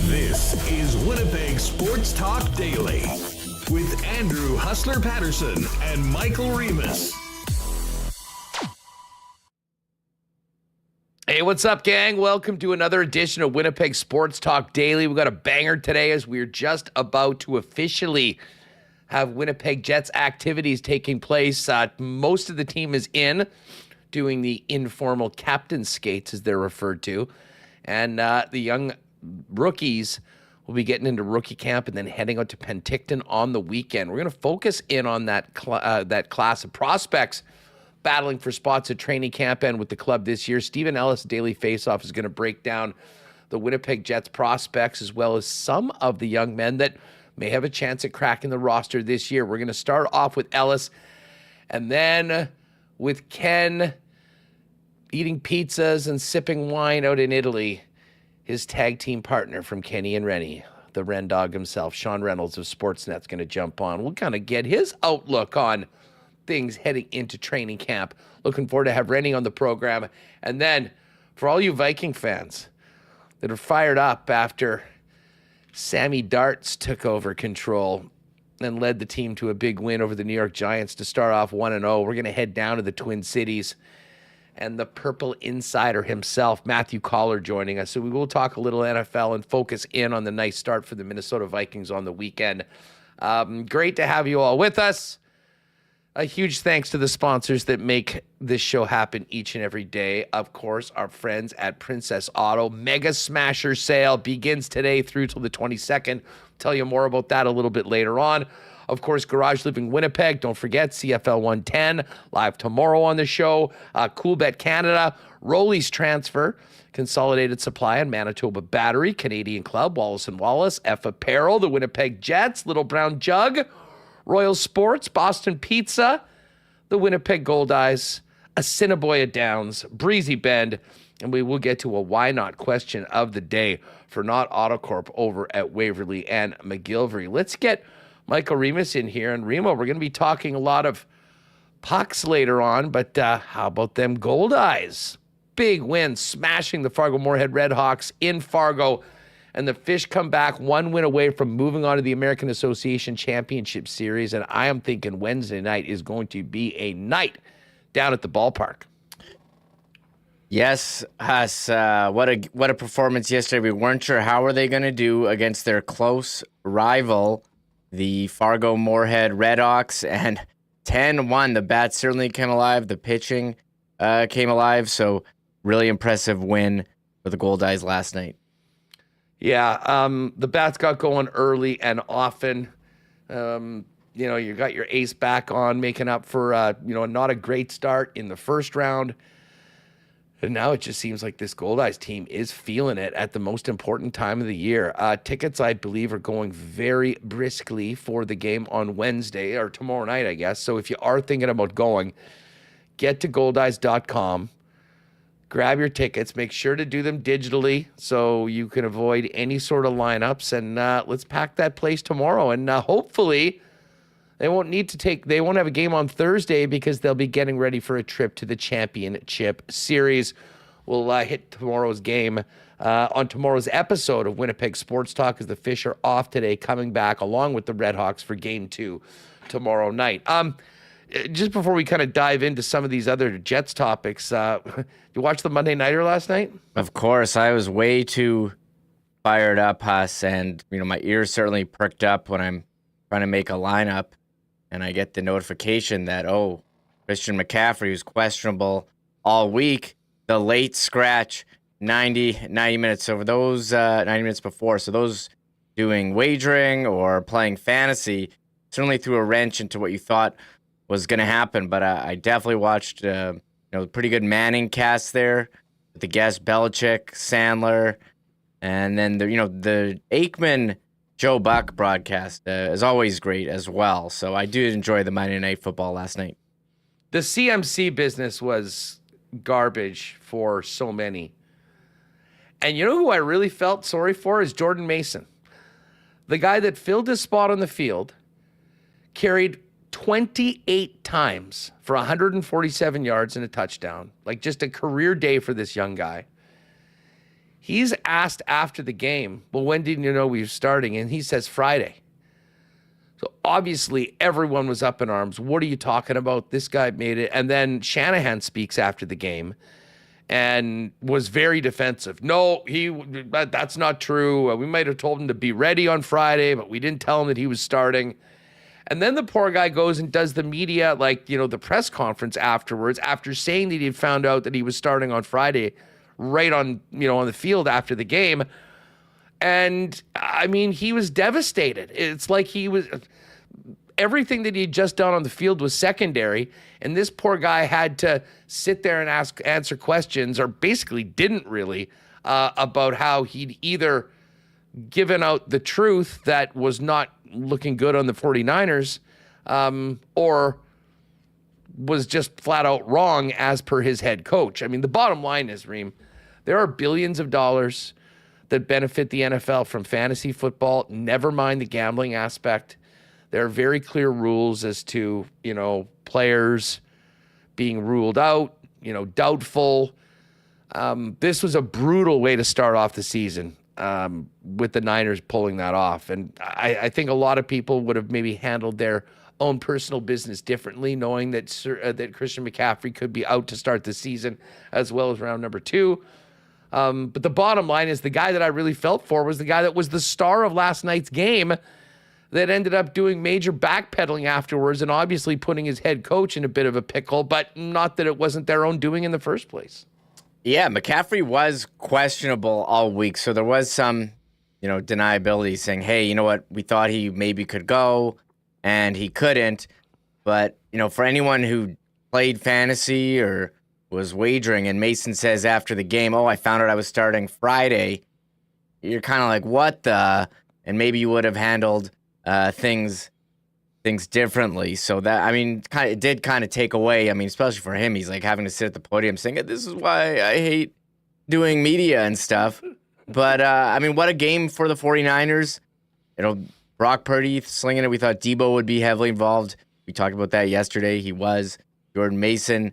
This is Winnipeg Sports Talk Daily with Andrew Hustler Paterson and Michael Remis. Hey, what's up, gang? Welcome to another edition of Winnipeg Sports Talk Daily. We got a banger today as we're just about to officially have Winnipeg Jets activities taking place. Most of the team is in doing the informal captain skates, as they're referred to. And the young rookies will be getting into rookie camp and then heading out to Penticton on the weekend. We're going to focus in on that class of prospects battling for spots at training camp and with the club this year. Ellis of Daily Faceoff is going to break down the Winnipeg Jets prospects as well as some of the young men that may have a chance at cracking the roster this year. We're going to start off with Ellis and then with Ken eating pizzas and sipping wine out in Italy. His tag team partner from Kenny and Rennie, the Ren Dog himself, Sean Reynolds of Sportsnet, is going to jump on. We'll kind of get his outlook on things heading into training camp. Looking forward to have Rennie on the program. And then for all you Viking fans that are fired up after Sammy Darts took over control and led the team to a big win over the New York Giants to start off 1-0, we're going to head down to the Twin Cities. And the Purple Insider himself, Matthew Coller, joining us. So we will talk a little NFL and focus in on the nice start for the Minnesota Vikings on the weekend. Great to have you all with us. A huge thanks to the sponsors that make this show happen each and every day. Of course, our friends at Princess Auto. Mega Smasher sale begins today through till the 22nd. Tell you more about that a little bit later on. Of course, Garage Living Winnipeg. Don't forget, CFL 110, live tomorrow on the show. Coolbet Canada, Rollies Transfer, Consolidated Supply and Manitoba Battery, Canadian Club, Wallace & Wallace, F Apparel, the Winnipeg Jets, Little Brown Jug, Royal Sports, Boston Pizza, the Winnipeg Goldeyes, Assiniboia Downs, Breezy Bend, and we will get to a why not question of the day for Not Autocorp over at Waverly and McGillivray. Let's get Michael Remis in here. And Remo, we're going to be talking a lot of pucks later on, but how about them Goldeyes? Big win, smashing the Fargo-Moorhead Redhawks in Fargo. And the Fish come back one win away from moving on to the American Association Championship Series. And I am thinking Wednesday night is going to be a night down at the ballpark. Yes, Huss. What a performance yesterday. We weren't sure how are they going to do against their close rival, the Fargo-Moorhead Redhawks, and 10-1. The bats certainly came alive. The pitching came alive. So really impressive win for the Goldeyes last night. Yeah, the bats got going early and often. You got your ace back on, making up for, not a great start in the first round. And now it just seems like this Goldeyes team is feeling it at the most important time of the year. Tickets, I believe, are going very briskly for the game on Wednesday or tomorrow night, I guess. So if you are thinking about going, get to goldeyes.com, grab your tickets, make sure to do them digitally so you can avoid any sort of lineups. And let's pack that place tomorrow. And hopefully they won't have a game on Thursday because they'll be getting ready for a trip to the Championship Series. We'll hit tomorrow's game on tomorrow's episode of Winnipeg Sports Talk as the Fish are off today, coming back along with the Redhawks for Game 2 tomorrow night. Just before we kind of dive into some of these other Jets topics, you watched the Monday Nighter last night? Of course. I was way too fired up, Huss, and my ears certainly perked up when I'm trying to make a lineup. And I get the notification that, Christian McCaffrey was questionable all week. The late scratch, 90 minutes over those 90 minutes before. So those doing wagering or playing fantasy certainly threw a wrench into what you thought was going to happen, but I definitely watched pretty good Manning cast there with the guest Belichick, Sandler, and then the Aikman Joe Buck broadcast is always great as well. So I do enjoy the Monday Night Football last night. The CMC business was garbage for so many. And you know who I really felt sorry for is Jordan Mason. The guy that filled his spot on the field, carried 28 times for 147 yards and a touchdown. Like just a career day for this young guy. He's asked after the game, well, when did you know we were starting? And he says Friday. So obviously everyone was up in arms. What are you talking about? This guy made it. And then Shanahan speaks after the game and was very defensive. No, that's not true. We might have told him to be ready on Friday, but we didn't tell him that he was starting. And then the poor guy goes and does the media, the press conference afterwards, after saying that he had found out that he was starting on Friday, right on the field after the game. And I mean, he was devastated. It's like everything that he had just done on the field was secondary. And this poor guy had to sit there and answer questions, or basically didn't really, about how he'd either given out the truth that was not looking good on the 49ers, or was just flat out wrong as per his head coach. I mean, the bottom line is, Reem, there are billions of dollars that benefit the NFL from fantasy football, never mind the gambling aspect. There are very clear rules as to, players being ruled out, doubtful. This was a brutal way to start off the season, with the Niners pulling that off. And I think a lot of people would have maybe handled their own personal business differently, knowing that that Christian McCaffrey could be out to start the season as well as round number 2. But the bottom line is the guy that I really felt for was the guy that was the star of last night's game that ended up doing major backpedaling afterwards and obviously putting his head coach in a bit of a pickle, but not that it wasn't their own doing in the first place. Yeah, McCaffrey was questionable all week, so there was some, deniability saying, hey, you know what, we thought he maybe could go, and he couldn't. But, for anyone who played fantasy or was wagering, and Mason says after the game, I found out I was starting Friday, you're kind of like, what the? And maybe you would have handled things differently. So that, it did kind of take away, especially for him, he's like having to sit at the podium saying, this is why I hate doing media and stuff. But, what a game for the 49ers. Brock Purdy slinging it. We thought Debo would be heavily involved. We talked about that yesterday. He was. Jordan Mason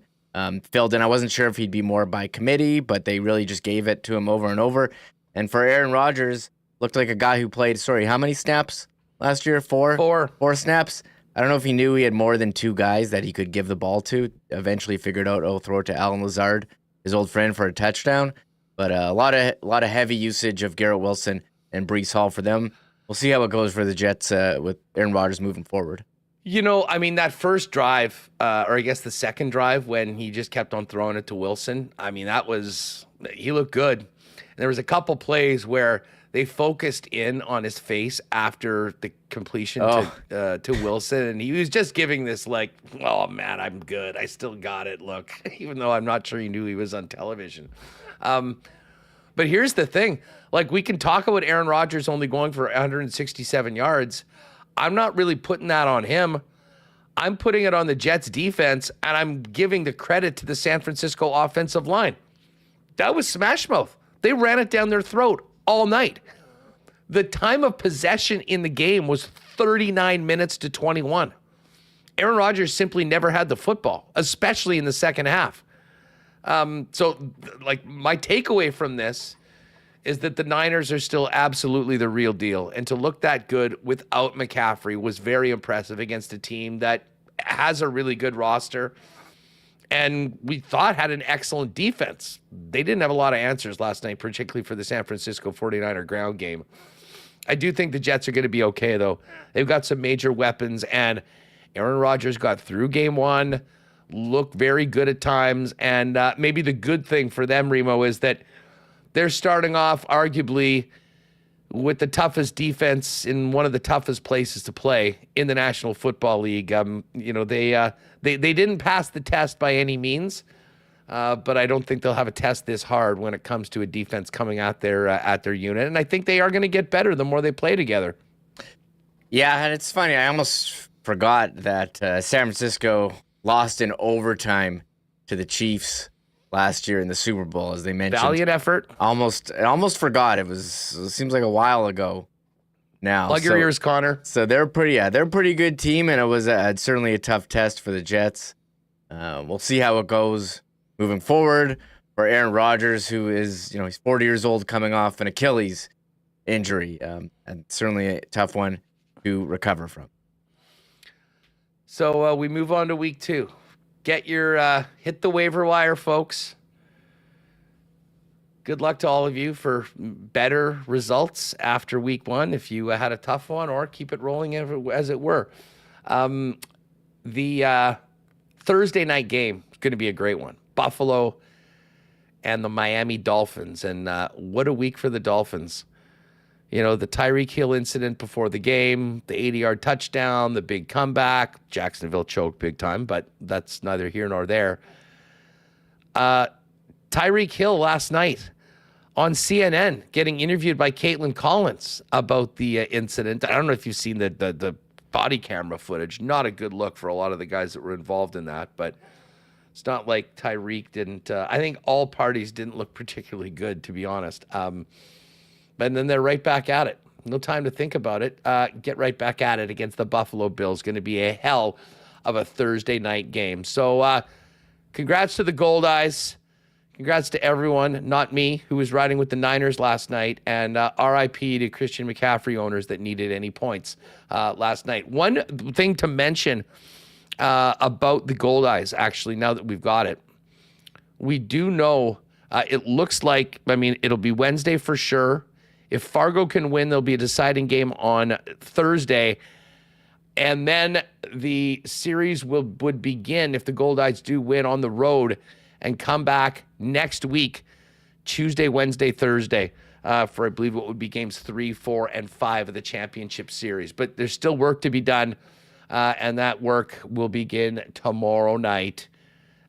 filled in. I wasn't sure if he'd be more by committee, but they really just gave it to him over and over. And for Aaron Rodgers, looked like a guy who played, how many snaps last year? Four snaps. I don't know if he knew he had more than 2 guys that he could give the ball to. Eventually figured out, throw it to Alan Lazard, his old friend, for a touchdown. But a lot of heavy usage of Garrett Wilson and Breece Hall for them. We'll see how it goes for the Jets with Aaron Rodgers moving forward. That first drive, or I guess the second drive when he just kept on throwing it to Wilson, he looked good. And there was a couple plays where they focused in on his face after the completion to Wilson, and he was just giving this oh man, I'm good, I still got it look, even though I'm not sure he knew he was on television. But here's the thing, we can talk about Aaron Rodgers only going for 167 yards. I'm not really putting that on him. I'm putting it on the Jets defense, and I'm giving the credit to the San Francisco offensive line. That was smash mouth. They ran it down their throat all night. The time of possession in the game was 39 minutes to 21. Aaron Rodgers simply never had the football, especially in the second half. So my takeaway from this is that the Niners are still absolutely the real deal. And to look that good without McCaffrey was very impressive against a team that has a really good roster and we thought had an excellent defense. They didn't have a lot of answers last night, particularly for the San Francisco 49er ground game. I do think the Jets are going to be okay, though. They've got some major weapons, and Aaron Rodgers got through game 1, looked very good at times, and maybe the good thing for them, Remo, is that they're starting off arguably with the toughest defense in one of the toughest places to play in the National Football League. They didn't pass the test by any means, but I don't think they'll have a test this hard when it comes to a defense coming at their unit. And I think they are going to get better the more they play together. Yeah, and it's funny. I almost forgot that San Francisco lost in overtime to the Chiefs last year in the Super Bowl, as they mentioned. Valiant effort. I almost forgot. It seems like a while ago now. Plug your ears, Connor. So they're a pretty good team, and it was certainly a tough test for the Jets. We'll see how it goes moving forward for Aaron Rodgers, who is, he's 40 years old, coming off an Achilles injury, and certainly a tough one to recover from. So we move on to week 2. Get your hit the waiver wire, folks. Good luck to all of you for better results after week 1 if you had a tough one, or keep it rolling as it were. The Thursday night game is going to be a great one. Buffalo and the Miami Dolphins. And what a week for the Dolphins. The Tyreek Hill incident before the game, the 80-yard touchdown, the big comeback. Jacksonville choked big time, but that's neither here nor there. Tyreek Hill last night on CNN getting interviewed by Caitlin Collins about the incident. I don't know if you've seen the body camera footage. Not a good look for a lot of the guys that were involved in that, but it's not like Tyreek didn't. I think all parties didn't look particularly good, to be honest. But then they're right back at it. No time to think about it. Get right back at it against the Buffalo Bills. Going to be a hell of a Thursday night game. So congrats to the Gold Eyes. Congrats to everyone, not me, who was riding with the Niners last night. And RIP to Christian McCaffrey owners that needed any points last night. One thing to mention about the Gold Eyes, actually, now that we've got it. We do know it looks like, it'll be Wednesday for sure. If Fargo can win, there'll be a deciding game on Thursday. And then the series would begin if the Gold Eyes do win on the road and come back next week, Tuesday, Wednesday, Thursday, for I believe what would be games 3, 4, and 5 of the championship series. But there's still work to be done, and that work will begin tomorrow night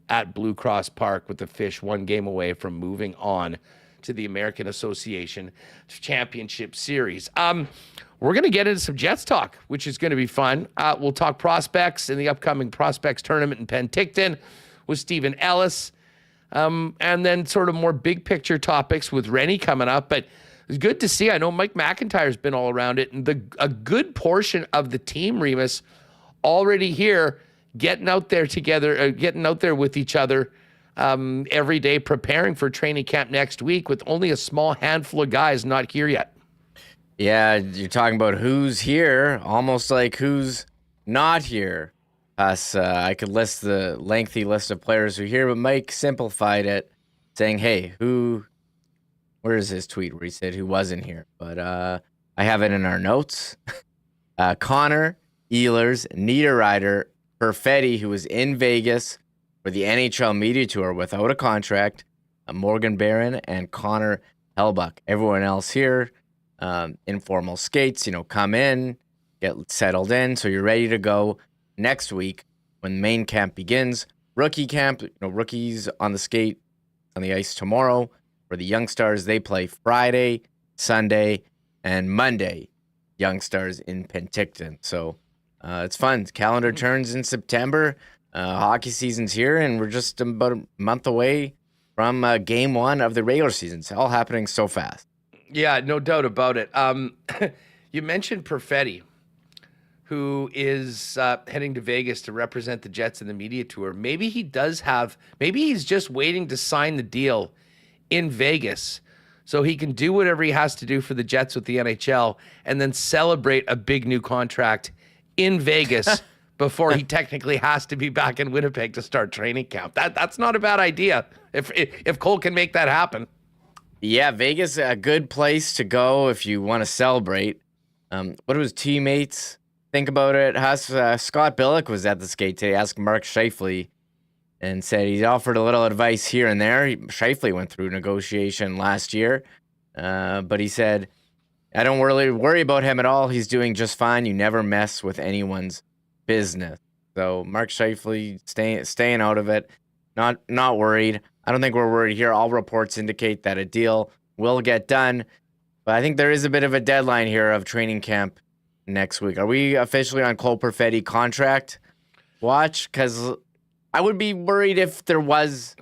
at Blue Cross Park, with the Fish one game away from moving on to the American Association Championship Series. We're going to get into some Jets talk, which is going to be fun. We'll talk prospects in the upcoming prospects tournament in Penticton with Stephen Ellis, and then sort of more big picture topics with Rennie coming up. But it's good to see. I know Mike McIntyre's been all around it, and a good portion of the team, Remis, already here, getting out there together, getting out there with each other every day, preparing for training camp next week, with only a small handful of guys not here yet. Yeah, you're talking about who's here, almost like who's not here. I could list the lengthy list of players who are here, but Mike simplified it, saying, hey, where is his tweet where he said who wasn't here? But I have it in our notes. Connor, Ehlers, Niederreiter, Perfetti, who was in Vegas for the NHL Media Tour without a contract, Morgan Barron, and Connor Helbuck. Everyone else here, informal skates, come in, get settled in, so you're ready to go next week when main camp begins. Rookie camp, rookies on the ice tomorrow. For the Young Stars, they play Friday, Sunday, and Monday. Young Stars in Penticton. So it's fun. Calendar turns in September. Hockey season's here, and we're just about a month away from game 1 of the regular season. It's all happening so fast. Yeah, no doubt about it. You mentioned Perfetti, who is heading to Vegas to represent the Jets in the media tour. Maybe he's just waiting to sign the deal in Vegas so he can do whatever he has to do for the Jets with the NHL and then celebrate a big new contract in Vegas before he technically has to be back in Winnipeg to start training camp. That's not a bad idea if Cole can make that happen. Yeah, Vegas, a good place to go if you want to celebrate. What do his teammates think about it? Scott Billick was at the skate today, asked Mark Scheifele, and said he offered a little advice here and there. Scheifele went through negotiation last year, but he said I don't really worry about him at all. He's doing just fine. You never mess with anyone's business. So Mark Scheifele staying out of it. Not worried. I don't think we're worried here. All reports indicate that a deal will get done. But I think there is a bit of a deadline here of training camp next week. Are we officially on Cole Perfetti contract watch? Because I would be worried if there was.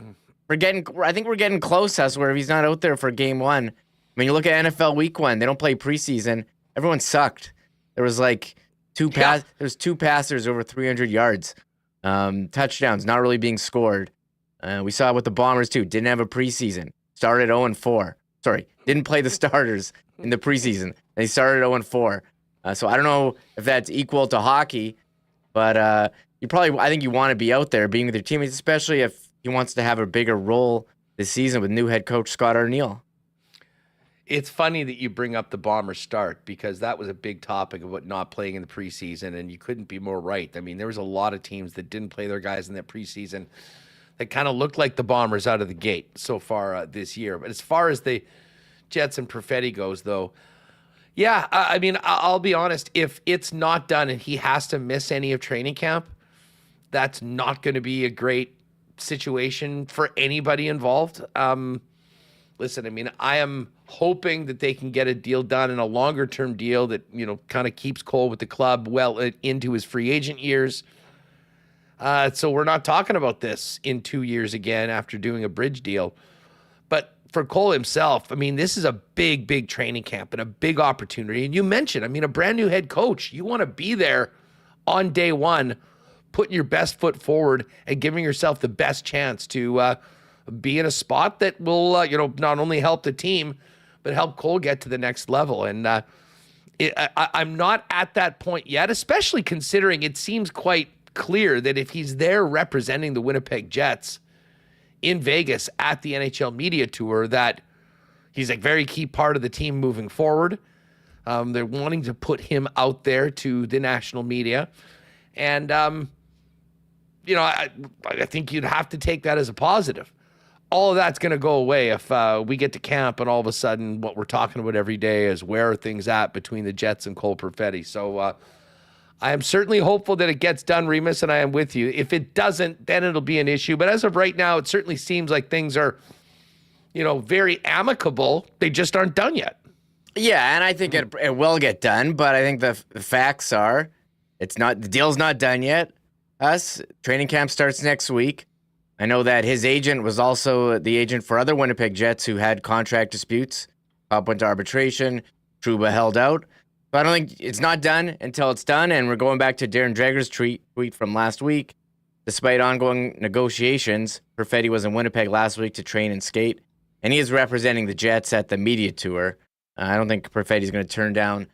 I think we're getting close, where if he's not out there for game one. I mean, you look at NFL week 1, they don't play preseason. Everyone sucked. There was like there's 2 passers over 300 yards. Touchdowns not really being scored. We saw it with the Bombers too. Didn't have a preseason. Started 0-4. Sorry, didn't play the starters in the preseason. They started 0-4. So I don't know if that's equal to hockey, but I think you want to be out there being with your teammates, especially if he wants to have a bigger role this season with new head coach Scott Arniel. It's funny that you bring up the Bombers start, because that was a big topic about not playing in the preseason, and you couldn't be more right. I mean, there was a lot of teams that didn't play their guys in that preseason that kind of looked like the Bombers out of the gate so far this year. But as far as the Jets and Perfetti goes, though, yeah, I mean, I'll be honest. If it's not done and he has to miss any of training camp, that's not going to be a great situation for anybody involved. Listen, I mean, I am hoping that they can get a deal done, in a longer-term deal that, kind of keeps Cole with the club well into his free agent years. So we're not talking about this in 2 years again after doing a bridge deal. But for Cole himself, I mean, this is a big, big training camp and a big opportunity. And you mentioned, I mean, a brand new head coach. You want to be there on day one, putting your best foot forward and giving yourself the best chance to be in a spot that will, not only help the team, but help Cole get to the next level. And I'm not at that point yet, especially considering it seems quite clear that if he's there representing the Winnipeg Jets in Vegas at the NHL Media Tour, that he's a very key part of the team moving forward. They're wanting to put him out there to the national media. And, I think you'd have to take that as a positive. All of that's going to go away if we get to camp and all of a sudden what we're talking about every day is where are things at between the Jets and Cole Perfetti. So I am certainly hopeful that it gets done, Remis, and I am with you. If it doesn't, then it'll be an issue. But as of right now, it certainly seems like things are, very amicable. They just aren't done yet. Yeah, and I think it will get done, but I think the facts are the deal's not done yet. Training camp starts next week. I know that his agent was also the agent for other Winnipeg Jets who had contract disputes. Up went to arbitration. Trouba held out. But I don't think it's not done until it's done. And we're going back to Darren Dreger's tweet from last week. Despite ongoing negotiations, Perfetti was in Winnipeg last week to train and skate. And he is representing the Jets at the media tour. I don't think Perfetti's going to turn down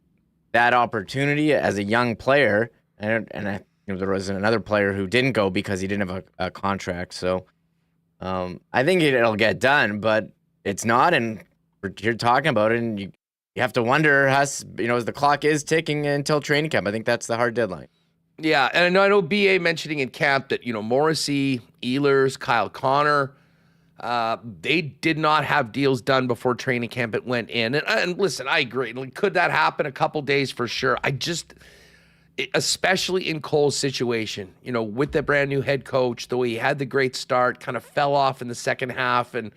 that opportunity as a young player. There was another player who didn't go because he didn't have a contract. So I think it'll get done, but it's not. And you're talking about it, and you have to wonder, as the clock is ticking until training camp. I think that's the hard deadline. Yeah, and I know BA mentioning in camp that, Morrissey, Ehlers, Kyle Connor, they did not have deals done before training camp. It went in. And listen, I agree. Could that happen a couple days? For sure. Especially in Cole's situation, with the brand new head coach, the way he had the great start, kind of fell off in the second half and,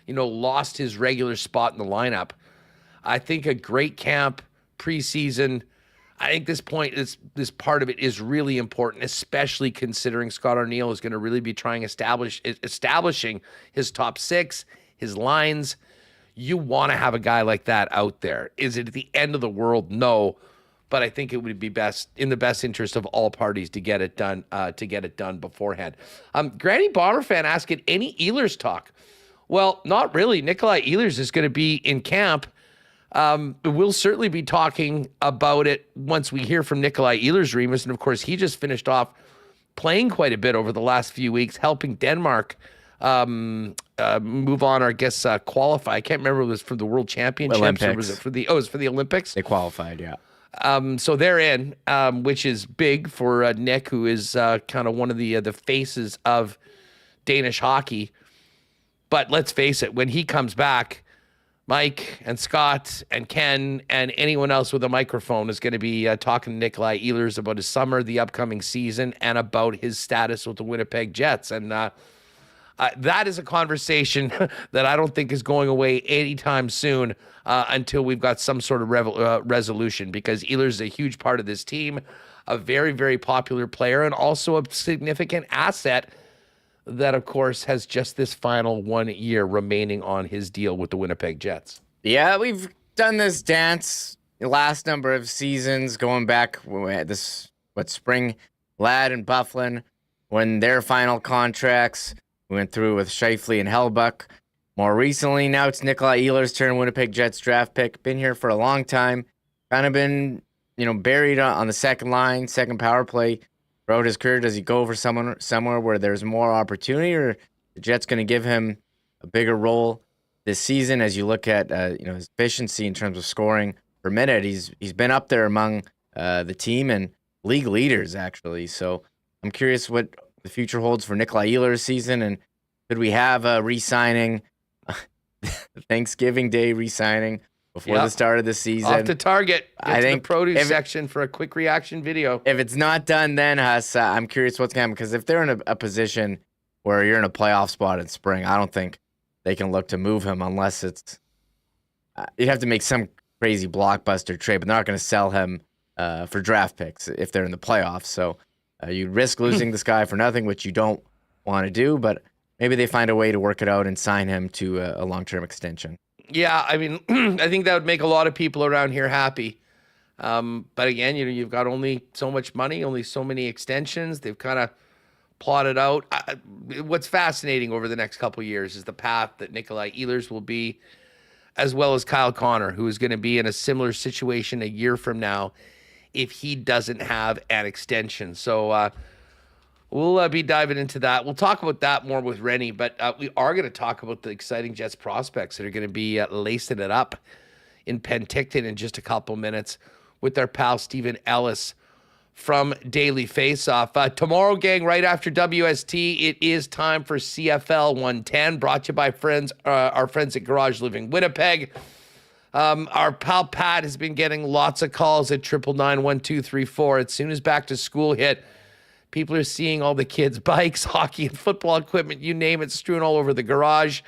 lost his regular spot in the lineup. I think a great camp, preseason, I think this part of it is really important, especially considering Scott Arniel is going to really be trying establishing his top six, his lines. You want to have a guy like that out there. Is it at the end of the world? No. But I think it would be in the best interest of all parties to get it done beforehand. Granny Bomber fan asking, any Ehlers talk? Well, not really. Nikolai Ehlers is going to be in camp. We'll certainly be talking about it once we hear from Nikolai Ehlers, Remis. And of course, he just finished off playing quite a bit over the last few weeks, helping Denmark move on, or I guess qualify. I can't remember if it was for the World Championships Olympics. Or was it for the Olympics? They qualified, yeah. So they're in, which is big for Nick, who is kind of one of the faces of Danish hockey. But let's face it, when he comes back, Mike and Scott and Ken and anyone else with a microphone is going to be talking to Nikolai Ehlers about his summer, the upcoming season, and about his status with the Winnipeg Jets. And that is a conversation that I don't think is going away anytime soon until we've got some sort of resolution, because Ehlers is a huge part of this team, a very, very popular player, and also a significant asset that, of course, has just this final 1 year remaining on his deal with the Winnipeg Jets. Yeah, we've done this dance the last number of seasons, going back spring, Ladd and Bufflin, when their final contracts we went through with Scheifele and Hellbuck. More recently, now it's Nikolai Ehlers' turn, Winnipeg Jets draft pick. Been here for a long time, kind of been, buried on the second line, second power play throughout his career. Does he go for somewhere where there's more opportunity, or the Jets going to give him a bigger role this season? As you look at his efficiency in terms of scoring per minute, he's been up there among the team and league leaders, actually. So I'm curious what the future holds for Nikolai Ehlers' season, and could we have a re-signing, Thanksgiving Day re-signing before the start of the season? Off to Target. I think the produce section for a quick reaction video. If it's not done then, Huss, I'm curious what's going to happen, because if they're in a position where you're in a playoff spot in spring, I don't think they can look to move him unless it's you'd have to make some crazy blockbuster trade, but they're not going to sell him for draft picks if they're in the playoffs. So you risk losing this guy for nothing, which you don't want to do, but maybe they find a way to work it out and sign him to a long-term extension. Yeah, I mean, I think that would make a lot of people around here happy. But again, you've got only so much money, only so many extensions. They've kind of plotted out. What's fascinating over the next couple of years is the path that Nikolai Ehlers will be, as well as Kyle Connor, who is going to be in a similar situation a year from now if he doesn't have an extension. So we'll be diving into that. We'll talk about that more with Rennie, but we are going to talk about the exciting Jets prospects that are going to be lacing it up in Penticton in just a couple minutes with our pal Stephen Ellis from Daily Faceoff. Tomorrow, gang, right after WST, it is time for CFL 110, brought to you by our friends at Garage Living Winnipeg. Our pal Pat has been getting lots of calls at 999-1234. As soon as back to school hit, people are seeing all the kids' bikes, hockey and football equipment, you name it, strewn all over the garage.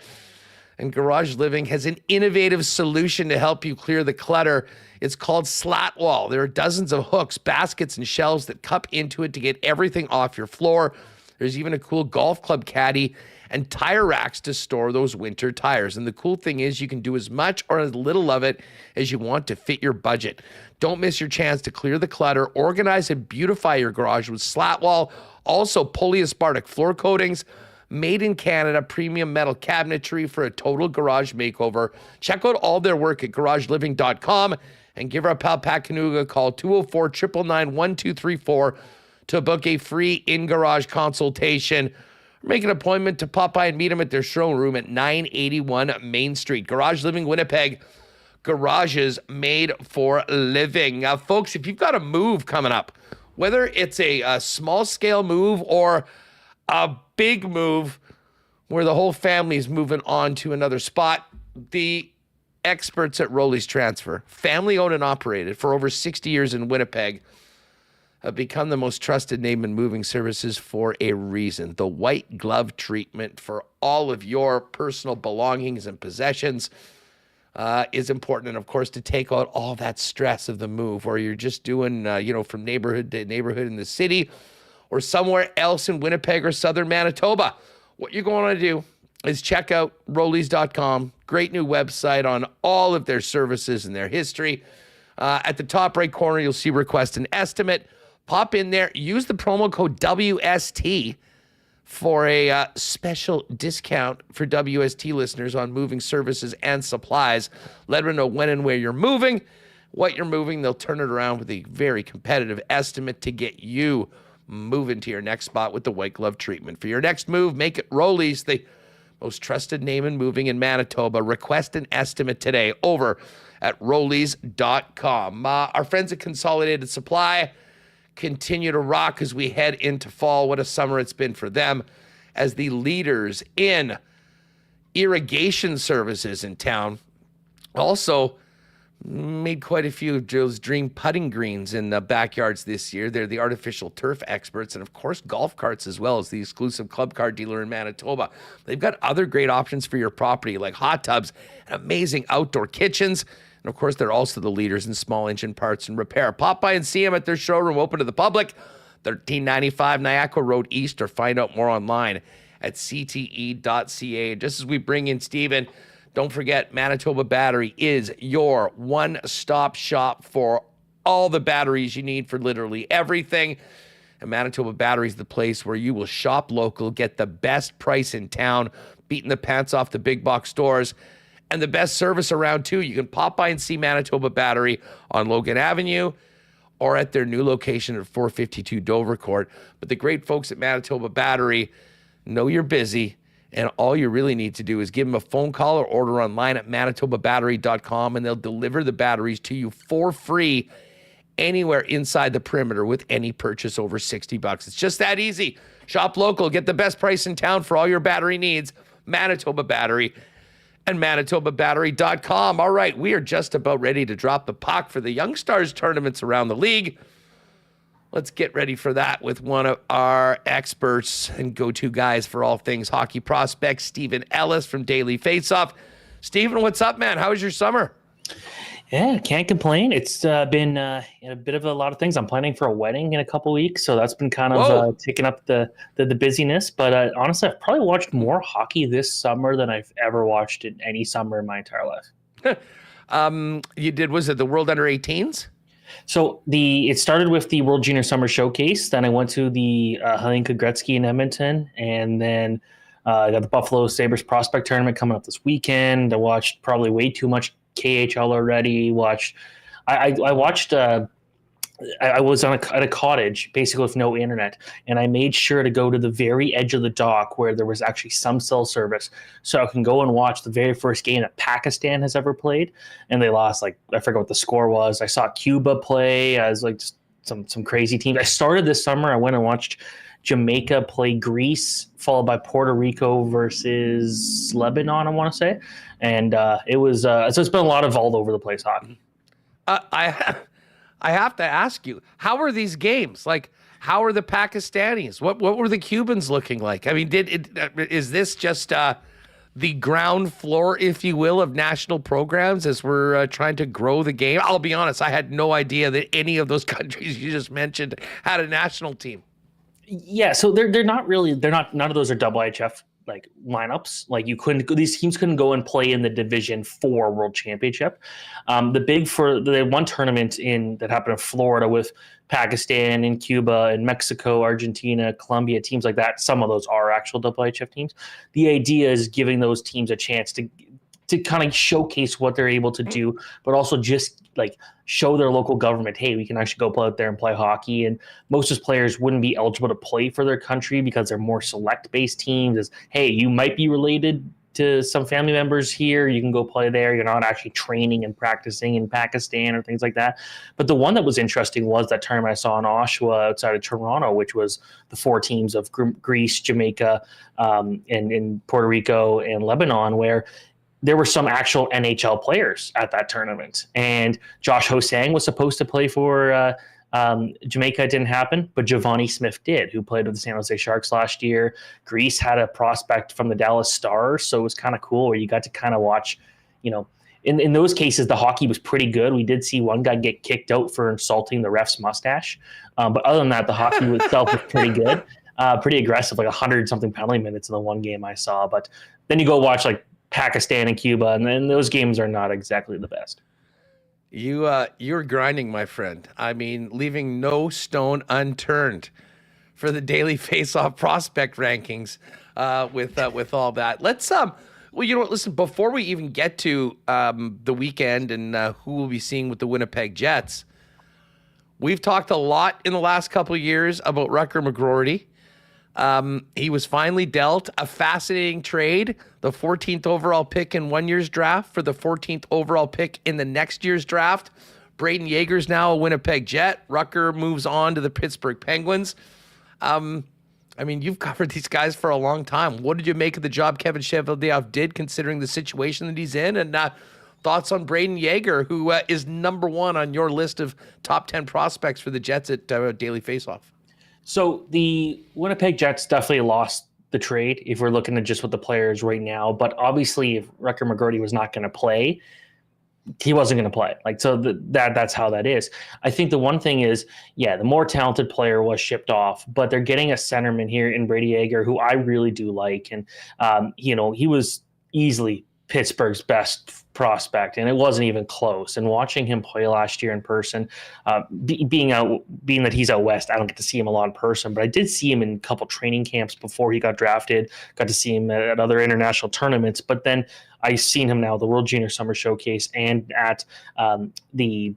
And Garage Living has an innovative solution to help you clear the clutter. It's called Slat Wall. There are dozens of hooks, baskets, and shelves that cup into it to get everything off your floor. There's even a cool golf club caddy and tire racks to store those winter tires. And the cool thing is you can do as much or as little of it as you want to fit your budget. Don't miss your chance to clear the clutter, organize and beautify your garage with Slat Wall. Also, polyaspartic floor coatings, made in Canada, premium metal cabinetry for a total garage makeover. Check out all their work at garageliving.com and give our pal Pat Kanuga a call, 204-999-1234 to book a free in-garage consultation. Make an appointment to pop by and meet them at their showroom at 981 Main Street. Garage Living Winnipeg. Garages made for living. Folks, if you've got a move coming up, whether it's a small-scale move or a big move where the whole family is moving on to another spot, the experts at Rolly's Transfer, family-owned and operated for over 60 years in Winnipeg, have become the most trusted name in moving services for a reason. The white glove treatment for all of your personal belongings and possessions is important. And of course, to take out all that stress of the move, or you're just doing, from neighborhood to neighborhood in the city or somewhere else in Winnipeg or southern Manitoba. What you're going to do is check out Rollies.com. Great new website on all of their services and their history. At the top right corner, you'll see Request an Estimate. Pop in there, use the promo code WST for a special discount for WST listeners on moving services and supplies. Let them know when and where you're moving, what you're moving. They'll turn it around with a very competitive estimate to get you moving to your next spot with the white glove treatment. For your next move, make it Rollies, the most trusted name in moving in Manitoba. Request an estimate today over at Rollies.com. Our friends at Consolidated Supply continue to rock as we head into fall. What a summer it's been for them as the leaders in irrigation services in town. Also, made quite a few of Joe's dream putting greens in the backyards this year. They're the artificial turf experts, and of course, golf carts as well as the exclusive club car dealer in Manitoba. They've got other great options for your property, like hot tubs and amazing outdoor kitchens. And of course, they're also the leaders in small engine parts and repair. Pop by and see them at their showroom, open to the public, 1395 Niagara Road East, or find out more online at cte.ca. And just as we bring in Steven, don't forget, Manitoba Battery is your one-stop shop for all the batteries you need for literally everything. And Manitoba Battery is the place where you will shop local, get the best price in town, beating the pants off the big box stores, and the best service around, too. You can pop by and see Manitoba Battery on Logan Avenue or at their new location at 452 Dover Court. But the great folks at Manitoba Battery know you're busy, and all you really need to do is give them a phone call or order online at manitobabattery.com, and they'll deliver the batteries to you for free anywhere inside the perimeter with any purchase over $60. It's just that easy. Shop local, get the best price in town for all your battery needs. Manitoba Battery and manitobabattery.com. All right, we are just about ready to drop the puck for the Young Stars tournaments around the league. Let's get ready for that with one of our experts and go-to guys for all things hockey prospects, Stephen Ellis from Daily Faceoff. Stephen, what's up, man? How was your summer? Yeah, can't complain. It's been a bit of a lot of things. I'm planning for a wedding in a couple weeks, so that's been kind of taking up the busyness. But honestly, I've probably watched more hockey this summer than I've ever watched in any summer in my entire life. You did, was it the World Under-18s? So it started with the World Junior Summer Showcase. Then I went to the Helenka Gretzky in Edmonton, and then I got the Buffalo Sabres Prospect Tournament coming up this weekend. I watched probably way too much KHL already. I watched. I was at a cottage, basically with no internet, and I made sure to go to the very edge of the dock where there was actually some cell service, so I can go and watch the very first game that Pakistan has ever played. And they lost, I forgot what the score was. I saw Cuba play as just some crazy teams. I started this summer. I went and watched Jamaica play Greece, followed by Puerto Rico versus Lebanon, I want to say. And it was so it's been a lot of all over the place hockey. I have to ask you, how are these games? How are the Pakistanis? What were the Cubans looking like? I mean, is this just the ground floor, if you will, of national programs as we're trying to grow the game? I'll be honest, I had no idea that any of those countries you just mentioned had a national team. Yeah, so they're not really, none of those are IHF lineups. These teams couldn't go and play in the Division 4 World Championship. The one tournament that happened in Florida with Pakistan and Cuba and Mexico, Argentina, Colombia, teams like that. Some of those are actual IHF teams. The idea is giving those teams a chance to kind of showcase what they're able to do, but also just show their local government, hey, we can actually go play out there and play hockey. And most of those players wouldn't be eligible to play for their country because they're more select-based teams. As, hey, you might be related to some family members here. You can go play there. You're not actually training and practicing in Pakistan or things like that. But the one that was interesting was that tournament I saw in Oshawa outside of Toronto, which was the 4 teams of Greece, Jamaica, and Puerto Rico and Lebanon, where there were some actual NHL players at that tournament. And Josh Hosang was supposed to play for Jamaica. It didn't happen, but Giovanni Smith did, who played with the San Jose Sharks last year. Greece had a prospect from the Dallas Stars, so it was kind of cool where you got to kind of watch, in those cases, the hockey was pretty good. We did see one guy get kicked out for insulting the ref's mustache. But other than that, the hockey itself was pretty good, pretty aggressive, 100-something penalty minutes in the one game I saw. But then you go watch Pakistan and Cuba, and then those games are not exactly the best. You're grinding, my friend. I mean, leaving no stone unturned for the Daily Faceoff prospect rankings with all that. Let's well, you know what? Listen, before we even get to the weekend and who we'll be seeing with the Winnipeg Jets, we've talked a lot in the last couple of years about Rutger McGroarty. He was finally dealt a fascinating trade, the 14th overall pick in one year's draft for the 14th overall pick in the next year's draft. Braden Yeager's now a Winnipeg Jet. Rutger moves on to the Pittsburgh Penguins. I mean, you've covered these guys for a long time. What did you make of the job Kevin Cheveldayoff did, considering the situation that he's in, and thoughts on Brayden Yager, who is number one on your list of top 10 prospects for the Jets at Daily Faceoff? So the Winnipeg Jets definitely lost the trade if we're looking at just what the player is right now. But obviously, if Recker McGroarty was not going to play, he wasn't going to play. That's how that is. I think the one thing is, the more talented player was shipped off, but they're getting a centerman here in Brady Yager, who I really do like. And, he was easily Pittsburgh's best prospect, and it wasn't even close. And watching him play last year in person, being that he's out west, I don't get to see him a lot in person, but I did see him in a couple training camps before he got drafted. Got to see him at other international tournaments, but then I've seen him now at the World Junior Summer Showcase and at the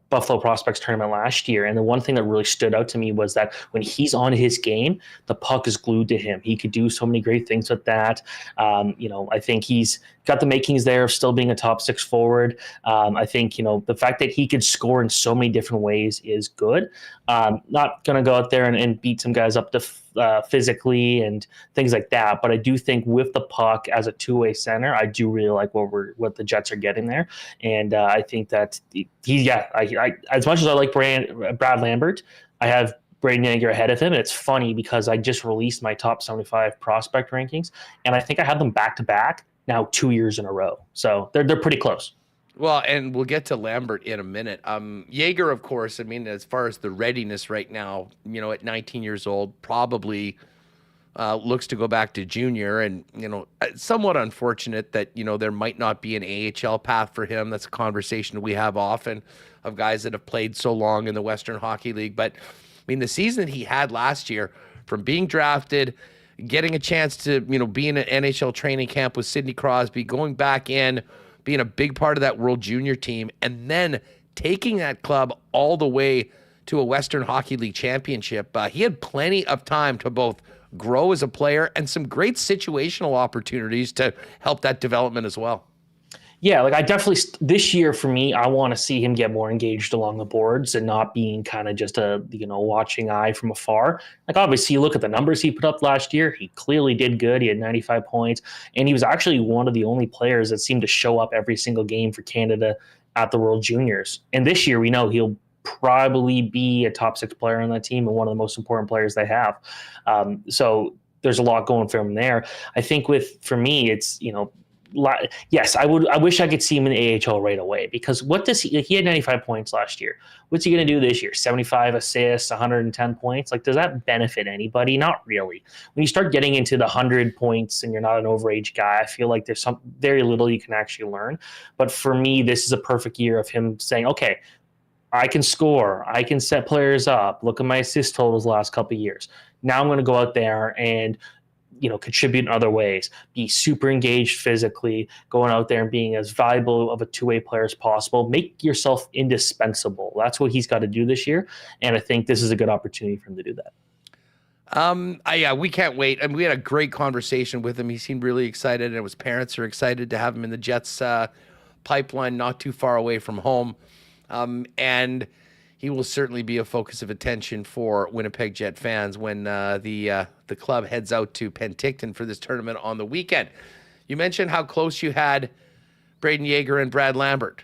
Buffalo Prospects tournament last year. And the one thing that really stood out to me was that when he's on his game, the puck is glued to him. He could do so many great things with that. I think he's got the makings there of still being a top six forward. I think, the fact that he could score in so many different ways is good. Not going to go out there and beat some guys up to physically and things like that. But I do think with the puck as a two-way center, I do really like what the Jets are getting there. And I think that I as much as I like Brad Lambert, I have Brayden Yager ahead of him. And it's funny because I just released my top 75 prospect rankings, and I think I have them back to back now 2 years in a row. So they're pretty close. Well, and we'll get to Lambert in a minute. Yager, of course, I mean, as far as the readiness right now, at 19 years old, probably looks to go back to junior. And, somewhat unfortunate that, there might not be an AHL path for him. That's a conversation we have often of guys that have played so long in the Western Hockey League. But, I mean, the season he had last year, from being drafted, getting a chance to, be in an NHL training camp with Sidney Crosby, going back in, being a big part of that World Junior team, and then taking that club all the way to a Western Hockey League championship. He had plenty of time to both grow as a player and some great situational opportunities to help that development as well. Yeah, I definitely, this year for me, I want to see him get more engaged along the boards and not being kind of just a, watching eye from afar. Obviously, you look at the numbers he put up last year, he clearly did good. He had 95 points, and he was actually one of the only players that seemed to show up every single game for Canada at the World Juniors. And this year, we know he'll probably be a top six player on that team and one of the most important players they have. So there's a lot going for him there. I think for me, it's, yes, I wish I could see him in the AHL right away, because what does he had 95 points last year. What's he going to do this year? 75 assists, 110 points. Does that benefit anybody? Not really. When you start getting into the 100 points and you're not an overage guy, I feel like there's some very little you can actually learn. But for me, this is a perfect year of him saying, okay, I can score. I can set players up. Look at my assist totals the last couple of years. Now I'm going to go out there and contribute in other ways, be super engaged physically, going out there and being as valuable of a two-way player as possible. Make yourself indispensable. That's what he's got to do this year. And I think this is a good opportunity for him to do that. We can't wait. And we had a great conversation with him. He seemed really excited, and his parents are excited to have him in the Jets pipeline, not too far away from home. And he will certainly be a focus of attention for Winnipeg Jet fans when the club heads out to Penticton for this tournament on the weekend. You mentioned how close you had Brayden Yager and Brad Lambert.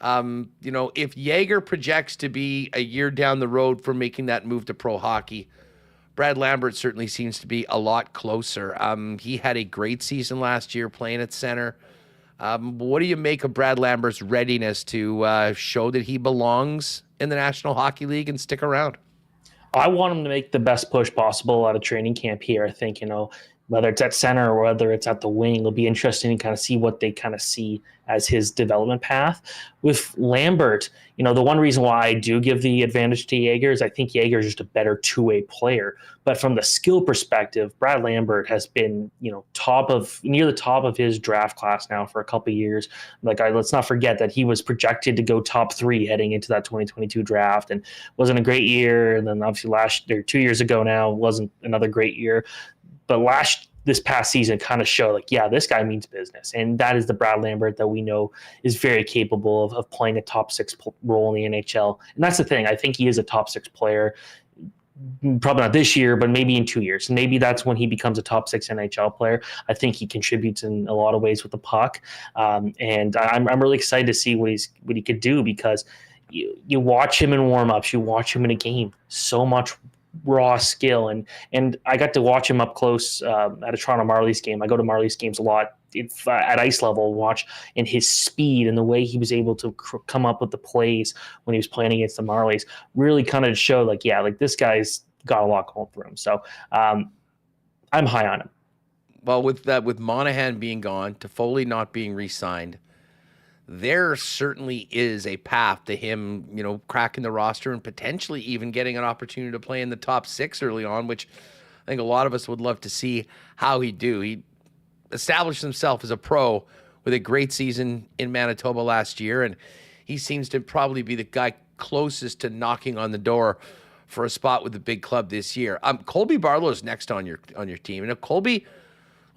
If Yager projects to be a year down the road for making that move to pro hockey, Brad Lambert certainly seems to be a lot closer. He had a great season last year playing at center. What do you make of Brad Lambert's readiness to show that he belongs in the National Hockey League and stick around? I want him to make the best push possible out of training camp here. I think, whether it's at center or whether it's at the wing, it'll be interesting to kind of see what they kind of see as his development path. With Lambert, the one reason why I do give the advantage to Yager is I think Yager is just a better two-way player. But from the skill perspective, Brad Lambert has been, near the top of his draft class now for a couple of years. Let's not forget that he was projected to go top 3 heading into that 2022 draft, and wasn't a great year. And then obviously 2 years ago now wasn't another great year. But this past season kind of showed this guy means business. And that is the Brad Lambert that we know is very capable of playing a top 6 role in the NHL. And that's the thing. I think he is a top 6 player. probably not this year, but maybe in 2 years. Maybe that's when he becomes a top 6 NHL player. I think he contributes in a lot of ways with the puck. And I'm really excited to see what he could do, because you watch him in warmups, you watch him in a game, so much raw skill. And I got to watch him up close at a Toronto Marlies game. I go to Marlies games a lot at ice level, watch, and his speed and the way he was able to come up with the plays when he was playing against the Marlies really kind of showed this guy's got a lot going for him. So I'm high on him. Well, with Monahan being gone, Toffoli not being re-signed, there certainly is a path to him, cracking the roster and potentially even getting an opportunity to play in the top 6 early on, which I think a lot of us would love to see how he'd do. He established himself as a pro with a great season in Manitoba last year, and he seems to probably be the guy closest to knocking on the door for a spot with the big club this year. Colby Barlow is next on your team, and if Colby,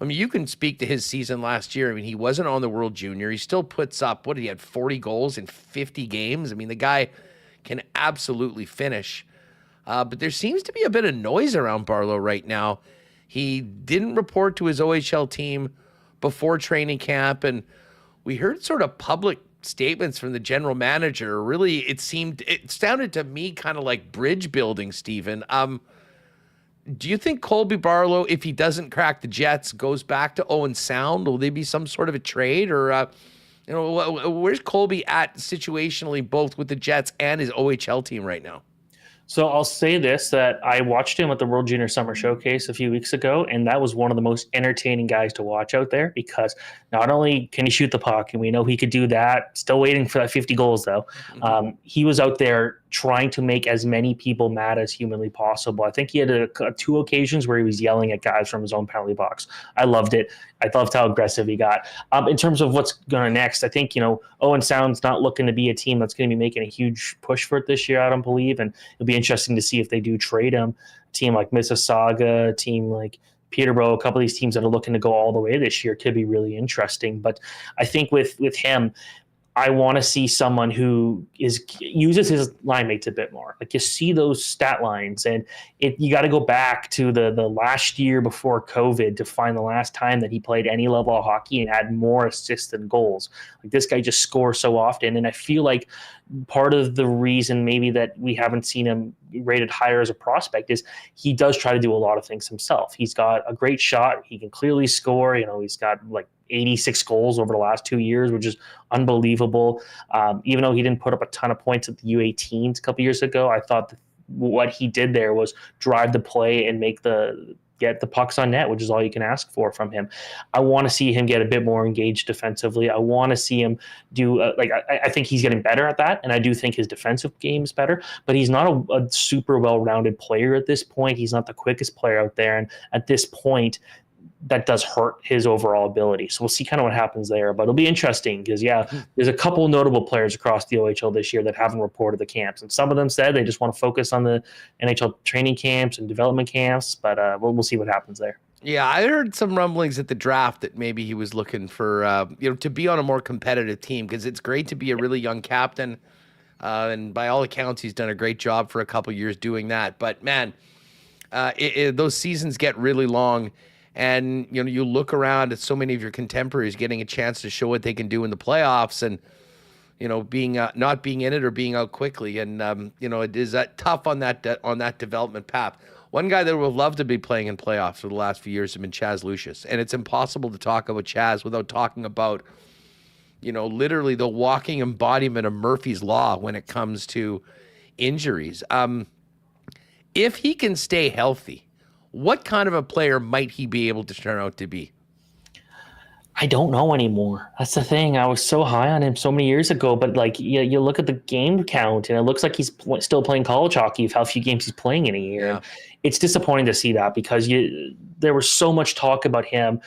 you can speak to his season last year. He wasn't on the World Junior. He still puts up, he had 40 goals in 50 games. The guy can absolutely finish. But there seems to be a bit of noise around Barlow right now. He didn't report to his OHL team before training camp, and we heard sort of public statements from the general manager. Really, it sounded to me kind of like bridge building, Stephen. Do you think Colby Barlow, if he doesn't crack the Jets, goes back to Owen Sound? Will there be some sort of a trade, or where's Colby at situationally, both with the Jets and his OHL team right now? So I'll say this, that I watched him at the World Junior Summer Showcase a few weeks ago, and that was one of the most entertaining guys to watch out there, because not only can he shoot the puck, and we know he could do that, still waiting for that 50 goals though. He was out there trying to make as many people mad as humanly possible. I think he had 2 occasions where he was yelling at guys from his own penalty box. I loved it. I loved how aggressive he got. In terms of what's going next, I think, Owen Sound's not looking to be a team that's going to be making a huge push for it this year, I don't believe. And it'll be interesting to see if they do trade him. A team like Mississauga, a team like Peterborough, a couple of these teams that are looking to go all the way this year could be really interesting. But I think with him, I want to see someone who uses his line mates a bit more. Like, you see those stat lines, and you got to go back to the last year before COVID to find the last time that he played any level of hockey and had more assists than goals. Like, this guy just scores so often, and I feel like part of the reason maybe that we haven't seen him rated higher as a prospect is he does try to do a lot of things himself. He's got a great shot. He can clearly score. He's got 86 goals over the last 2 years, which is unbelievable. Even though he didn't put up a ton of points at the U18s a couple years ago, I thought that what he did there was drive the play and get the pucks on net, which is all you can ask for from him. I want to see him get a bit more engaged defensively. I want to see him do I think he's getting better at that, and I do think his defensive game is better, but he's not a super well-rounded player at this point. He's not the quickest player out there, and at this point, that does hurt his overall ability. So we'll see kind of what happens there, but it'll be interesting because, there's a couple notable players across the OHL this year that haven't reported the camps, and some of them said they just want to focus on the NHL training camps and development camps, but we'll see what happens there. Yeah, I heard some rumblings at the draft that maybe he was looking for, to be on a more competitive team, because it's great to be a really young captain, and by all accounts, he's done a great job for a couple years doing that. But man, those seasons get really long. And, you look around at so many of your contemporaries getting a chance to show what they can do in the playoffs, and, being not being in it or being out quickly. And, it is tough on that development path. One guy that would love to be playing in playoffs for the last few years has been Chaz Lucius. And it's impossible to talk about Chaz without talking about, literally the walking embodiment of Murphy's Law when it comes to injuries. If he can stay healthy, what kind of a player might he be able to turn out to be? I don't know anymore. That's the thing. I was so high on him so many years ago, but you look at the game count, and it looks like he's still playing college hockey of how few games he's playing in a year. Yeah. It's disappointing to see that, because there was so much talk about him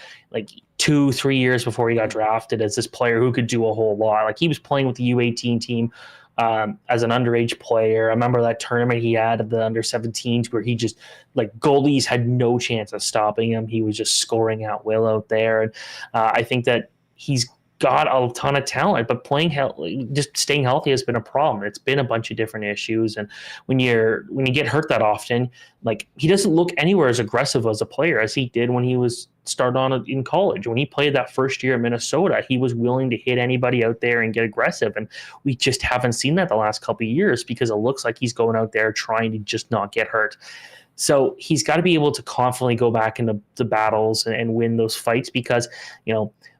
2-3 years before he got drafted as this player who could do a whole lot. He was playing with the U18 team as an underage player. I remember that tournament he had of the under 17s where he just goalies had no chance of stopping him. He was just scoring at will out there. And I think that he's got a ton of talent, but just staying healthy has been a problem. It's been a bunch of different issues, and when you get hurt that often, like, he doesn't look anywhere as aggressive as a player as he did when he was started on in college. When he played that first year in Minnesota, he was willing to hit anybody out there and get aggressive, and we just haven't seen that the last couple of years because it looks like he's going out there trying to just not get hurt. So he's got to be able to confidently go back into the battles and win those fights because,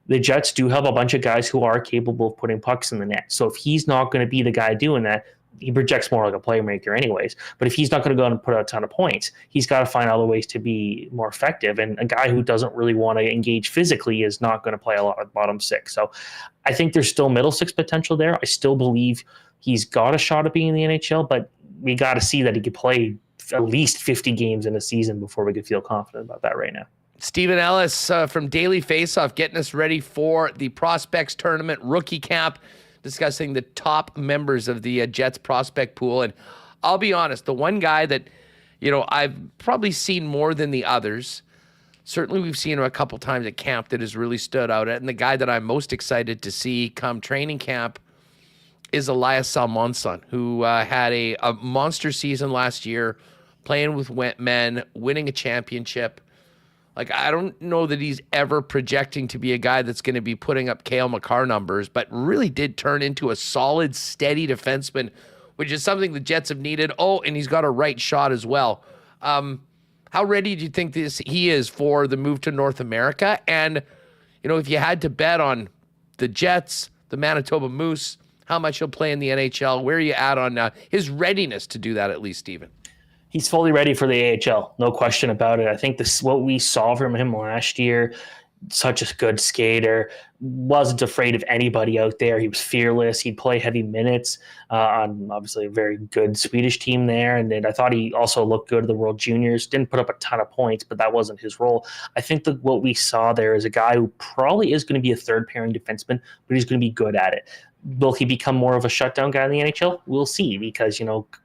the Jets do have a bunch of guys who are capable of putting pucks in the net. So if he's not going to be the guy doing that, he projects more like a playmaker anyways. But if he's not going to go out and put out a ton of points, he's got to find other ways to be more effective. And a guy who doesn't really want to engage physically is not going to play a lot of bottom six. So I think there's still middle six potential there. I still believe he's got a shot at being in the NHL, but we got to see that he could play at least 50 games in a season before we could feel confident about that right now. Stephen Ellis from Daily Faceoff getting us ready for the Prospects Tournament Rookie Camp, discussing the top members of the Jets prospect pool. And I'll be honest, the one guy that, I've probably seen more than the others, certainly we've seen him a couple times at camp, that has really stood out. And the guy that I'm most excited to see come training camp is Elias Salmonson, who had a monster season last year, playing with men, winning a championship. Like, I don't know that he's ever projecting to be a guy that's going to be putting up Cale Makar numbers, but really did turn into a solid, steady defenseman, which is something the Jets have needed. Oh, and he's got a right shot as well. How ready do you think he is for the move to North America? And, if you had to bet on the Jets, the Manitoba Moose, how much he'll play in the NHL, where are you at on his readiness to do that, at least, Stephen? He's fully ready for the AHL, no question about it. I think what we saw from him last year, such a good skater, wasn't afraid of anybody out there. He was fearless. He'd play heavy minutes on obviously a very good Swedish team there. And then I thought he also looked good at the World Juniors. Didn't put up a ton of points, but that wasn't his role. I think that what we saw there is a guy who probably is going to be a third pairing defenseman, but he's going to be good at it. Will he become more of a shutdown guy in the NHL? We'll see, because,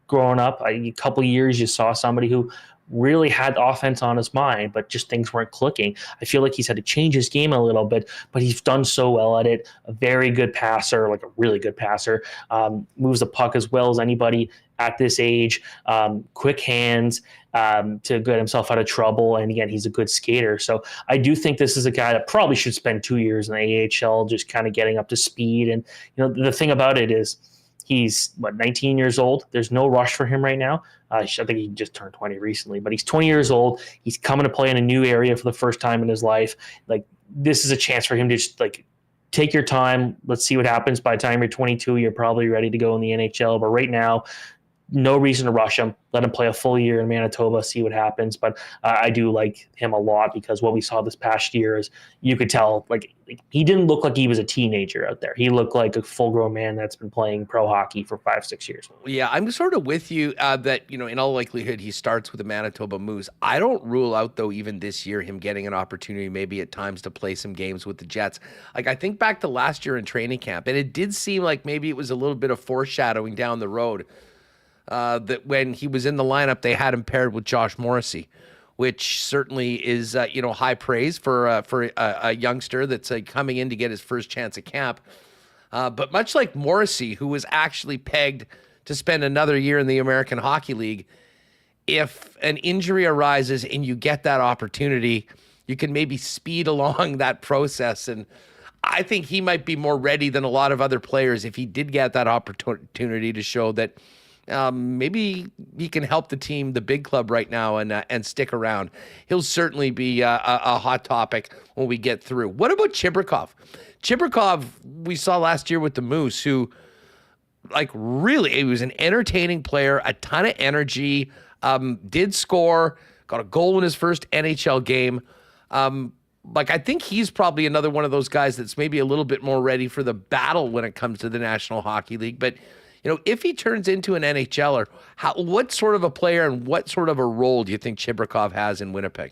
growing up, a couple of years, you saw somebody who really had offense on his mind, but just things weren't clicking. I feel like he's had to change his game a little bit, but he's done so well at it. A very good passer, like a really good passer, moves the puck as well as anybody at this age, quick hands to get himself out of trouble. And again, he's a good skater. So I do think this is a guy that probably should spend 2 years in the AHL, just kind of getting up to speed. And, the thing about it is he's 19 years old. There's no rush for him right now. I think he just turned 20 recently, but he's 20 years old. He's coming to play in a new area for the first time in his life. Like, this is a chance for him to just take your time. Let's see what happens. By the time you're 22, you're probably ready to go in the NHL. But right now, no reason to rush him. Let him play a full year in Manitoba, see what happens. But I do like him a lot, because what we saw this past year is, you could tell, he didn't look like he was a teenager out there. He looked like a full-grown man that's been playing pro hockey for 5-6 years. Yeah, I'm sort of with you that, in all likelihood, he starts with the Manitoba Moose. I don't rule out, though, even this year, him getting an opportunity maybe at times to play some games with the Jets. I think back to last year in training camp, and it did seem like maybe it was a little bit of foreshadowing down the road. That when he was in the lineup, they had him paired with Josh Morrissey, which certainly is, high praise for a youngster that's coming in to get his first chance at camp. But much like Morrissey, who was actually pegged to spend another year in the American Hockey League, if an injury arises and you get that opportunity, you can maybe speed along that process. And I think he might be more ready than a lot of other players if he did get that opportunity to show that maybe he can help the team, the big club right now, and stick around. He'll certainly be a hot topic when we get through. What about Chibrikov? Chibrikov, we saw last year with the Moose, who, really, he was an entertaining player, a ton of energy, did score, got a goal in his first NHL game. I think he's probably another one of those guys that's maybe a little bit more ready for the battle when it comes to the National Hockey League. But if he turns into an NHLer, what sort of a player and what sort of a role do you think Chibrikov has in Winnipeg?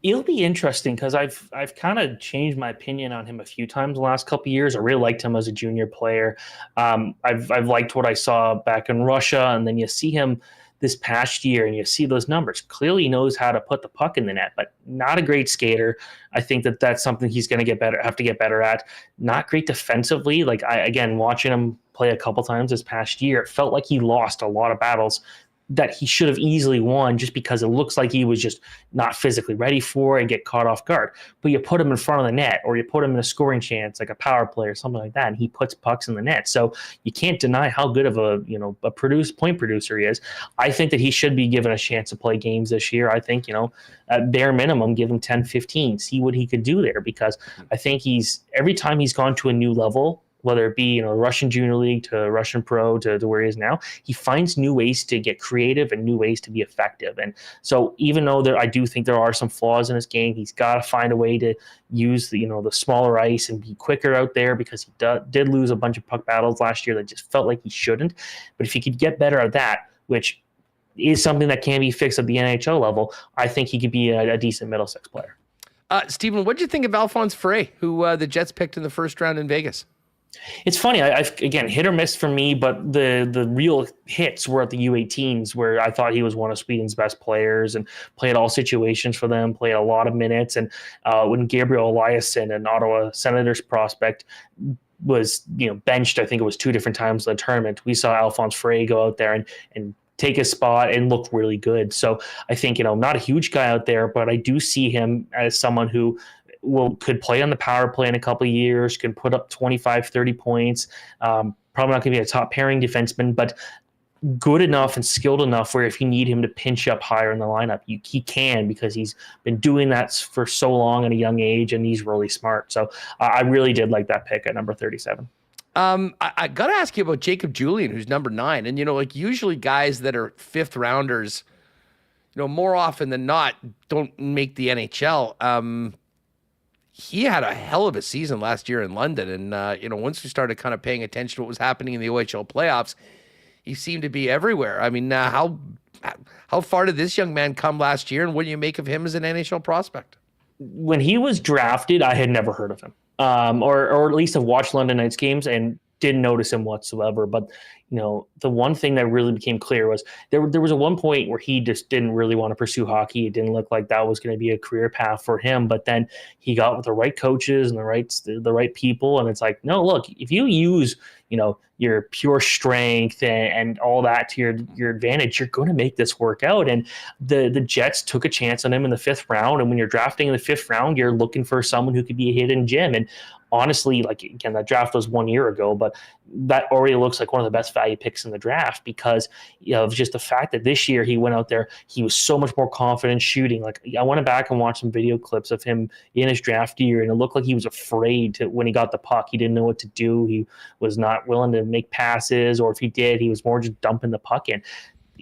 It'll be interesting, because I've kind of changed my opinion on him a few times the last couple of years. I really liked him as a junior player. I've liked what I saw back in Russia, and then you see him this past year, and you see those numbers, clearly knows how to put the puck in the net, but not a great skater. I think that that's something he's going to have to get better at. Not great defensively. Like, again, watching him play a couple times this past year, it felt like he lost a lot of battles that he should have easily won just because it looks like he was just not physically ready for it and get caught off guard. But you put him in front of the net, or you put him in a scoring chance, like a power play or something like that, and he puts pucks in the net. So you can't deny how good of a point producer he is. I think that he should be given a chance to play games this year. I think, at bare minimum, give him 10, 15, see what he could do there, because I think every time he's gone to a new level, whether it be Russian Junior League to Russian Pro to where he is now, he finds new ways to get creative and new ways to be effective. And so even though I do think there are some flaws in his game, he's got to find a way to use the smaller ice and be quicker out there, because he did lose a bunch of puck battles last year that just felt like he shouldn't. But if he could get better at that, which is something that can be fixed at the NHL level, I think he could be a decent middle six player. Stephen, what did you think of Alphonse Frey, who the Jets picked in the first round in Vegas? It's funny. Again, hit or miss for me, but the real hits were at the U18s, where I thought he was one of Sweden's best players and played all situations for them, played a lot of minutes. And when Gabriel Eliasson, an Ottawa Senators prospect, was benched, I think it was 2 different times in the tournament, we saw Alphonse Frey go out there and take a spot and look really good. So I think, not a huge guy out there, but I do see him as someone who could play on the power play in a couple of years, could put up 25, 30 points. Probably not going to be a top pairing defenseman, but good enough and skilled enough where if you need him to pinch up higher in the lineup, he can, because he's been doing that for so long at a young age, and he's really smart. So I really did like that pick at number 37. I got to ask you about Jacob Julian, who's number 9. And, usually guys that are 5th rounders, more often than not, don't make the NHL. He had a hell of a season last year in London. And, once we started kind of paying attention to what was happening in the OHL playoffs, he seemed to be everywhere. I mean, how far did this young man come last year, and what do you make of him as an NHL prospect? When he was drafted, I had never heard of him, or at least have watched London Knights games and didn't notice him whatsoever. But the one thing that really became clear was there was a one point where he just didn't really want to pursue hockey. It didn't look like that was going to be a career path for him. But then he got with the right coaches and the right people, and it's like, no, look, if you use your pure strength and all that to your advantage, you're going to make this work out. And the Jets took a chance on him in the 5th round. And when you're drafting in the 5th round, you're looking for someone who could be a hidden gem. And honestly, again, that draft was 1 year ago, but that already looks like one of the best value picks in the draft, because of just the fact that this year he went out there, he was so much more confident shooting. Like, I went back and watched some video clips of him in his draft year, and it looked like he was afraid to, when he got the puck, he didn't know what to do. He was not willing to make passes, or if he did, he was more just dumping the puck in.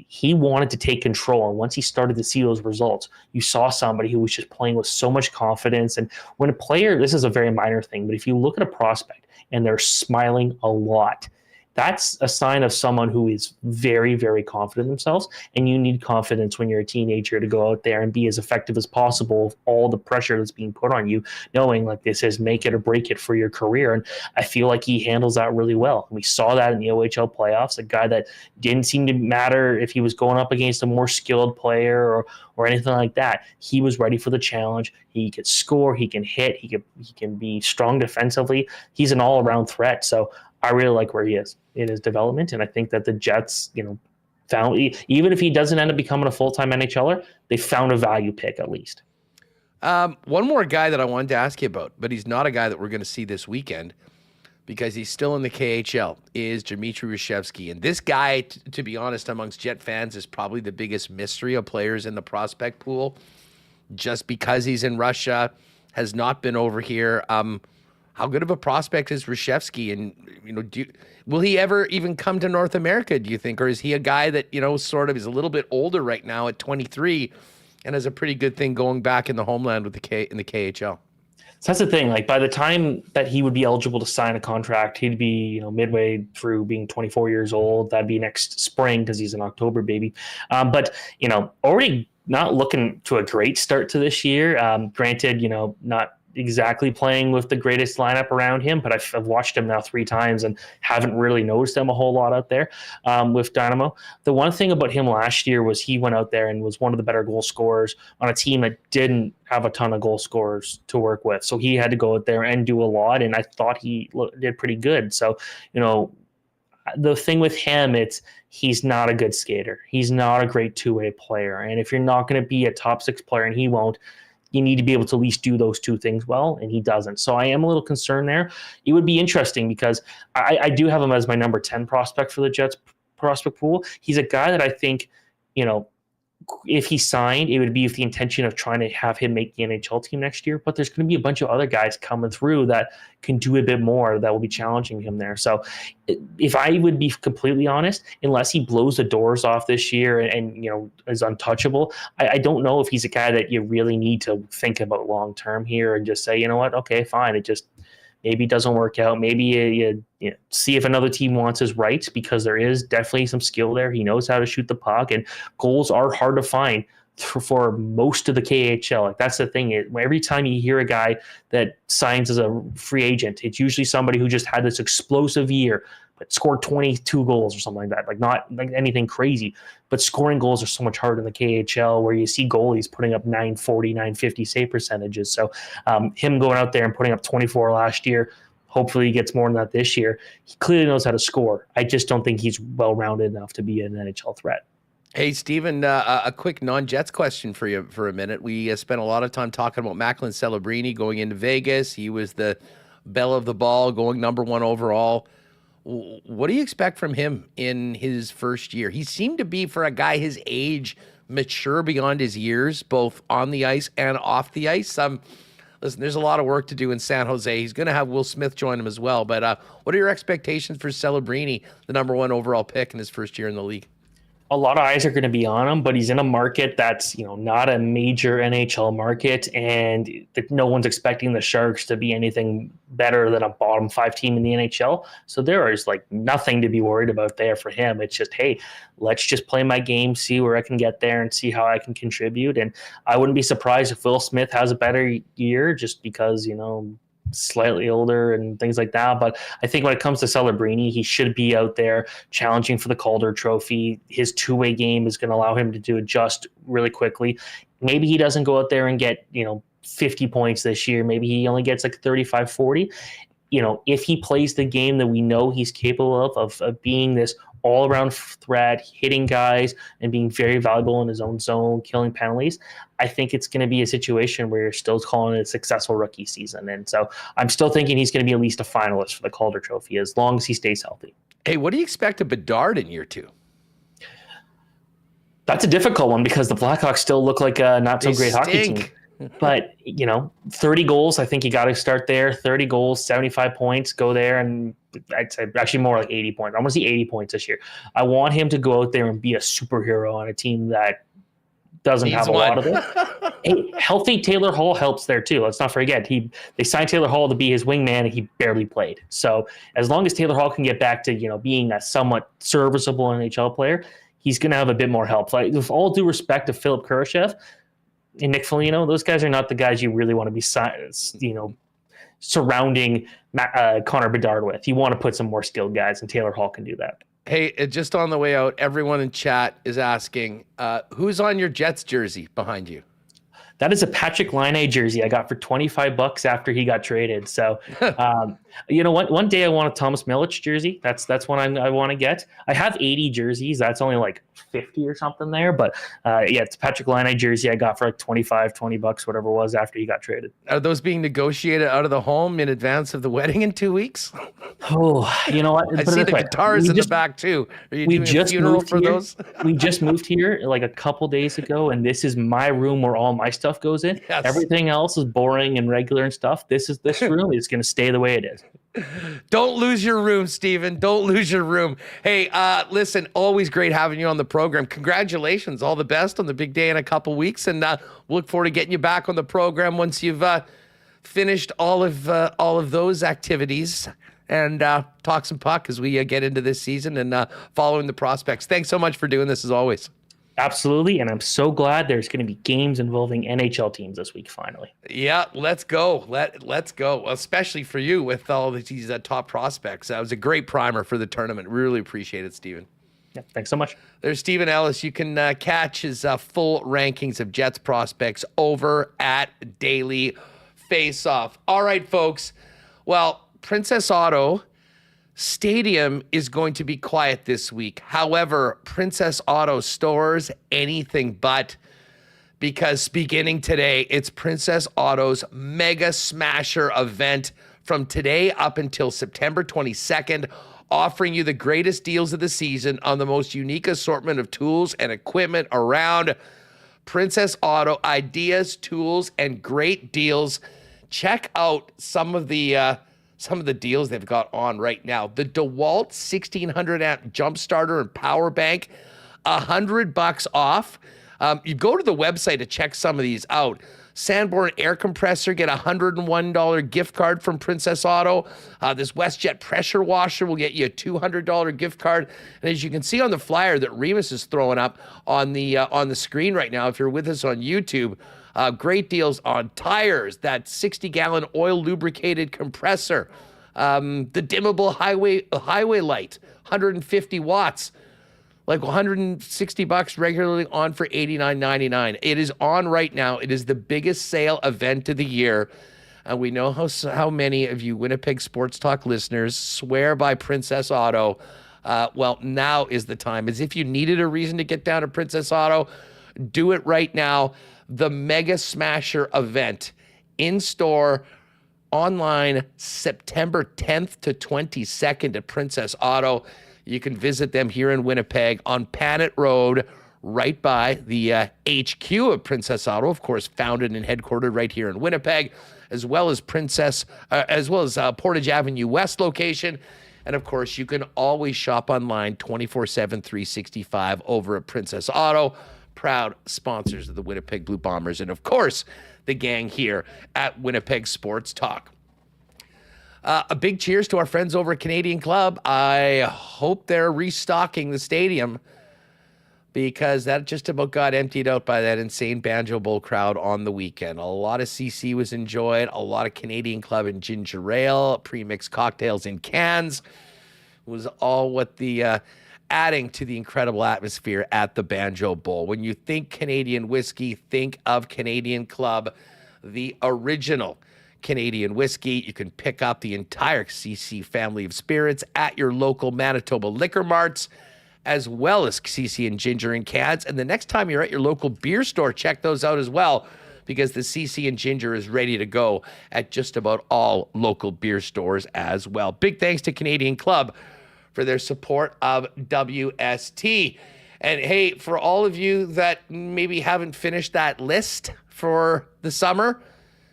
He wanted to take control. And once he started to see those results, you saw somebody who was just playing with so much confidence. And when a player, this is a very minor thing, but if you look at a prospect and they're smiling a lot, that's a sign of someone who is very, very confident in themselves. And you need confidence when you're a teenager to go out there and be as effective as possible with all the pressure that's being put on you, knowing like this is make it or break it for your career. And I feel like he handles that really well. We saw that in the OHL playoffs, a guy that didn't seem to matter if he was going up against a more skilled player or anything like that. He was ready for the challenge. He could score, he can hit, he can be strong defensively. He's an all-around threat. So I really like where he is in his development. And I think that the Jets, found, even if he doesn't end up becoming a full-time NHLer, they found a value pick at least. One more guy that I wanted to ask you about, but he's not a guy that we're going to see this weekend because he's still in the KHL, is Dmitry Reshevsky. And this guy, to be honest, amongst Jet fans, is probably the biggest mystery of players in the prospect pool, just because he's in Russia, has not been over here. How good of a prospect is Reshevsky? And, will he ever even come to North America, do you think? Or is he a guy that, sort of is a little bit older right now at 23 and has a pretty good thing going back in the homeland with in the KHL? So that's the thing. Like, by the time that he would be eligible to sign a contract, he'd be, midway through being 24 years old. That'd be next spring because he's an October baby. But, already not looking to a great start to this year. Granted, not exactly playing with the greatest lineup around him, but I've watched him now 3 times and haven't really noticed him a whole lot out there with Dynamo. The one thing about him last year was he went out there and was one of the better goal scorers on a team that didn't have a ton of goal scorers to work with. So he had to go out there and do a lot, and I thought he did pretty good. So, the thing with him, he's not a good skater. He's not a great two-way player. And if you're not going to be a top 6 player, and he won't, you need to be able to at least do those 2 things well, and he doesn't. So I am a little concerned there. It would be interesting because I do have him as my number 10 prospect for the Jets prospect pool. He's a guy that I think, if he signed, it would be with the intention of trying to have him make the NHL team next year. But there's going to be a bunch of other guys coming through that can do a bit more that will be challenging him there. So if I would be completely honest, unless he blows the doors off this year and is untouchable, I don't know if he's a guy that you really need to think about long term here and just say, you know what, okay, fine. It just maybe doesn't work out. Maybe you see if another team wants his rights, because there is definitely some skill there. He knows how to shoot the puck, and goals are hard to find for most of the KHL. Like, that's the thing. Every time you hear a guy that signs as a free agent, it's usually somebody who just had this explosive year, but scored 22 goals or something like that. Like, not like anything crazy, but scoring goals are so much harder in the KHL, where you see goalies putting up 940, 950 save percentages. So him going out there and putting up 24 last year, hopefully he gets more than that this year. He clearly knows how to score. I just don't think he's well-rounded enough to be an NHL threat. Hey, Steven, a quick non-Jets question for you for a minute. We spent a lot of time talking about Macklin Celebrini going into Vegas. He was the belle of the ball, going number 1 overall. What do you expect from him in his first year? He seemed to be, for a guy his age, mature beyond his years, both on the ice and off the ice. Listen, there's a lot of work to do in San Jose. He's going to have Will Smith join him as well. But what are your expectations for Celebrini, the number 1 overall pick in his first year in the league? A lot of eyes are going to be on him, but he's in a market that's, not a major NHL market, and no one's expecting the Sharks to be anything better than a bottom 5 team in the NHL. So there is nothing to be worried about there for him. It's just, hey, let's just play my game, see where I can get there, and see how I can contribute. And I wouldn't be surprised if Will Smith has a better year, just because, slightly older and things like that. But I think when it comes to Celebrini, he should be out there challenging for the Calder Trophy. His two-way game is going to allow him to adjust really quickly. Maybe he doesn't go out there and get 50 points this year. Maybe he only gets 35, 40. If he plays the game that we know he's capable of being this all-around threat, hitting guys and being very valuable in his own zone, killing penalties, I think it's going to be a situation where you're still calling it a successful rookie season. And so I'm still thinking he's going to be at least a finalist for the Calder Trophy as long as he stays healthy. Hey, what do you expect of Bedard in year 2? That's a difficult one because the Blackhawks still look like a not-so-great hockey team. But, 30 goals, I think you got to start there. 30 goals, 75 points, go there, and I'd say actually more like 80 points. I want to see 80 points this year. I want him to go out there and be a superhero on a team that doesn't have a lot of it. Hey, healthy Taylor Hall helps there too. Let's not forget, they signed Taylor Hall to be his wingman, and he barely played. So as long as Taylor Hall can get back to being a somewhat serviceable NHL player, he's going to have a bit more help. Like, with all due respect to Philip Kurashev and Nick Foligno, those guys are not the guys you really want to be surrounding Connor Bedard with. You want to put some more skilled guys, and Taylor Hall can do that. Hey, just on the way out, everyone in chat is asking, who's on your Jets jersey behind you? That is a Patrick Laine jersey I got for $25 after he got traded. So, one day I want a Thomas Milic jersey. That's one I want to get. I have 80 jerseys. That's only 50 or something there. But it's a Patrick Laine jersey I got for $20, whatever it was, after he got traded. Are those being negotiated out of the home in advance of the wedding in 2 weeks? Oh, you know what? I see the guitars in the back too. Are you doing a funeral for those? We just moved here a couple days ago, and this is my room where all my stuff goes in. Yes. Everything else is boring and regular and stuff. This room is going to stay the way it is. Don't lose your room, Steven. Don't lose your room. Hey, listen, always great having you on the program. Congratulations. All the best on the big day in a couple weeks, and we'll look forward to getting you back on the program once you've finished all of those activities and talk some puck as we get into this season and following the prospects. Thanks so much for doing this as always. Absolutely, and I'm so glad there's going to be games involving NHL teams this week finally. Yeah, let's go. Let's go, especially for you with all these top prospects. That was a great primer for the tournament. Really appreciate it, Stephen. Yeah, thanks so much. There's Stephen Ellis. You can catch his full rankings of Jets prospects over at Daily Faceoff. All right, folks. Well, Princess Auto Stadium is going to be quiet this week. However, Princess Auto stores anything but, because beginning today, it's Princess Auto's Mega Smasher event from today up until September 22nd, offering you the greatest deals of the season on the most unique assortment of tools and equipment around. Princess Auto, ideas, tools, and great deals. Check out some of the deals they've got on right now. The DeWalt 1600 amp jump starter and power bank, $100 off. You go to the website to check some of these out. Sanborn air compressor, get a $101 gift card from Princess Auto. This WestJet pressure washer will get you a $200 gift card. And as you can see on the flyer that Remis is throwing up on the screen right now, if you're with us on YouTube, great deals on tires, that 60-gallon oil lubricated compressor, the dimmable highway light, 150 watts. Like $160 regularly on for $89.99. It is on right now. It is the biggest sale event of the year. And we know how many of you Winnipeg Sports Talk listeners swear by Princess Auto. Well, now is the time. As if you needed a reason to get down to Princess Auto, do it right now. The Mega Smasher event in store, online, September 10th to 22nd at Princess Auto. You can visit them here in Winnipeg on Panet Road, right by the HQ of Princess Auto, of course, founded and headquartered right here in Winnipeg, as well as Portage Avenue West location. And of course, you can always shop online 24/7, 365 over at Princess Auto, proud sponsors of the Winnipeg Blue Bombers, and of course, the gang here at Winnipeg Sports Talk. A big cheers to our friends over at Canadian Club. I hope they're restocking the stadium, because that just about got emptied out by that insane Banjo Bowl crowd on the weekend. A lot of CC was enjoyed, a lot of Canadian Club and ginger ale, pre-mixed cocktails in cans. It was all what the adding to the incredible atmosphere at the Banjo Bowl. When you think Canadian whiskey, think of Canadian Club, the original Canadian whiskey. You can pick up the entire CC family of spirits at your local Manitoba liquor marts, as well as CC and ginger in cans. And the next time you're at your local beer store, check those out as well, because the CC and ginger is ready to go at just about all local beer stores as well. Big thanks to Canadian Club for their support of WST. And hey, for all of you that maybe haven't finished that list for the summer,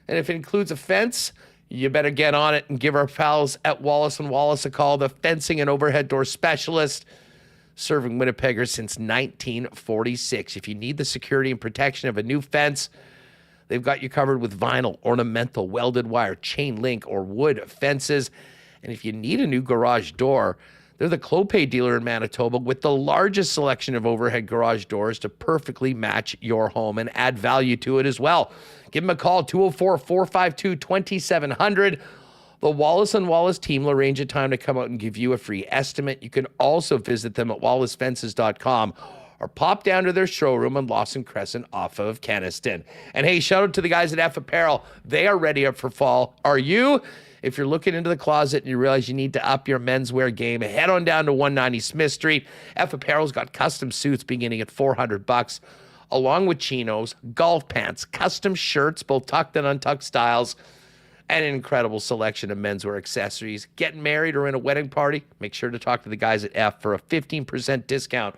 and if it includes a fence, you better get on it and give our pals at Wallace & Wallace a call, the fencing and overhead door specialist, serving Winnipeggers since 1946. If you need the security and protection of a new fence, they've got you covered with vinyl, ornamental, welded wire, chain link, or wood fences. And if you need a new garage door, they're the Clopay dealer in Manitoba with the largest selection of overhead garage doors to perfectly match your home and add value to it as well. Give them a call, 204-452-2700. The Wallace & Wallace team will arrange a time to come out and give you a free estimate. You can also visit them at wallacefences.com or pop down to their showroom on Lawson Crescent off of Kenniston. And hey, shout out to the guys at F Apparel. They are ready up for fall. Are you? If you're looking into the closet and you realize you need to up your menswear game, head on down to 190 Smith Street. F Apparel's got custom suits beginning at $400, along with chinos, golf pants, custom shirts, both tucked and untucked styles, and an incredible selection of menswear accessories. Getting married or in a wedding party? Make sure to talk to the guys at F for a 15% discount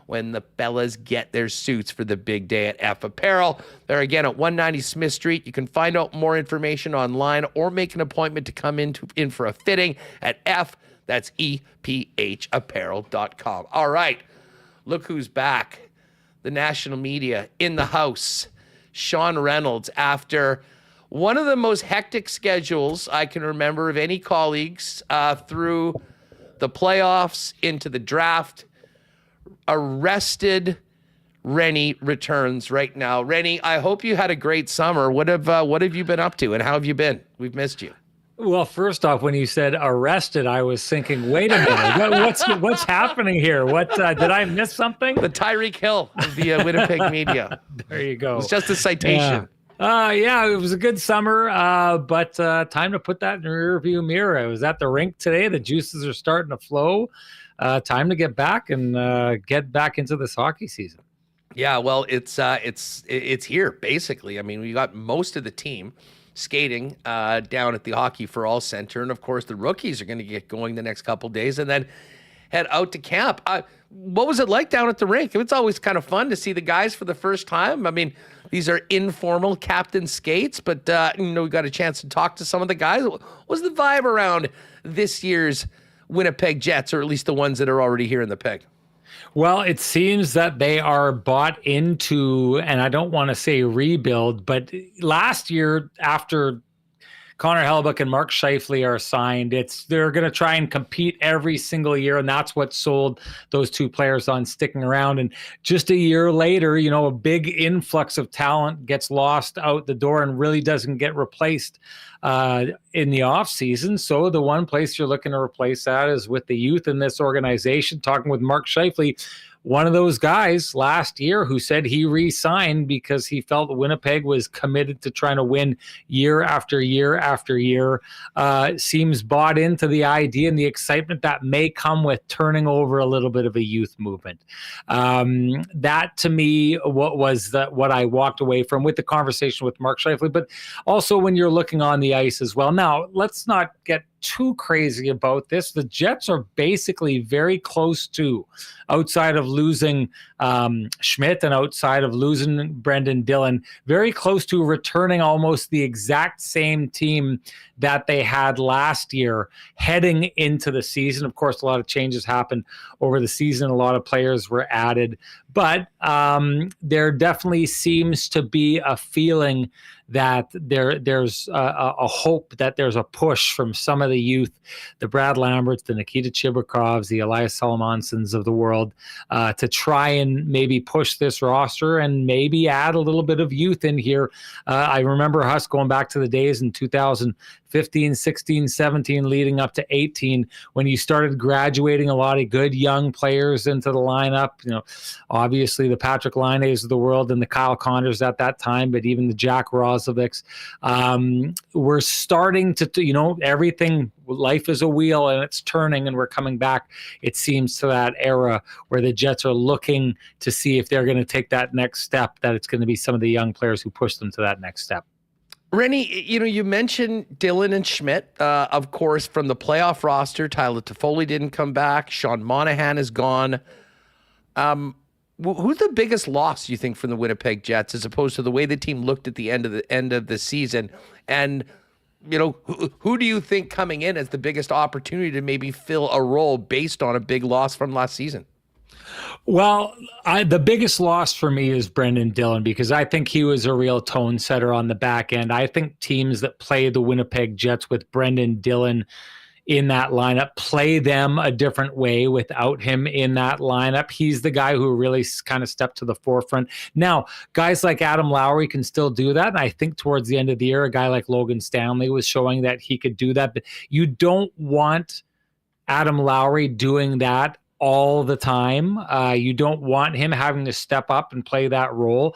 when the fellas get their suits for the big day at F Apparel. They're again at 190 Smith Street. You can find out more information online or make an appointment to come in for a fitting at F. That's EPHapparel.com. All right, look who's back. The national media in the house. Sean Reynolds, after one of the most hectic schedules I can remember of any colleagues through the playoffs into the draft, arrested, Rennie returns right now. Rennie, I hope you had a great summer. What have you been up to, and how have you been? We've missed you. Well, first off, when you said arrested, I was thinking, wait a minute, what's happening here? What did I miss something? The Tyreek Hill of the Winnipeg media. There you go. It's just a citation. Yeah, it was a good summer, but time to put that in the rearview mirror. I was at the rink today. The juices are starting to flow. Time to get back and get back into this hockey season. Yeah, well, it's here basically. I mean, we got most of the team skating down at the Hockey for All Center, and of course, the rookies are going to get going the next couple days, and then head out to camp. What was it like down at the rink? It's always kind of fun to see the guys for the first time. I mean, these are informal captain skates, but we got a chance to talk to some of the guys. What was the vibe around this year's Winnipeg Jets, or at least the ones that are already here in the Peg? Well, it seems that they are bought into, and I don't want to say rebuild, but last year after Connor Hellebuyck and Mark Scheifele are signed, they're going to try and compete every single year, and that's what sold those two players on sticking around. And just a year later, a big influx of talent gets lost out the door and really doesn't get replaced in the off season. So the one place you're looking to replace that is with the youth in this organization. Talking with Mark Scheifele, one of those guys last year who said he re-signed because he felt Winnipeg was committed to trying to win year after year after year, seems bought into the idea and the excitement that may come with turning over a little bit of a youth movement. That to me, what I walked away from with the conversation with Mark Scheifele, but also when you're looking on the ice as well. Now, let's not get too crazy about this. The Jets are basically very close to, outside of losing Schmidt and outside of losing Brendan Dillon, very close to returning almost the exact same team that they had last year heading into the season. Of course, a lot of changes happened over the season. A lot of players were added, but there definitely seems to be a feeling that there's a hope that there's a push from some of the youth, the Brad Lamberts, the Nikita Chibrikovs, the Elias Salomonsons of the world, to try and maybe push this roster and maybe add a little bit of youth in here. I remember us going back to the days in 2015, 16, 17, leading up to 18, when you started graduating a lot of good young players into the lineup. Obviously the Patrick Laine's of the world and the Kyle Condors at that time, but even the Jack Rozovics. We're starting to, everything, life is a wheel and it's turning, and we're coming back, it seems, to that era where the Jets are looking to see if they're going to take that next step, that it's going to be some of the young players who push them to that next step. Rennie, you mentioned Dillon and Schmidt, of course, from the playoff roster. Tyler Toffoli didn't come back. Sean Monahan is gone. Who's the biggest loss, you think, from the Winnipeg Jets, as opposed to the way the team looked at the end of the season? And who do you think coming in as the biggest opportunity to maybe fill a role based on a big loss from last season? Well, the biggest loss for me is Brendan Dillon, because I think he was a real tone setter on the back end. I think teams that play the Winnipeg Jets with Brendan Dillon in that lineup play them a different way without him in that lineup. He's the guy who really kind of stepped to the forefront. Now, guys like Adam Lowry can still do that. And I think towards the end of the year, a guy like Logan Stanley was showing that he could do that. But you don't want Adam Lowry doing that all the time. You don't want him having to step up and play that role.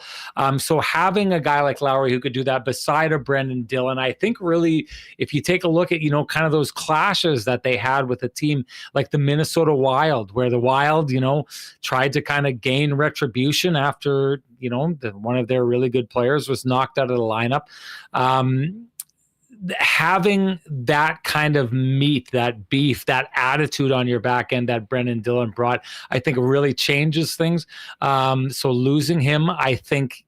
So having a guy like Lowry who could do that beside a Brendan Dillon, I think really, if you take a look at, kind of those clashes that they had with a team like the Minnesota Wild, where the Wild, tried to kind of gain retribution after, one of their really good players was knocked out of the lineup. Having that kind of meat, that beef, that attitude on your back end that Brendan Dillon brought, I think really changes things. So losing him, I think,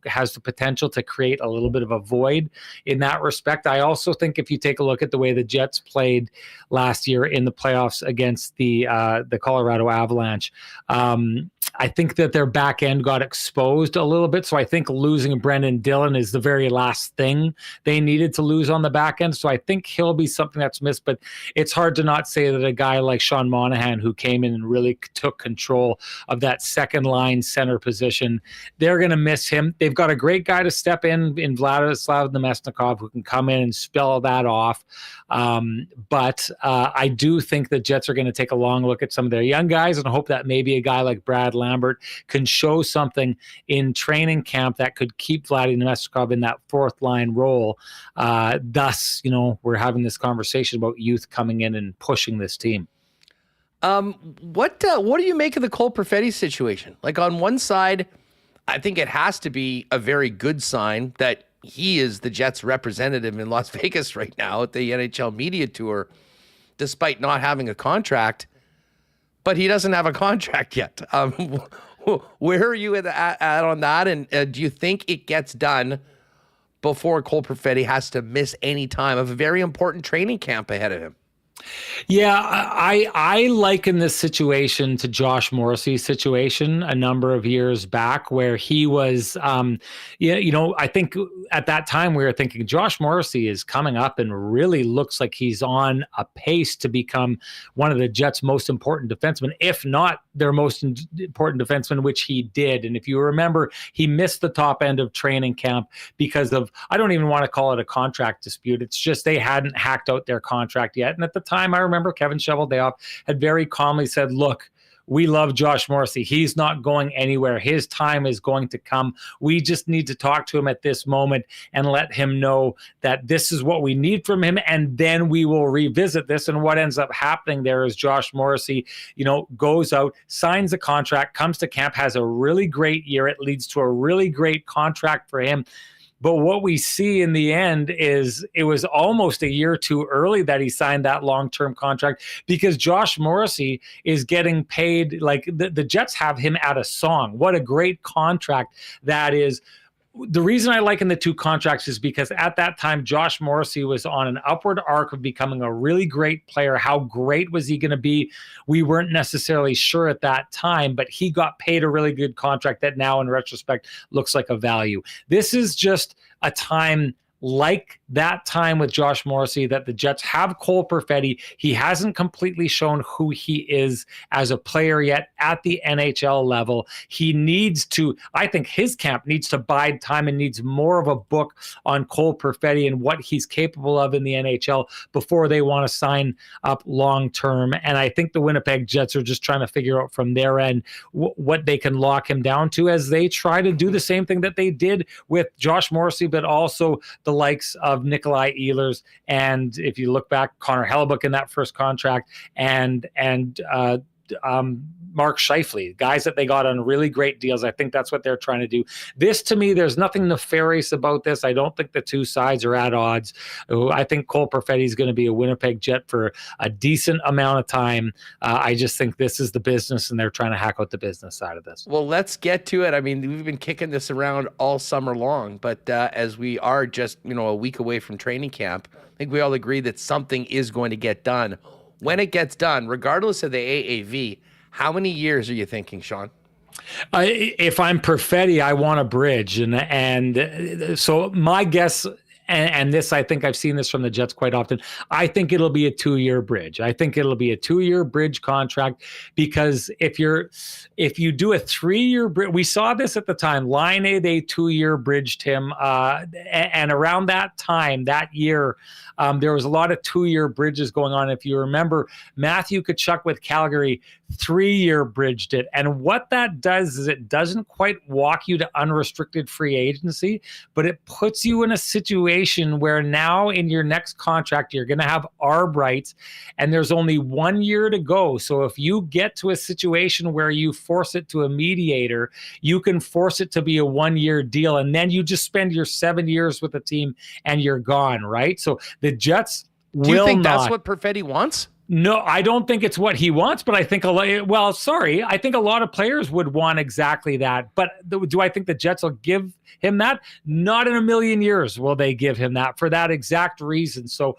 has the potential to create a little bit of a void in that respect. I also think if you take a look at the way the Jets played last year in the playoffs against the Colorado Avalanche, I think that their back end got exposed a little bit. So I think losing Brendan Dillon is the very last thing they needed to lose players on the back end. So I think he'll be something that's missed, but it's hard to not say that a guy like Sean Monahan, who came in and really took control of that second line center position, they're going to miss him. They've got a great guy to step in Vladislav Nemesnikov, who can come in and spell that off. But I do think the Jets are going to take a long look at some of their young guys and hope that maybe a guy like Brad Lambert can show something in training camp that could keep Vladimir Nemesnikov in that fourth line role. Thus, we're having this conversation about youth coming in and pushing this team. What do you make of the Cole Perfetti situation? Like, on one side, I think it has to be a very good sign that he is the Jets representative in Las Vegas right now at the NHL media tour, despite not having a contract, but he doesn't have a contract yet. Where are you at on that? And do you think it gets done before Cole Perfetti has to miss any time of a very important training camp ahead of him? Yeah, I liken this situation to Josh Morrissey's situation a number of years back, where he was, I think at that time we were thinking Josh Morrissey is coming up and really looks like he's on a pace to become one of the Jets' most important defensemen, if not their most important defenseman, which he did. And if you remember, he missed the top end of training camp because of, I don't even want to call it a contract dispute. It's just they hadn't hacked out their contract yet. And at the time, I remember Kevin Shoveldayoff had very calmly said, look, we love Josh Morrissey. He's not going anywhere. His time is going to come. We just need to talk to him at this moment and let him know that this is what we need from him, and then we will revisit this. And what ends up happening there is Josh Morrissey, goes out, signs a contract, comes to camp, has a really great year. It leads to a really great contract for him. But what we see in the end is it was almost a year too early that he signed that long-term contract, because Josh Morrissey is getting paid like the Jets have him at a song. What a great contract that is. The reason I liken the two contracts is because at that time, Josh Morrissey was on an upward arc of becoming a really great player. How great was he going to be? We weren't necessarily sure at that time, but he got paid a really good contract that now in retrospect looks like a value. This is just a time like that time with Josh Morrissey that the Jets have Cole Perfetti. He hasn't completely shown who he is as a player yet at the NHL level. He needs to, I think his camp needs to bide time and needs more of a book on Cole Perfetti and what he's capable of in the NHL before they want to sign up long-term. And I think the Winnipeg Jets are just trying to figure out from their end what they can lock him down to as they try to do the same thing that they did with Josh Morrissey, but also the likes of Nikolai Ehlers, and if you look back, Connor Hellebuyck in that first contract, and Mark Scheifele, guys that they got on really great deals. I think that's what they're trying to do. This, to me, there's nothing nefarious about this. I don't think the two sides are at odds. I think Cole Perfetti is going to be a Winnipeg Jet for a decent amount of time. I just think this is the business, and they're trying to hack out the business side of this. Well, let's get to it. I mean, we've been kicking this around all summer long, but as we are just, a week away from training camp, I think we all agree that something is going to get done. When it gets done, regardless of the AAV, how many years are you thinking, Sean? If I'm Perfetti, I want a bridge. And so my guess, and this, I think I've seen this from the Jets quite often, I think it'll be a 2-year bridge. I think it'll be a 2-year bridge contract, because if you do a 3-year bridge, we saw this at the time, Line A, they 2-year bridged him. And around that time, that year, there was a lot of 2-year bridges going on. If you remember, Matthew Tkachuk with Calgary 3-year bridged it. And what that does is it doesn't quite walk you to unrestricted free agency, but it puts you in a situation where now in your next contract, you're going to have arb rights, and there's only 1 year to go. So if you get to a situation where you force it to a mediator, you can force it to be a 1-year deal, and then you just spend your 7 years with the team and you're gone, right? So the Jets Do you think that's what Perfetti wants? No, I don't think it's what he wants, but I think I think a lot of players would want exactly that. But do I think the Jets will give him that? Not in a million years will they give him that, for that exact reason. So,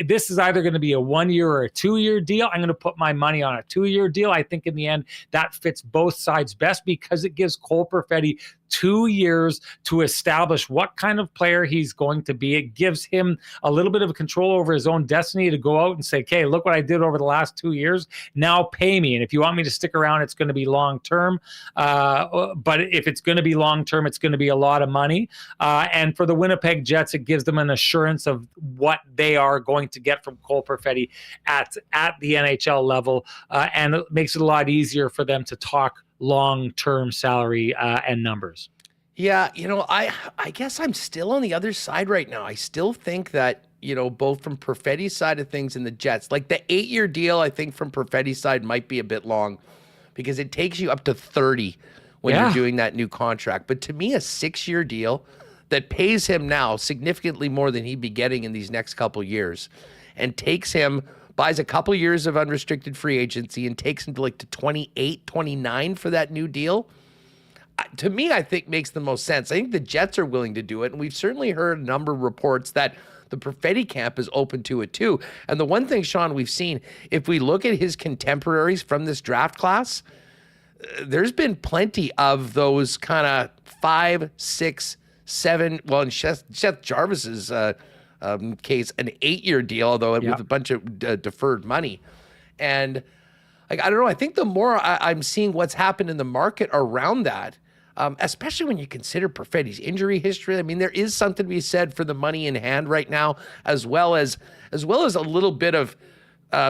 this is either going to be a 1-year or a 2-year deal. I'm going to put my money on a 2-year deal. I think in the end that fits both sides best, because it gives Cole Perfetti 2 years to establish what kind of player he's going to be. It gives him a little bit of control over his own destiny to go out and say, okay, look what I did over the last 2 years. Now pay me. And if you want me to stick around, it's going to be long-term. But if it's going to be long-term, it's going to be a lot of money. And for the Winnipeg Jets, it gives them an assurance of what they are going to get from Cole Perfetti at the NHL level. And it makes it a lot easier for them to talk long-term salary and numbers. Yeah, I guess I'm still on the other side right now. I still think that, both from Perfetti's side of things and the Jets, like the 8-year deal, I think from Perfetti's side might be a bit long because it takes you up to 30 when you're doing that new contract. But to me, a 6-year deal that pays him now significantly more than he'd be getting in these next couple years and buys a couple years of unrestricted free agency and takes him to like to 28, 29 for that new deal, to me, I think makes the most sense. I think the Jets are willing to do it, and we've certainly heard a number of reports that the Perfetti camp is open to it too. And the one thing, Sean, we've seen, if we look at his contemporaries from this draft class, there's been plenty of those kind of 5, 6, 7, well, in Seth Jarvis's case, an 8-year deal, although with a bunch of deferred money. And I don't know, I think the more I'm seeing what's happened in the market around that, especially when you consider Perfetti's injury history. I mean, there is something to be said for the money in hand right now, as well as a little bit of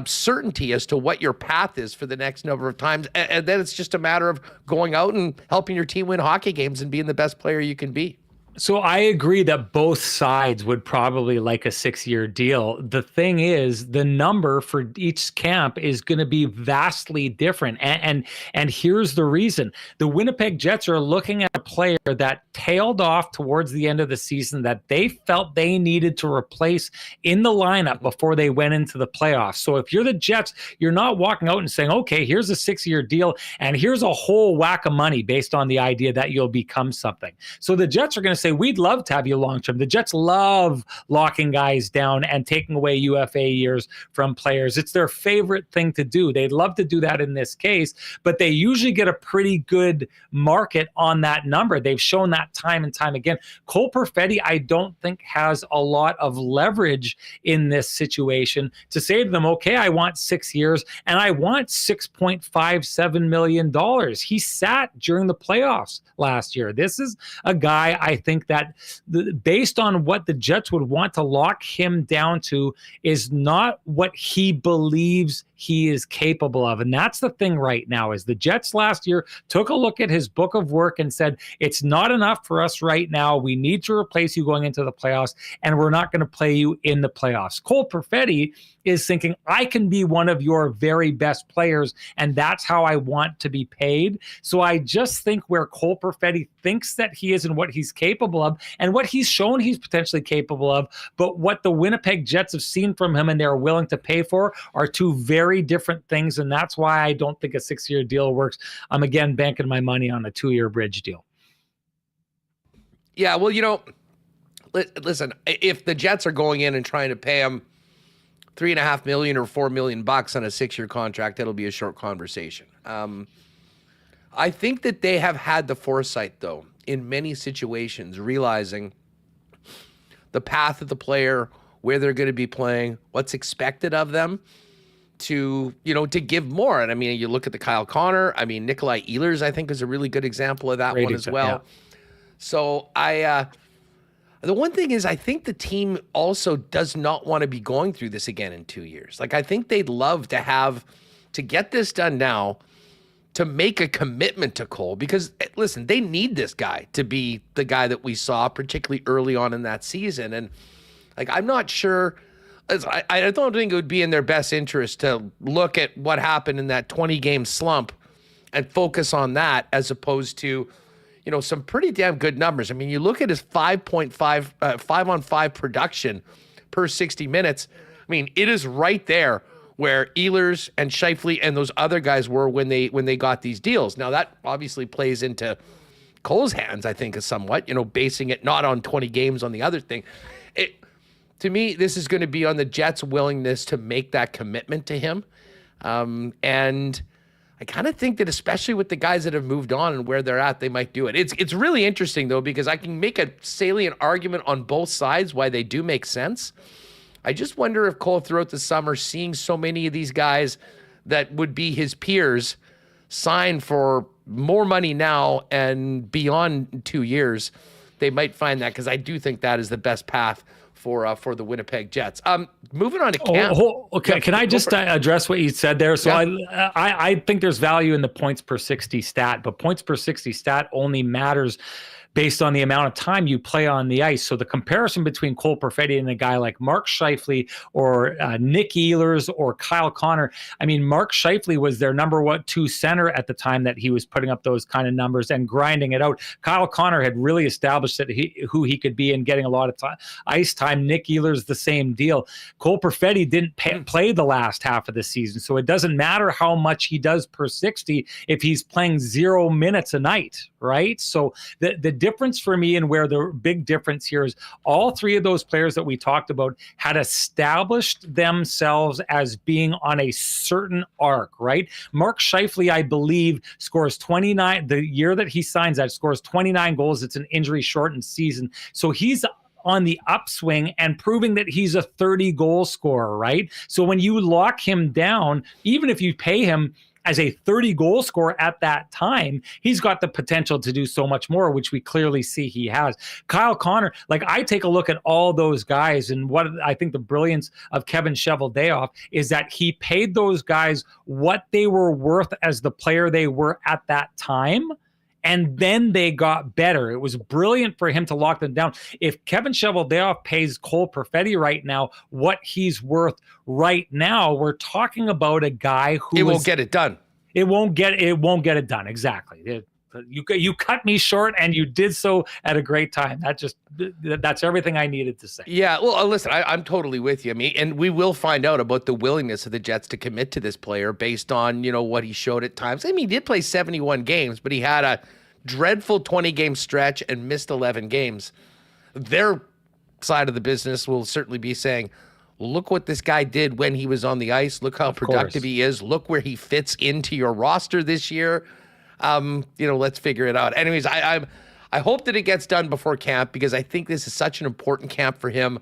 certainty as to what your path is for the next number of times. And then it's just a matter of going out and helping your team win hockey games and being the best player you can be. So I agree that both sides would probably like a 6-year deal. The thing is, the number for each camp is going to be vastly different. And here's the reason. The Winnipeg Jets are looking at a player that tailed off towards the end of the season that they felt they needed to replace in the lineup before they went into the playoffs. So if you're the Jets, you're not walking out and saying, okay, here's a 6-year deal and here's a whole whack of money based on the idea that you'll become something. So the Jets are going to say, we'd love to have you long-term. The Jets love locking guys down and taking away UFA years from players. It's their favorite thing to do. They'd love to do that in this case, but they usually get a pretty good market on that number. They've shown that time and time again. Cole Perfetti, I don't think, has a lot of leverage in this situation to say to them, okay, I want 6 years and I want $6.57 million. He sat during the playoffs last year. This is a guy, I think, that based on what the Jets would want to lock him down to is not what he believes he is capable of. And that's the thing right now is the Jets last year took a look at his book of work and said, it's not enough for us right now. We need to replace you going into the playoffs, and we're not going to play you in the playoffs. Cole Perfetti is thinking, I can be one of your very best players, and that's how I want to be paid. So I just think where Cole Perfetti thinks that he is and what he's capable of and what he's shown he's potentially capable of, but what the Winnipeg Jets have seen from him and they're willing to pay for are two very different things, and that's why I don't think a 6-year deal works. I'm, again, banking my money on a 2-year bridge deal. Yeah, well, listen, if the Jets are going in and trying to pay him $3.5 million or $4 million on a 6-year contract, that'll be a short conversation. I think that they have had the foresight, though, in many situations, realizing the path of the player, where they're going to be playing, what's expected of them, to give more. And I mean, you look at the Kyle Connor. I mean, Nikolai Ehlers, I think, is a really good example of that one as well. Yeah. So the one thing is, I think the team also does not want to be going through this again in 2 years. Like, I think they'd love to get this done now, to make a commitment to Cole, because listen, they need this guy to be the guy that we saw, particularly early on in that season. And like, I'm not sure, I don't think it would be in their best interest to look at what happened in that 20-game slump and focus on that as opposed to, some pretty damn good numbers. I mean, you look at his 5.5, 5-on-5 production per 60 minutes. I mean, it is right there where Ehlers and Scheifele and those other guys were when they got these deals. Now, that obviously plays into Cole's hands, I think, is somewhat, basing it not on 20 games on the other thing. To me, this is going to be on the Jets' willingness to make that commitment to him. And I kind of think that especially with the guys that have moved on and where they're at, they might do it. It's really interesting, though, because I can make a salient argument on both sides why they do make sense. I just wonder if Cole, throughout the summer, seeing so many of these guys that would be his peers sign for more money now and beyond 2 years, they might find that, because I do think that is the best path for the Winnipeg Jets. Moving on to camp. Okay, can I just address what you said there? So Yeah. I think there's value in the points per 60 stat, but points per 60 stat only matters based on the amount of time you play on the ice. So the comparison between Cole Perfetti and a guy like Mark Scheifele or Nick Ehlers or Kyle Connor, I mean, Mark Scheifele was their number 2 center at the time that he was putting up those kind of numbers and grinding it out. Kyle Connor had really established that who he could be and getting a lot of ice time. Nick Ehlers, the same deal. Cole Perfetti didn't play the last half of the season, so it doesn't matter how much he does per 60 if he's playing 0 minutes a night, right? So the difference for me, and where the big difference here is, all 3 of those players that we talked about had established themselves as being on a certain arc, right? Mark Scheifele, I believe, scores 29, the year that he signs that, scores 29 goals. It's an injury-shortened season. So he's on the upswing and proving that he's a 30-goal scorer, right? So when you lock him down, even if you pay him as a 30-goal scorer at that time, he's got the potential to do so much more, which we clearly see he has. Kyle Connor, like, I take a look at all those guys, and what I think the brilliance of Kevin Cheveldayoff is that he paid those guys what they were worth as the player they were at that time, and then they got better. It was brilliant for him to lock them down. If Kevin Cheveldayoff pays Cole Perfetti right now what he's worth right now, we're talking about a guy who won't get it done. It won't get it done. Exactly. You cut me short, and you did so at a great time. That's everything I needed to say. Yeah, well, listen, I'm totally with you. I mean, and we will find out about the willingness of the Jets to commit to this player based on, what he showed at times. I mean, he did play 71 games, but he had a dreadful 20-game stretch and missed 11 games. Their side of the business will certainly be saying, look what this guy did when he was on the ice. Look how productive he is. Look where he fits into your roster this year. Let's figure it out. Anyways, I hope that it gets done before camp, because I think this is such an important camp for him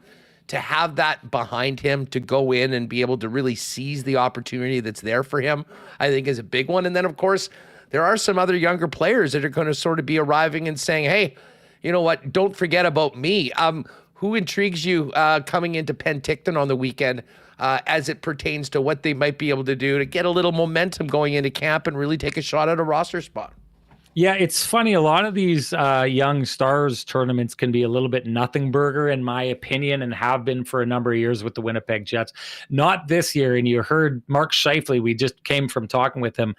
to have that behind him, to go in and be able to really seize the opportunity that's there for him, I think is a big one. And then, of course, there are some other younger players that are going to sort of be arriving and saying, hey, you know what, don't forget about me. Who intrigues you coming into Penticton on the weekend as it pertains to what they might be able to do to get a little momentum going into camp and really take a shot at a roster spot? Yeah, it's funny. A lot of these young stars tournaments can be a little bit nothing burger, in my opinion, and have been for a number of years with the Winnipeg Jets. Not this year. And you heard Mark Scheifele, we just came from talking with him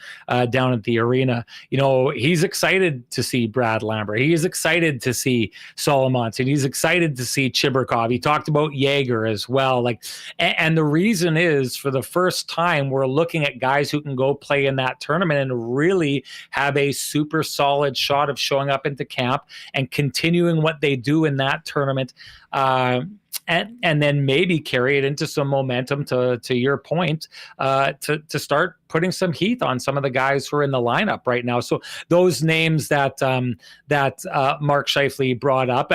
down at the arena. He's excited to see Brad Lambert. He is excited to see Solomonson. He's excited to see Chibrikov. He talked about Jaeger as well. And the reason is, for the first time, we're looking at guys who can go play in that tournament and really have a super solid shot of showing up into camp and continuing what they do in that tournament, and then maybe carry it into some momentum, to your point, to start putting some heat on some of the guys who are in the lineup right now. So those names that Mark Scheifele brought up,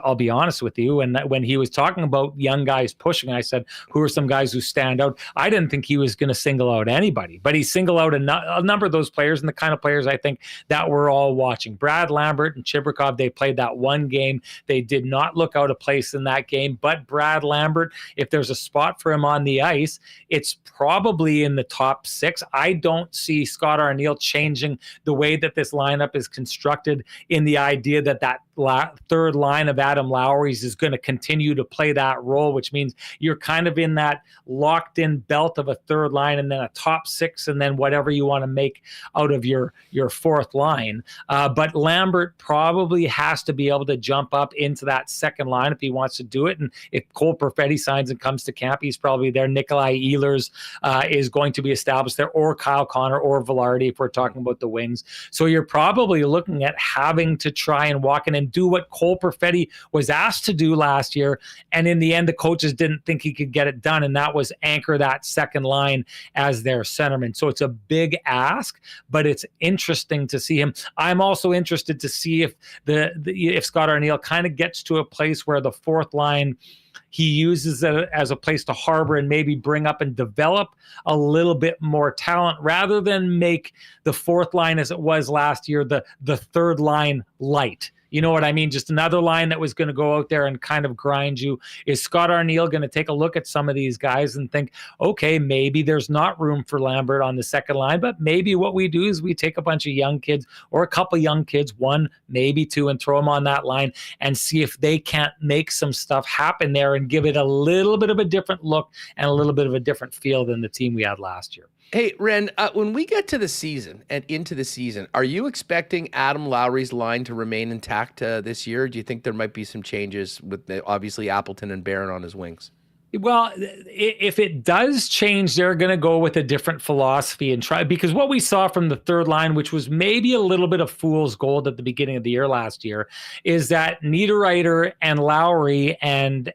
I'll be honest with you, and when he was talking about young guys pushing, I said, who are some guys who stand out? I didn't think he was going to single out anybody, but he singled out a number of those players, and the kind of players I think that we're all watching. Brad Lambert and Chibrikov, they played that one game. They did not look out of place in that game, but Brad Lambert, if there's a spot for him on the ice, it's probably in the top 6. I don't see Scott Arniel changing the way that this lineup is constructed, in the idea that third line of Adam Lowry's is going to continue to play that role, which means you're kind of in that locked in belt of a third line and then a top 6 and then whatever you want to make out of your fourth line. But Lambert probably has to be able to jump up into that second line if he wants to do it. sudden, if Cole Perfetti signs and comes to camp, he's probably there. Nikolai Ehlers is going to be established there, or Kyle Connor or Velarde if we're talking about the wings. So you're probably looking at having to try and walk in and do what Cole Perfetti was asked to do last year. And in the end, the coaches didn't think he could get it done. And that was anchor that second line as their centerman. So it's a big ask, but it's interesting to see him. I'm also interested to see if if Scott Arniel kind of gets to a place where the fourth line, he uses it as a place to harbor and maybe bring up and develop a little bit more talent rather than make the fourth line as it was last year, the third line light. You know what I mean? Just another line that was going to go out there and kind of grind you. Is Scott Arniel going to take a look at some of these guys and think, okay, maybe there's not room for Lambert on the second line, but maybe what we do is we take a bunch of young kids or a couple young kids, one, maybe two, and throw them on that line and see if they can't make some stuff happen there and give it a little bit of a different look and a little bit of a different feel than the team we had last year. Hey, Ren, when we get to the season and into the season, are you expecting Adam Lowry's line to remain intact this year? Do you think there might be some changes with obviously Appleton and Barron on his wings? Well, if it does change, they're going to go with a different philosophy and try, because what we saw from the third line, which was maybe a little bit of fool's gold at the beginning of the year last year, is that Niederreiter and Lowry and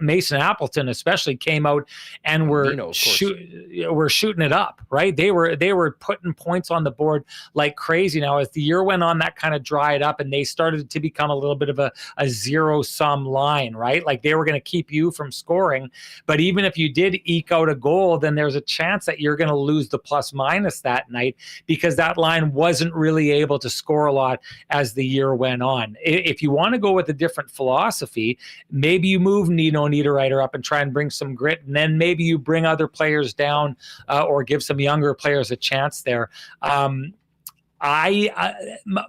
Mason Appleton especially came out and were shooting it up, right? They were putting points on the board like crazy. Now, as the year went on, that kind of dried up and they started to become a little bit of a zero-sum line, right? Like they were going to keep you from scoring. But even if you did eke out a goal, then there's a chance that you're going to lose the plus minus that night because that line wasn't really able to score a lot as the year went on. If you want to go with a different philosophy, maybe you move Nino Niederreiter up and try and bring some grit, and then maybe you bring other players down or give some younger players a chance there.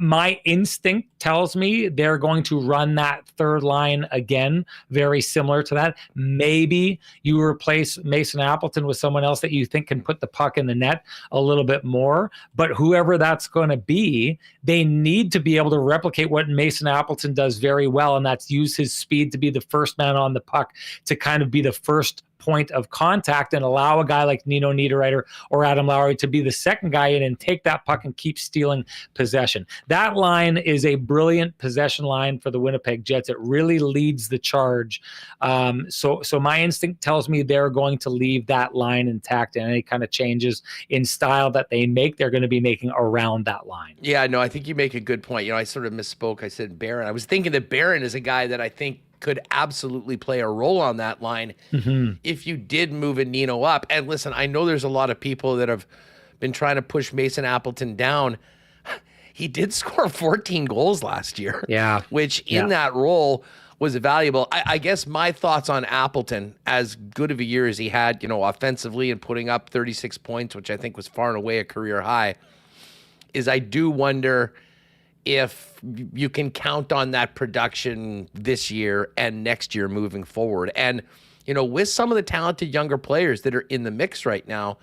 My instinct tells me they're going to run that third line again, very similar to that. Maybe you replace Mason Appleton with someone else that you think can put the puck in the net a little bit more. But whoever that's going to be, they need to be able to replicate what Mason Appleton does very well, and that's use his speed to be the first man on the puck, to kind of be the first point of contact and allow a guy like Nino Niederreiter or Adam Lowry to be the second guy in and take that puck and keep stealing possession. That line is a brilliant possession line for the Winnipeg Jets. It really leads the charge. So my instinct tells me they're going to leave that line intact, and any kind of changes in style that they make, they're going to be making around that line. Yeah, no, I think you make a good point. I sort of misspoke. I said Barron. I was thinking that Barron is a guy that I think could absolutely play a role on that line if you did move a Nino up. And listen, I know there's a lot of people that have been trying to push Mason Appleton down. He did score 14 goals last year, which in that role was valuable. I guess my thoughts on Appleton, as good of a year as he had, offensively and putting up 36 points, which I think was far and away a career high, is I do wonder if you can count on that production this year and next year moving forward. And, with some of the talented younger players that are in the mix right now,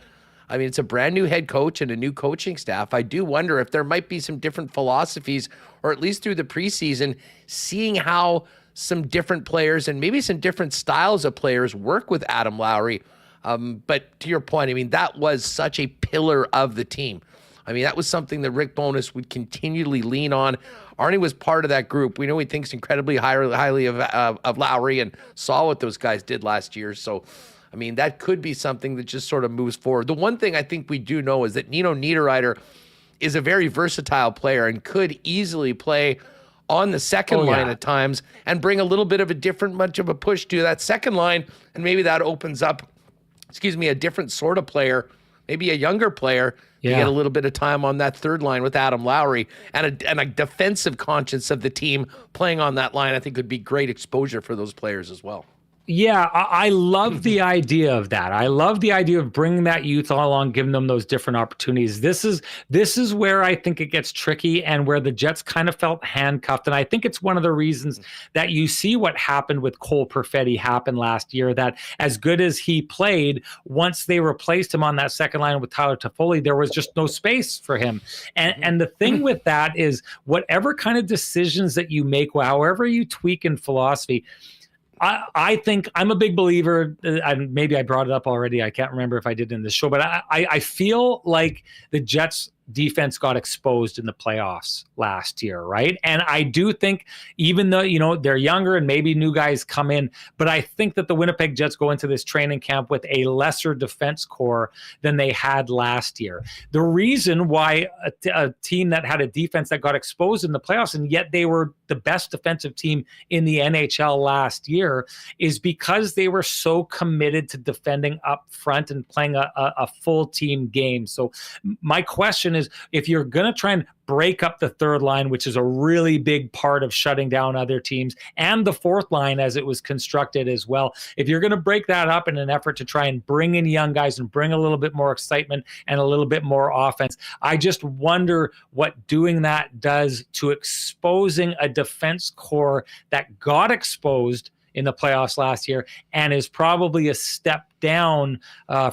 I mean, it's a brand new head coach and a new coaching staff. I do wonder if there might be some different philosophies, or at least through the preseason, seeing how some different players and maybe some different styles of players work with Adam Lowry. But to your point, I mean, that was such a pillar of the team. I mean, that was something that Rick Bowness would continually lean on. Arnie was part of that group. We know he thinks incredibly highly of Lowry and saw what those guys did last year. So, I mean, that could be something that just sort of moves forward. The one thing I think we do know is that Nino Niederreiter is a very versatile player and could easily play on the second line at times and bring a little bit of a different, much of a push to that second line. And maybe that opens up, a different sort of player, maybe a younger player, to get a little bit of time on that third line with Adam Lowry, and a defensive conscience of the team playing on that line. I think would be great exposure for those players as well. Yeah, I love the idea of that. I love the idea of bringing that youth all along, giving them those different opportunities. This is where I think it gets tricky and where the Jets kind of felt handcuffed. And I think it's one of the reasons that you see what happened with Cole Perfetti happen last year, that as good as he played, once they replaced him on that second line with Tyler Toffoli, there was just no space for him. And the thing with that is whatever kind of decisions that you make, however you tweak in philosophy, I think I'm a big believer, and maybe I brought it up already. I can't remember if I did in this show, but I feel like the Jets defense got exposed in the playoffs last year, right? And I do think, even though, they're younger and maybe new guys come in, but I think that the Winnipeg Jets go into this training camp with a lesser defense core than they had last year. The reason why a team that had a defense that got exposed in the playoffs, and yet they were the best defensive team in the NHL last year, is because they were so committed to defending up front and playing a full team game. So my question is, if you're going to try and break up the third line, which is a really big part of shutting down other teams, and the fourth line as it was constructed as well, if you're going to break that up in an effort to try and bring in young guys and bring a little bit more excitement and a little bit more offense, I just wonder what doing that does to exposing a defense core that got exposed in the playoffs last year and is probably a step down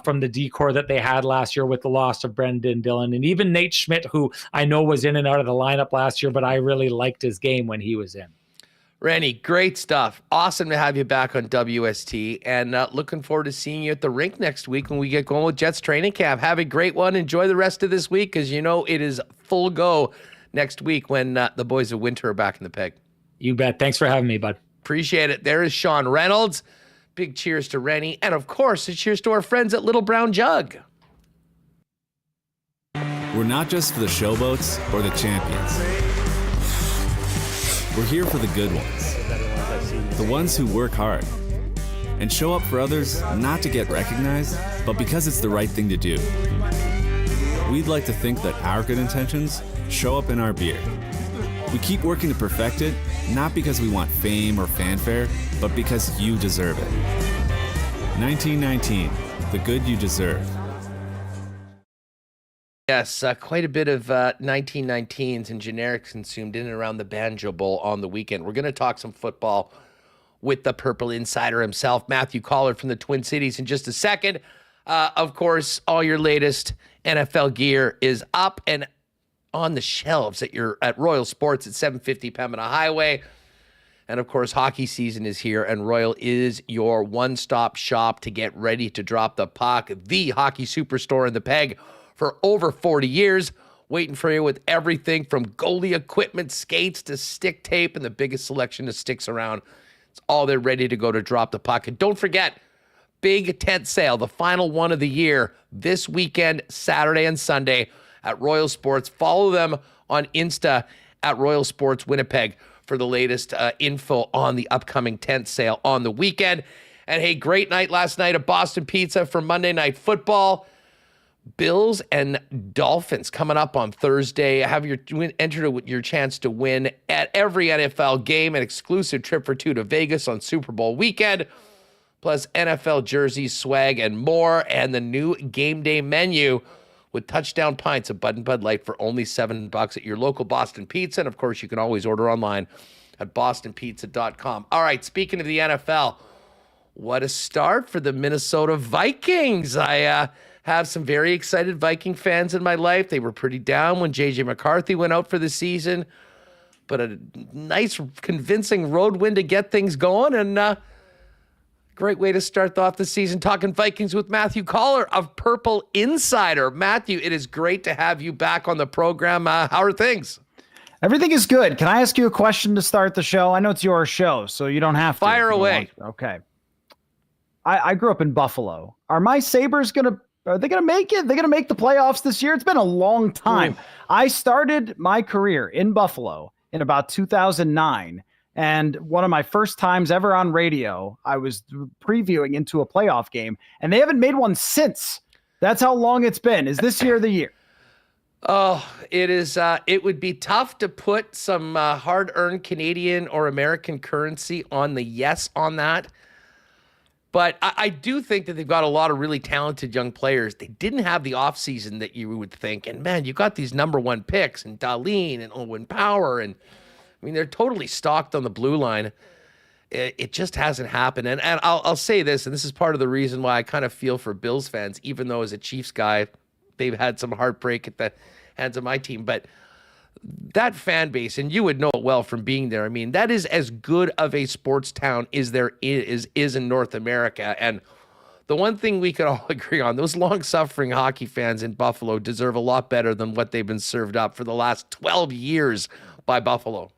from the D-core that they had last year with the loss of Brendan Dillon and even Nate Schmidt, who I know was in and out of the lineup last year, but I really liked his game when he was in. Rennie, great stuff. Awesome to have you back on WST, and looking forward to seeing you at the rink next week when we get going with Jets training camp. Have a great one. Enjoy the rest of this week, because it is full go next week when the boys of winter are back in the peg. You bet. Thanks for having me, bud. Appreciate it. There is Sean Reynolds. Big cheers to Rennie. And of course, a cheers to our friends at Little Brown Jug. We're not just for the showboats or the champions. We're here for the good ones. The ones who work hard and show up for others, not to get recognized, but because it's the right thing to do. We'd like to think that our good intentions show up in our beer. We keep working to perfect it, not because we want fame or fanfare, but because you deserve it. 1919, the good you deserve. Yes, quite a bit of 1919s and generics consumed in and around the Banjo Bowl on the weekend. We're going to talk some football with the Purple Insider himself, Matthew Coller from the Twin Cities, in just a second. Of course, all your latest NFL gear is up and on the shelves at Royal Sports at 750 Pembina Highway. And of course, hockey season is here, and Royal is your one-stop shop to get ready to drop the puck. The hockey superstore in the peg for over 40 years, waiting for you with everything from goalie equipment, skates to stick tape, and the biggest selection of sticks around. It's all there ready to go to drop the puck. And don't forget, big tent sale, the final one of the year, this weekend, Saturday and Sunday, at Royal Sports. Follow them on Insta at Royal Sports Winnipeg for the latest info on the upcoming tent sale on the weekend. And hey, great night last night at Boston Pizza for Monday Night Football. Bills and Dolphins coming up on Thursday. Have enter your chance to win at every NFL game, an exclusive trip for two to Vegas on Super Bowl weekend, plus NFL jerseys, swag, and more, and the new game day menu with touchdown pints of Bud and Bud Light for only $7 at your local Boston Pizza. And of course, you can always order online at bostonpizza.com. All right, speaking of the NFL, what a start for the Minnesota Vikings. I have some very excited Viking fans in my life. They were pretty down when J.J. McCarthy went out for the season, but a nice, convincing road win to get things going, and great way to start off the season. Talking Vikings with Matthew Coller of Purple Insider. Matthew, it is great to have you back on the program. How are things? Everything is good. Can I ask you a question to start the show? I know it's your show, so you don't have to. Fire away. Okay. I grew up in Buffalo. Are my Sabres are they going to make it? They're going to make the playoffs this year? It's been a long time. Ooh. I started my career in Buffalo in about 2009. And one of my first times ever on radio, I was previewing into a playoff game, and they haven't made one since. That's how long it's been. Is this year the year? Oh, it is. It would be tough to put some hard-earned Canadian or American currency on the yes on that. But I do think that they've got a lot of really talented young players. They didn't have the offseason that you would think. And, man, you got these number one picks, and Darlene and Owen Power, and I mean, they're totally stocked on the blue line. It just hasn't happened. And I'll say this, and this is part of the reason why I kind of feel for Bills fans, even though as a Chiefs guy, they've had some heartbreak at the hands of my team. But that fan base, and you would know it well from being there. I mean, that is as good of a sports town as there is in North America. And the one thing we could all agree on, those long-suffering hockey fans in Buffalo deserve a lot better than what they've been served up for the last 12 years by Buffalo.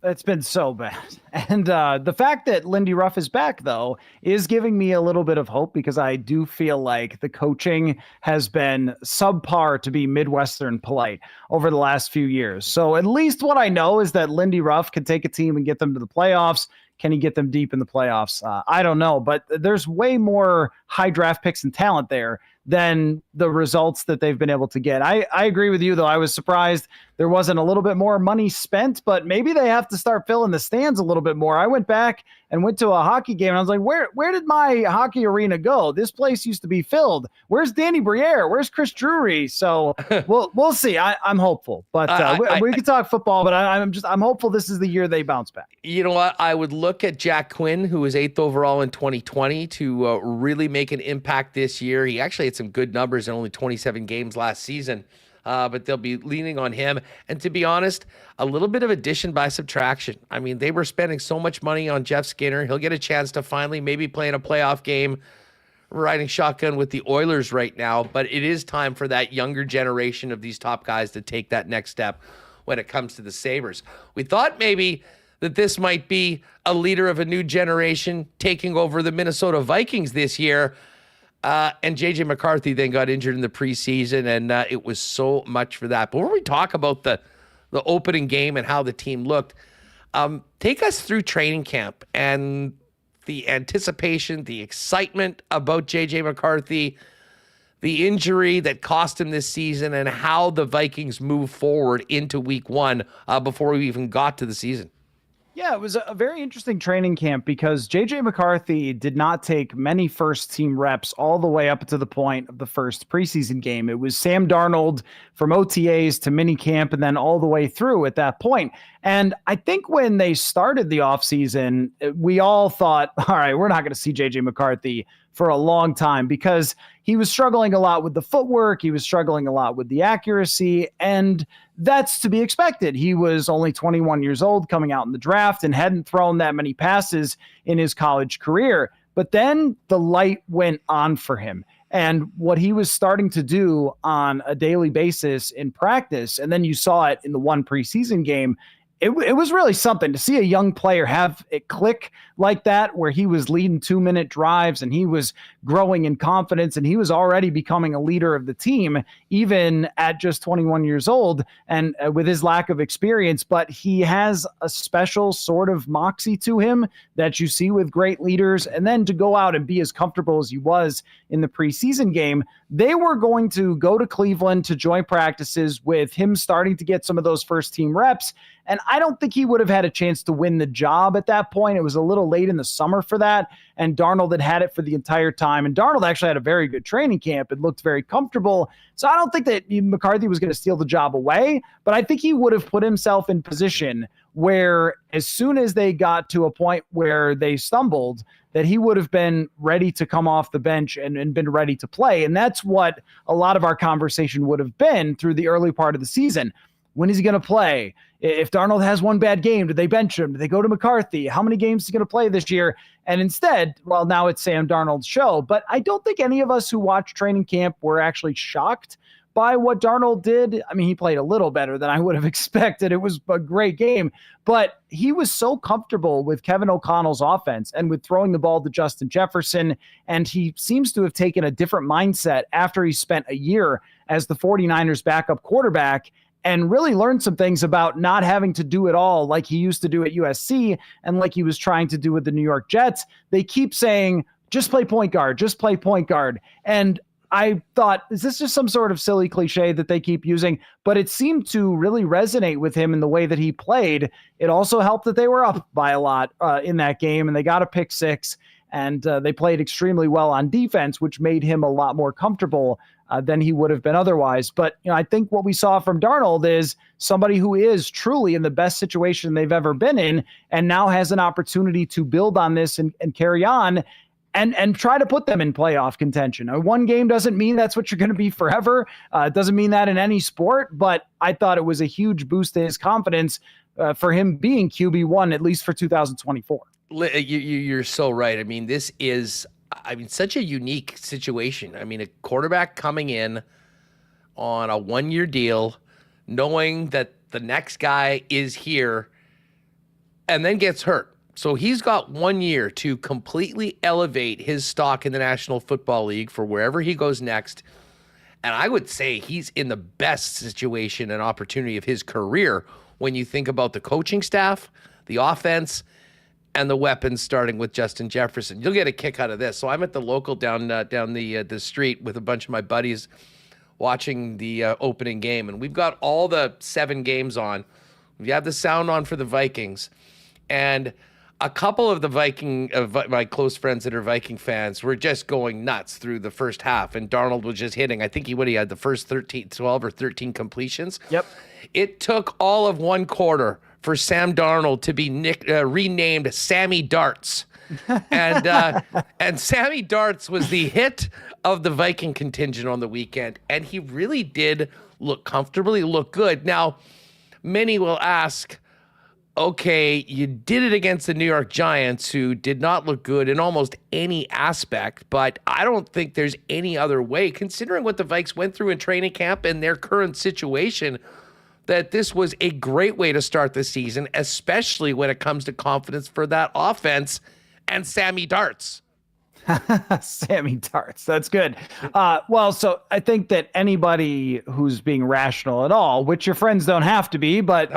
It's been so bad. And the fact that Lindy Ruff is back, though, is giving me a little bit of hope, because I do feel like the coaching has been subpar, to be Midwestern polite, over the last few years. So at least what I know is that Lindy Ruff can take a team and get them to the playoffs. Can he get them deep in the playoffs? I don't know, but there's way more high draft picks and talent there than the results that they've been able to get. I agree with you, though. I was surprised there wasn't a little bit more money spent, but maybe they have to start filling the stands a little bit more. I went back and went to a hockey game, and I was like, where did my hockey arena go? This place used to be filled. Where's Danny Briere? Where's Chris Drury? So we'll see. I'm hopeful, but we can talk football, but I'm hopeful this is the year they bounce back. You know what? I would look at Jack Quinn, who was 8th overall in 2020, to really make an impact this year. He actually had some good numbers in only 27 games last season, but they'll be leaning on him. And to be honest, a little bit of addition by subtraction. I mean, they were spending so much money on Jeff Skinner. He'll get a chance to finally maybe play in a playoff game, riding shotgun with the Oilers right now. But it is time for that younger generation of these top guys to take that next step when it comes to the Sabres. We thought maybe that this might be a leader of a new generation taking over the Minnesota Vikings this year. And J.J. McCarthy then got injured in the preseason, and it was so much for that. But when we talk about the opening game and how the team looked, take us through training camp and the anticipation, the excitement about J.J. McCarthy, the injury that cost him this season, and how the Vikings move forward into week one before we even got to the season. Yeah, it was a very interesting training camp, because J.J. McCarthy did not take many first-team reps all the way up to the point of the first preseason game. It was Sam Darnold from OTAs to minicamp and then all the way through at that point. And I think when they started the offseason, we all thought, all right, we're not going to see J.J. McCarthy for a long time, because he was struggling a lot with the footwork. He was struggling a lot with the accuracy, and that's to be expected. He was only 21 years old coming out in the draft and hadn't thrown that many passes in his college career. But then the light went on for him, and what he was starting to do on a daily basis in practice, and then you saw it in the one preseason game. It was really something to see a young player have it click like that, where he was leading 2-minute drives and he was growing in confidence, and he was already becoming a leader of the team, even at just 21 years old and with his lack of experience. But he has a special sort of moxie to him that you see with great leaders. And then to go out and be as comfortable as he was in the preseason game, they were going to go to Cleveland to joint practices with him starting to get some of those first team reps. And I don't think he would have had a chance to win the job at that point. It was a little late in the summer for that. And Darnold had it for the entire time. And Darnold actually had a very good training camp and looked very comfortable. So I don't think that McCarthy was going to steal the job away, but I think he would have put himself in position where as soon as they got to a point where they stumbled, that he would have been ready to come off the bench and been ready to play. And that's what a lot of our conversation would have been through the early part of the season. When is he going to play? If Darnold has one bad game, do they bench him? Do they go to McCarthy? How many games is he going to play this year? And instead, well, now it's Sam Darnold's show. But I don't think any of us who watched training camp were actually shocked by what Darnold did. I mean, he played a little better than I would have expected. It was a great game, but he was so comfortable with Kevin O'Connell's offense and with throwing the ball to Justin Jefferson. And he seems to have taken a different mindset after he spent a year as the 49ers backup quarterback, and really learned some things about not having to do it all like he used to do at USC and like he was trying to do with the New York Jets. They keep saying, just play point guard, just play point guard. And I thought, is this just some sort of silly cliche that they keep using? But it seemed to really resonate with him in the way that he played. It also helped that they were up by a lot in that game, and they got a pick six, and they played extremely well on defense, which made him a lot more comfortable than he would have been otherwise. But I think what we saw from Darnold is somebody who is truly in the best situation they've ever been in, and now has an opportunity to build on this and carry on. and try to put them in playoff contention. One game doesn't mean that's what you're going to be forever. It doesn't mean that in any sport, but I thought it was a huge boost to his confidence for him being QB1, at least for 2024. You're so right. I mean, this is, such a unique situation. I mean, a quarterback coming in on a one-year deal, knowing that the next guy is here and then gets hurt. So he's got 1 year to completely elevate his stock in the National Football League for wherever he goes next. And I would say he's in the best situation and opportunity of his career when you think about the coaching staff, the offense, and the weapons, starting with Justin Jefferson. You'll get a kick out of this. So I'm at the local down the street with a bunch of my buddies watching the opening game. And we've got all the 7 games on. We have the sound on for the Vikings. And a couple of my close friends that are Viking fans were just going nuts through the first half, and Darnold was just hitting. I think he had the first 12 or 13 completions. Yep. It took all of one quarter for Sam Darnold to be renamed Sammy Darts. And Sammy Darts was the hit of the Viking contingent on the weekend, and he really did look good. Now, many will ask, okay, you did it against the New York Giants, who did not look good in almost any aspect, but I don't think there's any other way, considering what the Vikes went through in training camp and their current situation, that this was a great way to start the season, especially when it comes to confidence for that offense and Sammy Darts. Sammy Darts. That's good. Well, so I think that anybody who's being rational at all, which your friends don't have to be, but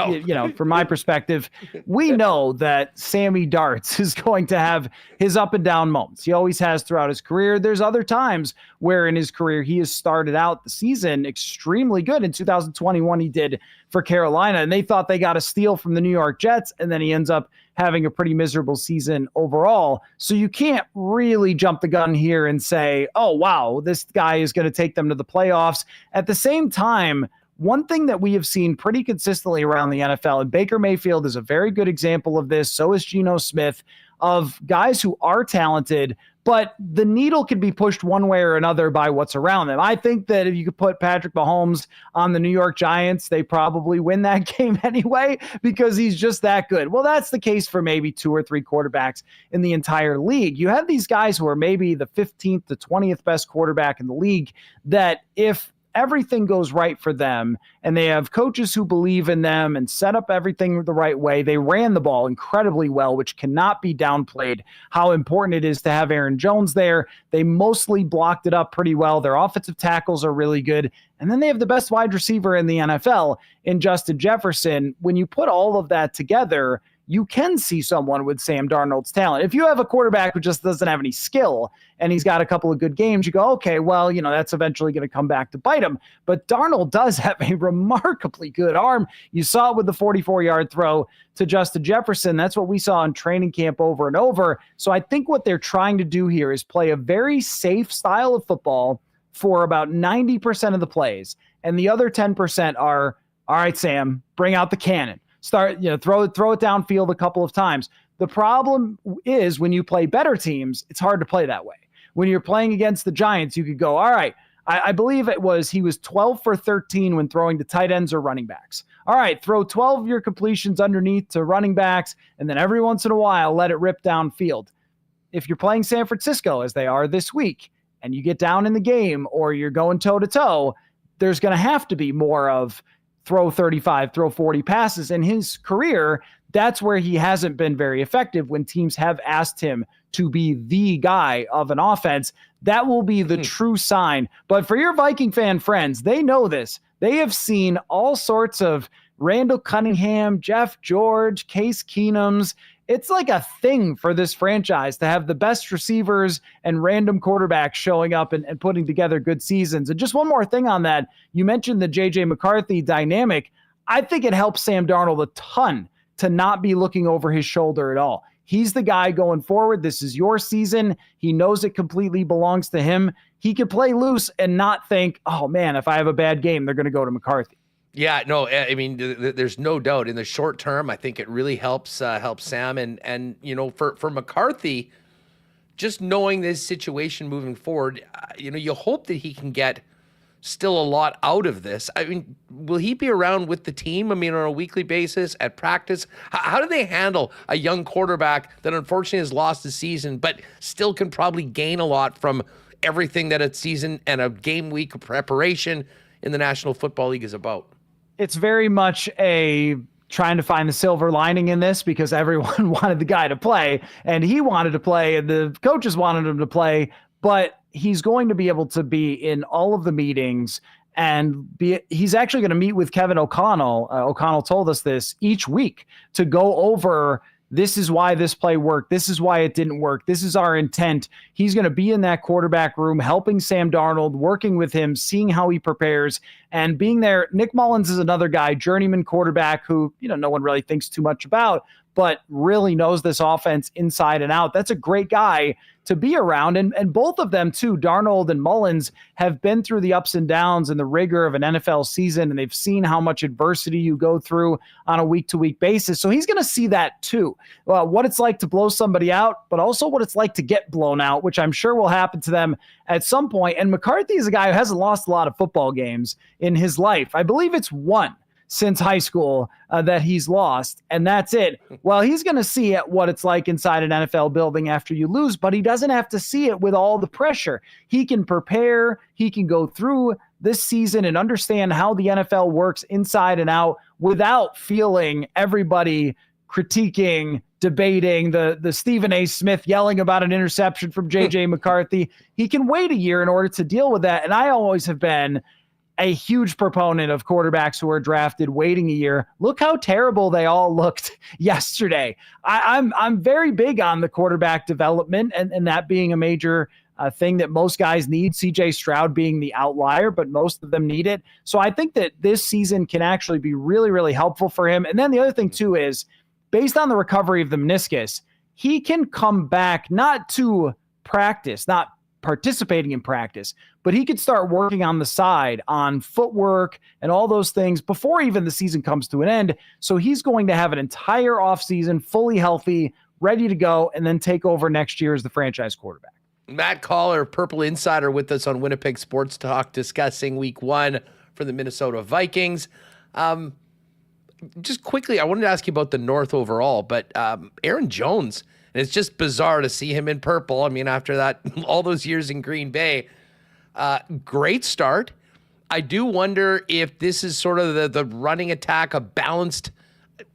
from my perspective, we know that Sammy Darts is going to have his up and down moments. He always has throughout his career. There's other times where in his career he has started out the season extremely good. In 2021, he did for Carolina, and they thought they got a steal from the New York Jets, and then he ends up having a pretty miserable season overall. So you can't really jump the gun here and say, oh, wow, this guy is going to take them to the playoffs. At the same time, one thing that we have seen pretty consistently around the NFL, and Baker Mayfield is a very good example of this, so is Geno Smith, of guys who are talented, but the needle can be pushed one way or another by what's around them. I think that if you could put Patrick Mahomes on the New York Giants, they probably win that game anyway because he's just that good. Well, that's the case for maybe 2 or 3 quarterbacks in the entire league. You have these guys who are maybe the 15th to 20th best quarterback in the league that if everything goes right for them and they have coaches who believe in them and set up everything the right way. They ran the ball incredibly well, which cannot be downplayed how important it is to have Aaron Jones there. They mostly blocked it up pretty well. Their offensive tackles are really good. And then they have the best wide receiver in the NFL in Justin Jefferson. When you put all of that together, you can see someone with Sam Darnold's talent. If you have a quarterback who just doesn't have any skill and he's got a couple of good games, you go, okay, well, that's eventually going to come back to bite him. But Darnold does have a remarkably good arm. You saw it with the 44-yard throw to Justin Jefferson. That's what we saw in training camp over and over. So I think what they're trying to do here is play a very safe style of football for about 90% of the plays. And the other 10% are, all right, Sam, bring out the cannon. Start, throw it downfield a couple of times. The problem is when you play better teams, it's hard to play that way. When you're playing against the Giants, you could go, all right, I believe he was 12 for 13 when throwing to tight ends or running backs. All right, throw 12 of your completions underneath to running backs, and then every once in a while, let it rip downfield. If you're playing San Francisco, as they are this week, and you get down in the game or you're going toe-to-toe, there's going to have to be more of throw 35, throw 40 passes. In his career, that's where he hasn't been very effective when teams have asked him to be the guy of an offense. That will be the true sign. But for your Viking fan friends, they know this. They have seen all sorts of Randall Cunningham, Jeff George, Case Keenums. It's like a thing for this franchise to have the best receivers and random quarterbacks showing up and putting together good seasons. And just one more thing on that. You mentioned the J.J. McCarthy dynamic. I think it helps Sam Darnold a ton to not be looking over his shoulder at all. He's the guy going forward. This is your season. He knows it completely belongs to him. He can play loose and not think, oh, man, if I have a bad game, they're going to go to McCarthy. Yeah, no, I mean, there's no doubt in the short term, I think it really helps Sam and for McCarthy just knowing this situation moving forward, you hope that he can get still a lot out of this. I mean, will he be around with the team? I mean, on a weekly basis at practice? How do they handle a young quarterback that unfortunately has lost the season, but still can probably gain a lot from everything that a season and a game week of preparation in the National Football League is about? It's very much a trying to find the silver lining in this, because everyone wanted the guy to play and he wanted to play and the coaches wanted him to play, but he's going to be able to be in all of the meetings and he's actually going to meet with Kevin O'Connell. O'Connell told us this each week to go over, this is why this play worked. This is why it didn't work. This is our intent. He's going to be in that quarterback room, helping Sam Darnold, working with him, seeing how he prepares and being there. Nick Mullins is another guy, journeyman quarterback who, no one really thinks too much about, but really knows this offense inside and out. That's a great guy to be around. And both of them too, Darnold and Mullins, have been through the ups and downs and the rigor of an NFL season, and they've seen how much adversity you go through on a week-to-week basis. So he's going to see that too, what it's like to blow somebody out, but also what it's like to get blown out, which I'm sure will happen to them at some point. And McCarthy is a guy who hasn't lost a lot of football games in his life. I believe it's one since high school that he's lost, and that's it. Well, he's going to see what it's like inside an NFL building after you lose, but he doesn't have to see it with all the pressure. He can prepare, he can go through this season and understand how the NFL works inside and out without feeling everybody critiquing, debating, the Stephen A. Smith yelling about an interception from J.J. McCarthy. He can wait a year in order to deal with that, and I always have been a huge proponent of quarterbacks who are drafted waiting a year. Look how terrible they all looked yesterday. I'm very big on the quarterback development and that being a major thing that most guys need, CJ Stroud being the outlier, but most of them need it. So I think that this season can actually be really, really helpful for him. And then the other thing too is, based on the recovery of the meniscus, he can come back not to practice, not participating in practice, but he could start working on the side on footwork and all those things before even the season comes to an end. So he's going to have an entire offseason fully healthy, ready to go, and then take over next year as the franchise quarterback. Matt Coller, Purple Insider, with us on Winnipeg Sports Talk, discussing week 1 for the Minnesota Vikings. Just quickly, I wanted to ask you about the North overall, but Aaron Jones, and it's just bizarre to see him in purple. I mean, after that, all those years in Green Bay, great start. I do wonder if this is sort of the running attack, a balanced,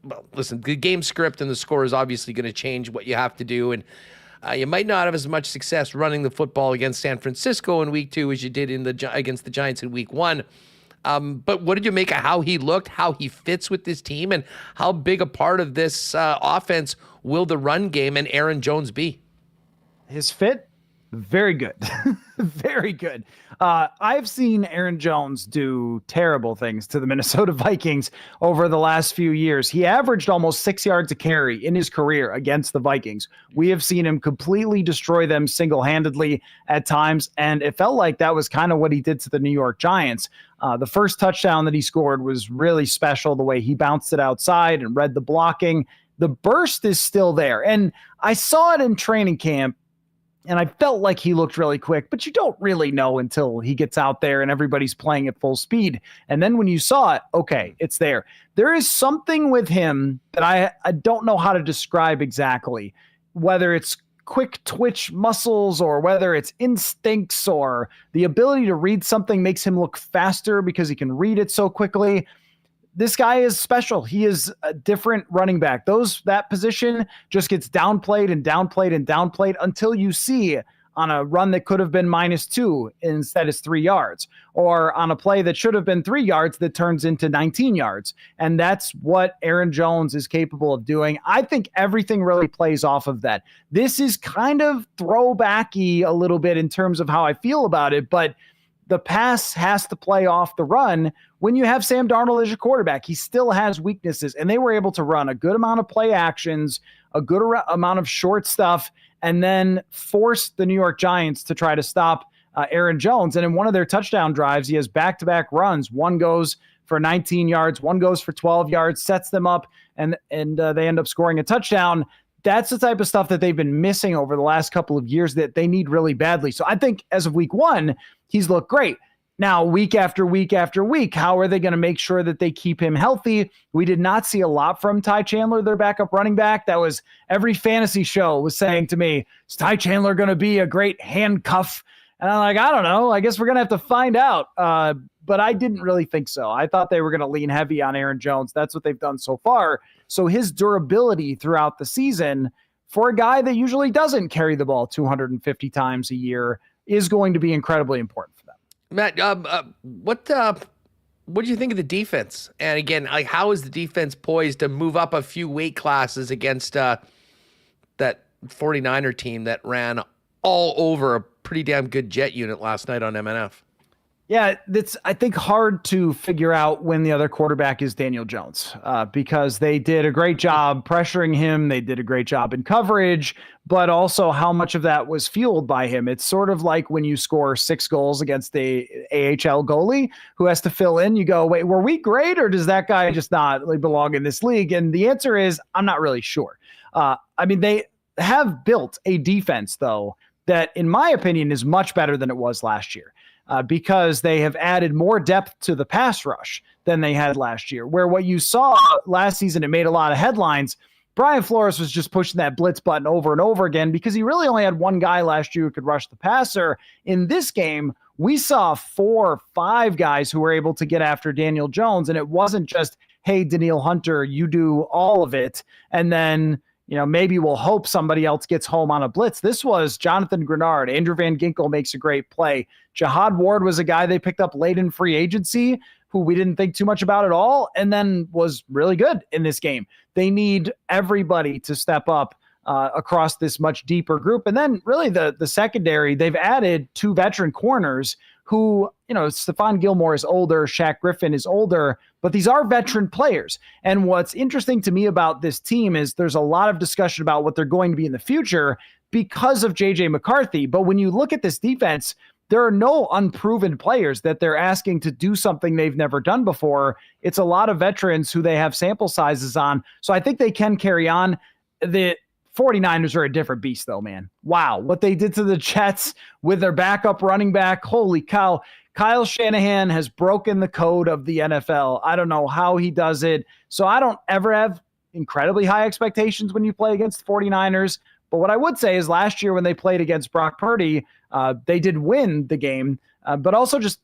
well, listen, the game script and the score is obviously going to change what you have to do. And you might not have as much success running the football against San Francisco in week 2 as you did against the Giants in week 1. But what did you make of how he looked, how he fits with this team, and how big a part of this offense will the run game and Aaron Jones be? His fit, very good. Very good. I've seen Aaron Jones do terrible things to the Minnesota Vikings over the last few years. He averaged almost 6 yards a carry in his career against the Vikings. We have seen him completely destroy them single-handedly at times, and it felt like that was kind of what he did to the New York Giants. The first touchdown that he scored was really special, the way he bounced it outside and read the blocking. The burst is still there, and I saw it in training camp, and I felt like he looked really quick, but you don't really know until he gets out there and everybody's playing at full speed. And then when you saw it, okay, it's there. There is something with him that I don't know how to describe exactly, whether it's quick twitch muscles or whether it's instincts or the ability to read something makes him look faster because he can read it so quickly. This guy is special. He is a different running back. That position just gets downplayed and downplayed and downplayed until you see on a run that could have been -2 instead it's 3 yards, or on a play that should have been 3 yards that turns into 19 yards. And that's what Aaron Jones is capable of doing. I think everything really plays off of that. This is kind of throwbacky a little bit in terms of how I feel about it, but the pass has to play off the run. When you have Sam Darnold as your quarterback, he still has weaknesses, and they were able to run a good amount of play actions, a good amount of short stuff, and then force the New York Giants to try to stop Aaron Jones. And in one of their touchdown drives, he has back-to-back runs. One goes for 19 yards, one goes for 12 yards, sets them up, and they end up scoring a touchdown. that's the type of stuff that they've been missing over the last couple of years that they need really badly. So I think as of week 1, he's looked great. Now, week after week after week, how are they going to make sure that they keep him healthy? We did not see a lot from Ty Chandler, their backup running back. That was every fantasy show was saying to me, is Ty Chandler going to be a great handcuff? And I'm like, I don't know. I guess we're going to have to find out. But I didn't really think so. I thought they were going to lean heavy on Aaron Jones. That's what they've done so far. So his durability throughout the season for a guy that usually doesn't carry the ball 250 times a year is going to be incredibly important for them. Matt, what do you think of the defense? And again, like, how is the defense poised to move up a few weight classes against that 49er team that ran all over a pretty damn good Jet unit last night on MNF? Yeah, it's, I think, hard to figure out when the other quarterback is Daniel Jones because they did a great job pressuring him. They did a great job in coverage, but also how much of that was fueled by him. It's sort of like when you score 6 goals against the AHL goalie who has to fill in. You go, wait, were we great, or does that guy just not really belong in this league? And the answer is, I'm not really sure. I mean, they have built a defense, though, that, in my opinion, is much better than it was last year. Because they have added more depth to the pass rush than they had last year, where what you saw last season, it made a lot of headlines. Brian Flores was just pushing that blitz button over and over again because he really only had one guy last year who could rush the passer. In this game, we saw 4 or 5 guys who were able to get after Daniel Jones, and it wasn't just, hey, Daniil Hunter, you do all of it, and then maybe we'll hope somebody else gets home on a blitz. This was Jonathan Grenard. Andrew Van Ginkel makes a great play. Jihad Ward was a guy they picked up late in free agency who we didn't think too much about at all, and then was really good in this game. They need everybody to step up across this much deeper group. And then really the secondary, they've added 2 veteran corners who, Stephon Gilmore is older, Shaq Griffin is older, but these are veteran players. And what's interesting to me about this team is there's a lot of discussion about what they're going to be in the future because of J.J. McCarthy. But when you look at this defense, there are no unproven players that they're asking to do something they've never done before. It's a lot of veterans who they have sample sizes on. So I think they can carry on. The 49ers are a different beast, though, man. Wow. What they did to the Jets with their backup running back. Holy cow. Kyle Shanahan has broken the code of the NFL. I don't know how he does it. So I don't ever have incredibly high expectations when you play against the 49ers. But what I would say is last year when they played against Brock Purdy, they did win the game. But also just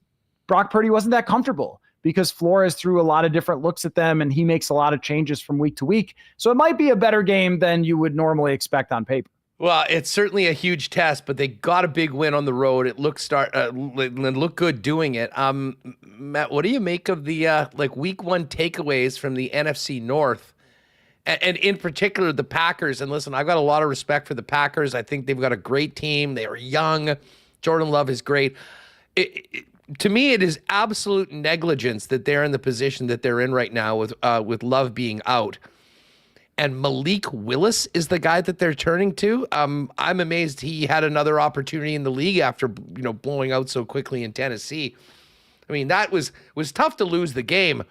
Brock Purdy wasn't that comfortable because Flores threw a lot of different looks at them and he makes a lot of changes from week to week. So it might be a better game than you would normally expect on paper. Well, it's certainly a huge test, but they got a big win on the road. It looked good doing it. Matt, what do you make of the week 1 takeaways from the NFC North, and in particular the Packers? And listen, I've got a lot of respect for the Packers. I think they've got a great team. They are young. Jordan Love is great. To me, it is absolute negligence that they're in the position that they're in right now with Love being out. And Malik Willis is the guy that they're turning to. I'm amazed he had another opportunity in the league after blowing out so quickly in Tennessee. I mean, that was tough to lose the game.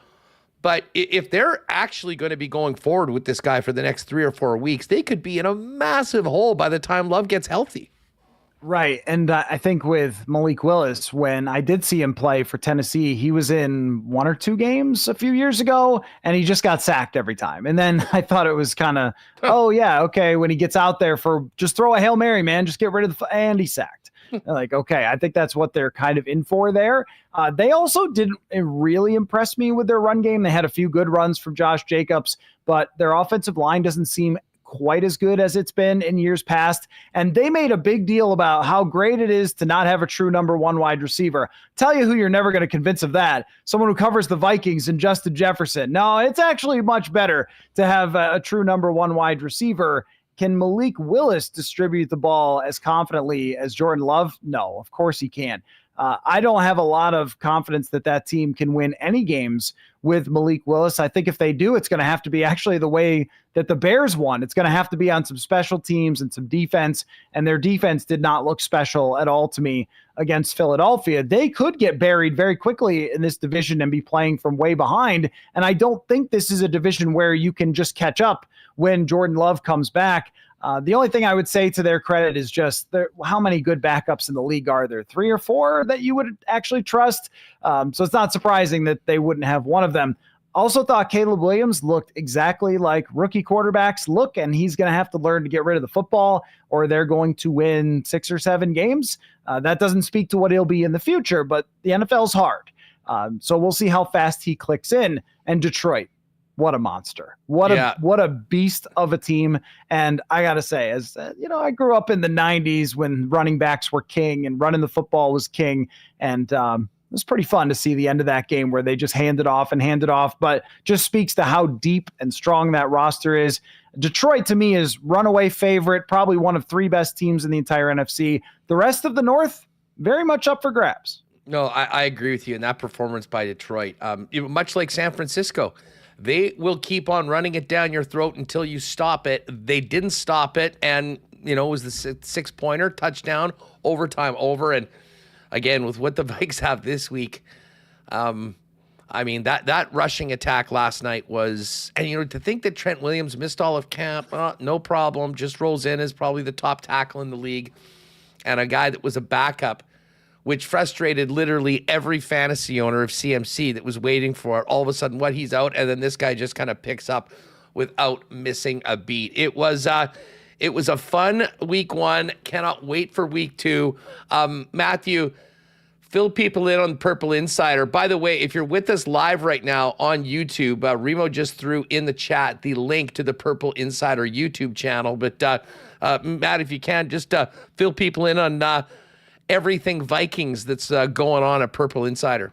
But if they're actually going to be going forward with this guy for the next 3 or 4 weeks, they could be in a massive hole by the time Love gets healthy. Right. And I think with Malik Willis, when I did see him play for Tennessee, he was in 1 or 2 games a few years ago, and he just got sacked every time. And then I thought it was kind of, oh, yeah, okay, when he gets out there for just throw a Hail Mary, man, just get rid of and he's sacked. Like, okay, I think that's what they're kind of in for there. They also didn't really impress me with their run game. They had a few good runs from Josh Jacobs, but their offensive line doesn't seem quite as good as it's been in years past. And they made a big deal about how great it is to not have a true number 1 wide receiver. Tell you who you're never going to convince of that. Someone who covers the Vikings and Justin Jefferson. No, it's actually much better to have a true number 1 wide receiver. Can Malik Willis distribute the ball as confidently as Jordan Love? No, of course he can. I don't have a lot of confidence that team can win any games with Malik Willis. I think if they do, it's going to have to be actually the way that the Bears won. It's going to have to be on some special teams and some defense, and their defense did not look special at all to me against Philadelphia. They could get buried very quickly in this division and be playing from way behind, and I don't think this is a division where you can just catch up when Jordan Love comes back. The only thing I would say to their credit is just how many good backups in the league are there? 3 or 4 that you would actually trust. So it's not surprising that they wouldn't have one of them. Also thought Caleb Williams looked exactly like rookie quarterbacks look, and he's going to have to learn to get rid of the football or they're going to win 6 or 7 games. That doesn't speak to what he'll be in the future, but the NFL's hard. So we'll see how fast he clicks in. And Detroit, what a monster. What a beast of a team. And I got to say, as I grew up in the 90s when running backs were king and running the football was king. And it was pretty fun to see the end of that game where they just hand it off, but just speaks to how deep and strong that roster is. Detroit, to me, is runaway favorite, probably one of 3 best teams in the entire NFC. The rest of the North, very much up for grabs. No, I agree with you in that performance by Detroit. Much like San Francisco, they will keep on running it down your throat until you stop it. They didn't stop it, and it was the 6-pointer, touchdown, overtime over. And again, with what the Vikes have this week, that rushing attack last night was, and to think that Trent Williams missed all of camp, no problem, just rolls in as probably the top tackle in the league, and a guy that was a backup, which frustrated literally every fantasy owner of CMC that was waiting for it. All of a sudden, he's out, and then this guy just kind of picks up without missing a beat. It was a fun week 1. Cannot wait for week 2. Matthew, fill people in on Purple Insider. By the way, if you're with us live right now on YouTube, Remo just threw in the chat the link to the Purple Insider YouTube channel. But Matt, if you can, just fill people in on everything Vikings that's going on at Purple Insider.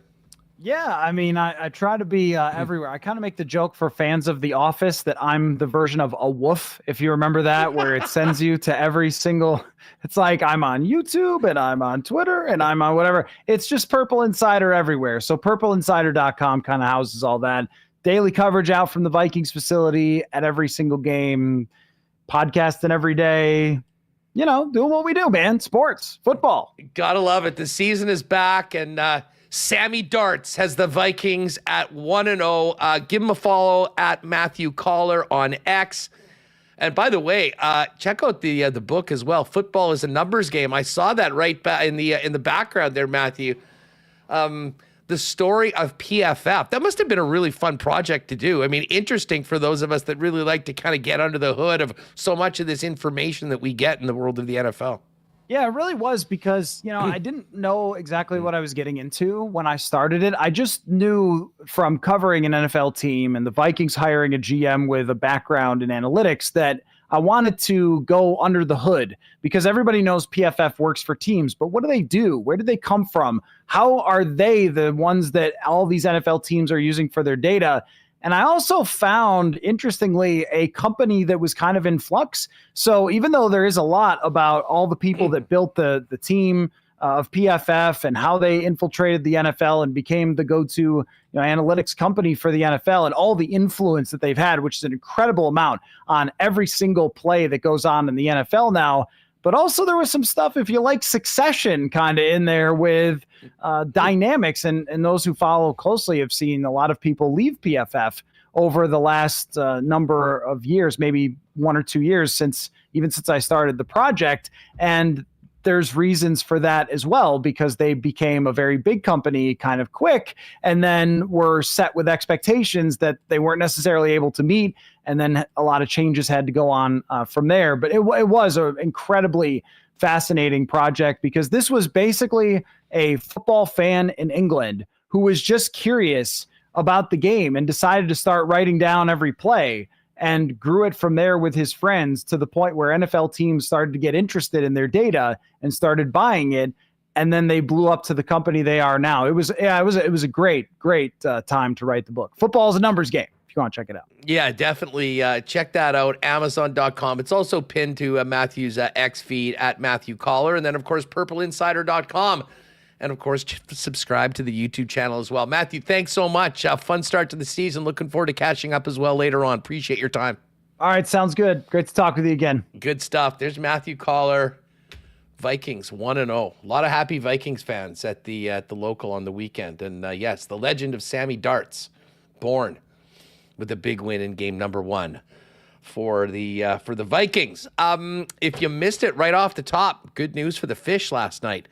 Yeah, I try to be everywhere. I kind of make the joke for fans of The Office that I'm the version of a woof, if you remember that, where it sends you to every single, it's like I'm on YouTube and I'm on Twitter and I'm on whatever. It's just Purple Insider everywhere. So purpleinsider.com kind of houses all that. Daily coverage out from the Vikings facility at every single game, podcasting every day. Doing what we do, man. Sports, football. Gotta love it. The season is back, and Sammy Darts has the Vikings at 1-0. Give him a follow at Matthew Coller on X. And by the way, check out the book as well. Football is a numbers game. I saw that right in the background there, Matthew. The story of PFF. That must have been a really fun project to do. Interesting for those of us that really like to kind of get under the hood of so much of this information that we get in the world of the NFL. Yeah, it really was because, I didn't know exactly what I was getting into when I started it. I just knew from covering an NFL team and the Vikings hiring a GM with a background in analytics that I wanted to go under the hood because everybody knows PFF works for teams, but what do they do? Where did they come from? How are they the ones that all these NFL teams are using for their data? And I also found, interestingly, a company that was kind of in flux. So even though there is a lot about all the people that built the team of PFF and how they infiltrated the NFL and became the go-to analytics company for the NFL and all the influence that they've had, which is an incredible amount on every single play that goes on in the NFL now. But also there was some stuff, if you like Succession, kind of in there with dynamics. And those who follow closely have seen a lot of people leave PFF over the last number of years, maybe 1 or 2 years since I started the project. And there's reasons for that as well, because they became a very big company kind of quick and then were set with expectations that they weren't necessarily able to meet. And then a lot of changes had to go on from there. But it was an incredibly fascinating project because this was basically a football fan in England who was just curious about the game and decided to start writing down every play and grew it from there with his friends to the point where NFL teams started to get interested in their data and started buying it. And then they blew up to the company they are now. It was a great time to write the book. Football is a numbers game. If you want to check it out. Yeah, definitely. Check that out. Amazon.com. It's also pinned to Matthew's X feed at Matthew Coller. And then, of course, purpleinsider.com. And, of course, subscribe to the YouTube channel as well. Matthew, thanks so much. Fun start to the season. Looking forward to catching up as well later on. Appreciate your time. All right, sounds good. Great to talk with you again. Good stuff. There's Matthew Coller. Vikings 1-0. A lot of happy Vikings fans at the local on the weekend. And, yes, the legend of Sammy Darts, born with a big win in game number 1 for the Vikings. If you missed it right off the top, good news for the Fish last night.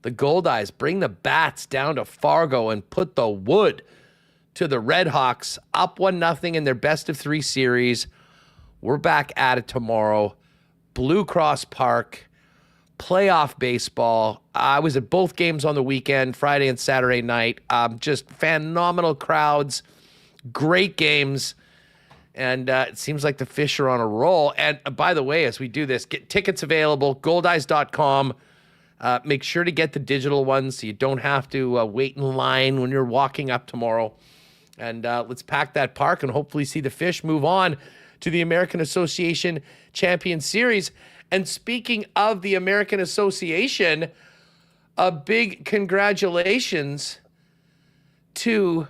The Goldeyes bring the Bats down to Fargo and put the wood to the Red Hawks, up 1-0 in their best-of-3 series. We're back at it tomorrow. Blue Cross Park, playoff baseball. I was at both games on the weekend, Friday and Saturday night. Just phenomenal crowds, great games. And it seems like the Fish are on a roll. And by the way, as we do this, get tickets available, goldeyes.com. Make sure to get the digital ones so you don't have to wait in line when you're walking up tomorrow. And let's pack that park and hopefully see the Fish move on to the American Association Champion Series. And speaking of the American Association, a big congratulations to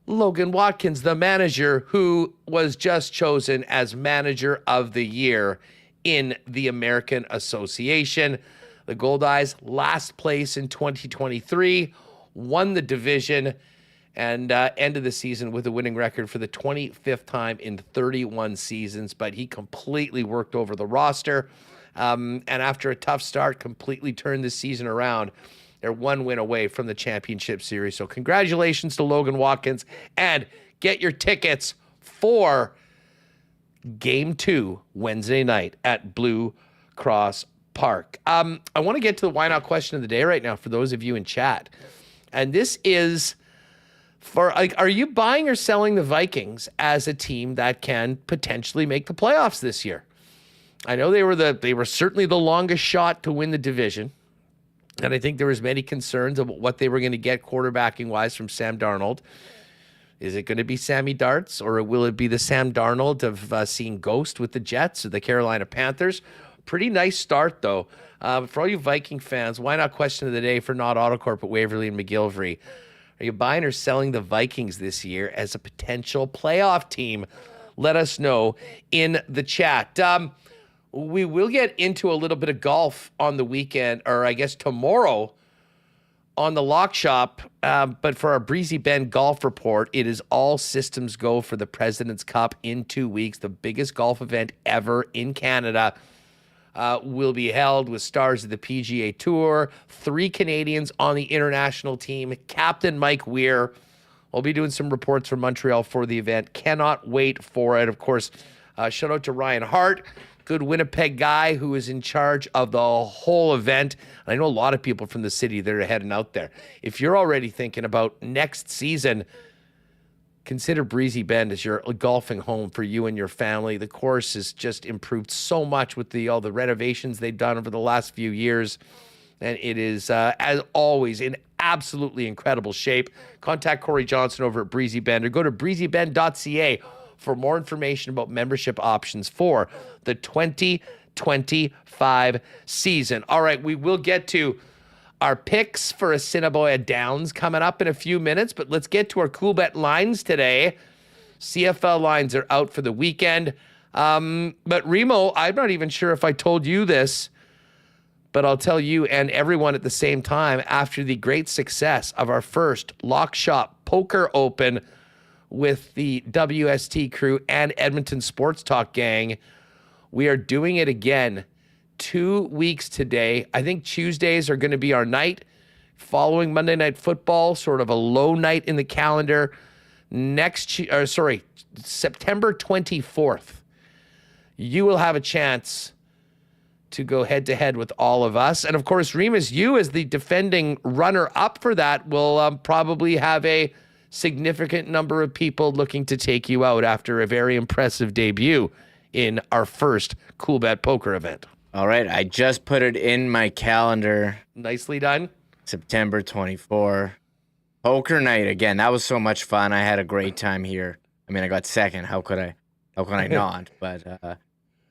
Logan Watkins, the manager, who was just chosen as Manager of the Year in the American Association. The Goldeyes, last place in 2023, won the division, and ended the season with a winning record for the 25th time in 31 seasons. But he completely worked over the roster, and after a tough start, completely turned the season around. They're one win away from the championship series. So congratulations to Logan Watkins, and get your tickets for Game 2 Wednesday night at Blue Cross Park. I want to get to the why not question of the day right now for those of you in chat. And this is for, like, are you buying or selling the Vikings as a team that can potentially make the playoffs this year? I know they were certainly the longest shot to win the division. And I think there was many concerns about what they were going to get quarterbacking wise from Sam Darnold. Is it going to be Sammy Darts, or will it be the Sam Darnold of seeing Ghost with the Jets or the Carolina Panthers? Pretty nice start, though. For all you Viking fans, why not question of the day for Not Autocorp at Waverly and McGillivray? Are you buying or selling the Vikings this year as a potential playoff team? Let us know in the chat. We will get into a little bit of golf on the weekend, or I guess tomorrow on the Lock Shop. But for our Breezy Bend Golf Report, it is all systems go for the President's Cup in 2 weeks. The biggest golf event ever in Canada will be held with stars of the PGA Tour, 3 Canadians on the international team, Captain Mike Weir. We'll be doing some reports from Montreal for the event. Cannot wait for it. Of course, shout out to Ryan Hart, good Winnipeg guy who is in charge of the whole event. I know a lot of people from the city that are heading out there. If you're already thinking about next season, consider Breezy Bend as your golfing home for you and your family. The course has just improved so much with all the renovations they've done over the last few years. And it is, as always, in absolutely incredible shape. Contact Corey Johnson over at Breezy Bend, or go to breezybend.ca for more information about membership options for the 2025 season. All right, we will get to our picks for Assiniboia Downs coming up in a few minutes, but let's get to our Coolbet Lines today. CFL lines are out for the weekend. But Remo, I'm not even sure if I told you this, but I'll tell you and everyone at the same time, after the great success of our first Lock Shop Poker Open with the WST crew and Edmonton Sports Talk gang, we are doing it again 2 weeks today. I think Tuesdays are going to be our night following Monday Night Football, sort of a low night in the calendar. September 24th, you will have a chance to go head-to-head with all of us. And, of course, Remis, you as the defending runner-up for that will probably have a significant number of people looking to take you out after a very impressive debut in our first Coolbet Poker event. All right, I just put it in my calendar. Nicely done. September 24. Poker night again. That was so much fun. I had a great time here. I mean, I got second. How could I not? But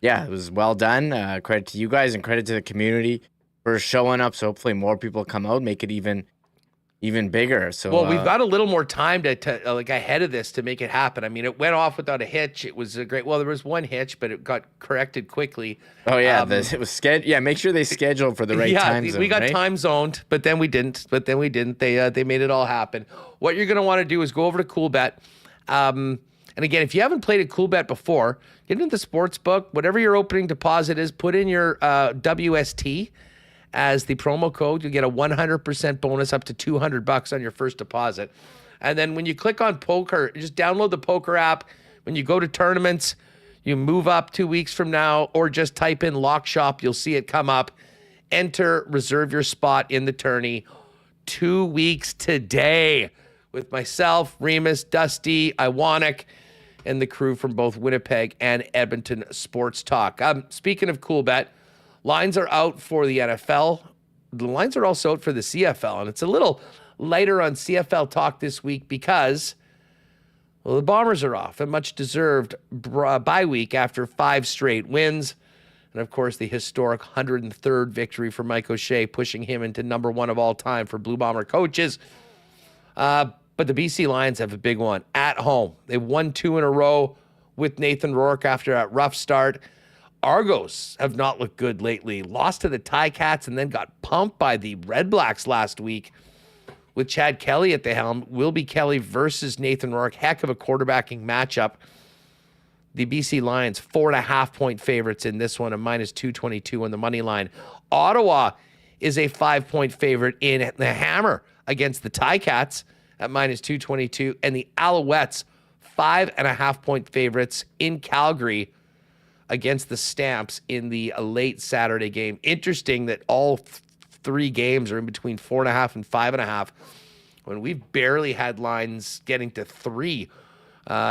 yeah, it was well done. Credit to you guys and credit to the community for showing up. So hopefully more people come out, make it even bigger. So well, we've got a little more time to like ahead of this to make it happen. I mean, it went off without a hitch. It was a great. Well, there was one hitch, but it got corrected quickly. Oh yeah, it was scheduled. Yeah, make sure they schedule for the right time zone. We got right? time zoned, but then we didn't. They made it all happen. What you're gonna want to do is go over to Coolbet, and And again, if you haven't played at Coolbet before, get into the sports book. Whatever your opening deposit is, put in your WST as the promo code. You'll get a 100% bonus up to $200 on your first deposit. And then when you click on poker, just download the poker app. When you go to tournaments, you move up 2 weeks from now, or just type in Lock Shop. You'll see it come up. Enter, reserve your spot in the tourney. 2 weeks today with myself, Remis, Dusty, Iwanek, and the crew from both Winnipeg and Edmonton Sports Talk. Speaking of Coolbet, lines are out for the NFL. The lines are also out for the CFL, and it's a little lighter on CFL talk this week because, well, the Bombers are off, a much-deserved bye week after 5 straight wins. And, of course, the historic 103rd victory for Mike O'Shea, pushing him into number 1 of all time for Blue Bomber coaches. But the BC Lions have a big one at home. They've won 2 in a row with Nathan Rourke after a rough start. Argos have not looked good lately. Lost to the Ticats and then got pumped by the Red Blacks last week with Chad Kelly at the helm. Wilby Kelly versus Nathan Rourke. Heck of a quarterbacking matchup. The BC Lions, 4.5-point favorites in this one, a -222 on the money line. Ottawa is a 5-point favorite in the hammer against the Ticats at -222. And the Alouettes, 5.5-point favorites in Calgary against the Stamps in the late Saturday game. Interesting that all 3 games are in between 4.5 and 5.5, when we've barely had lines getting to 3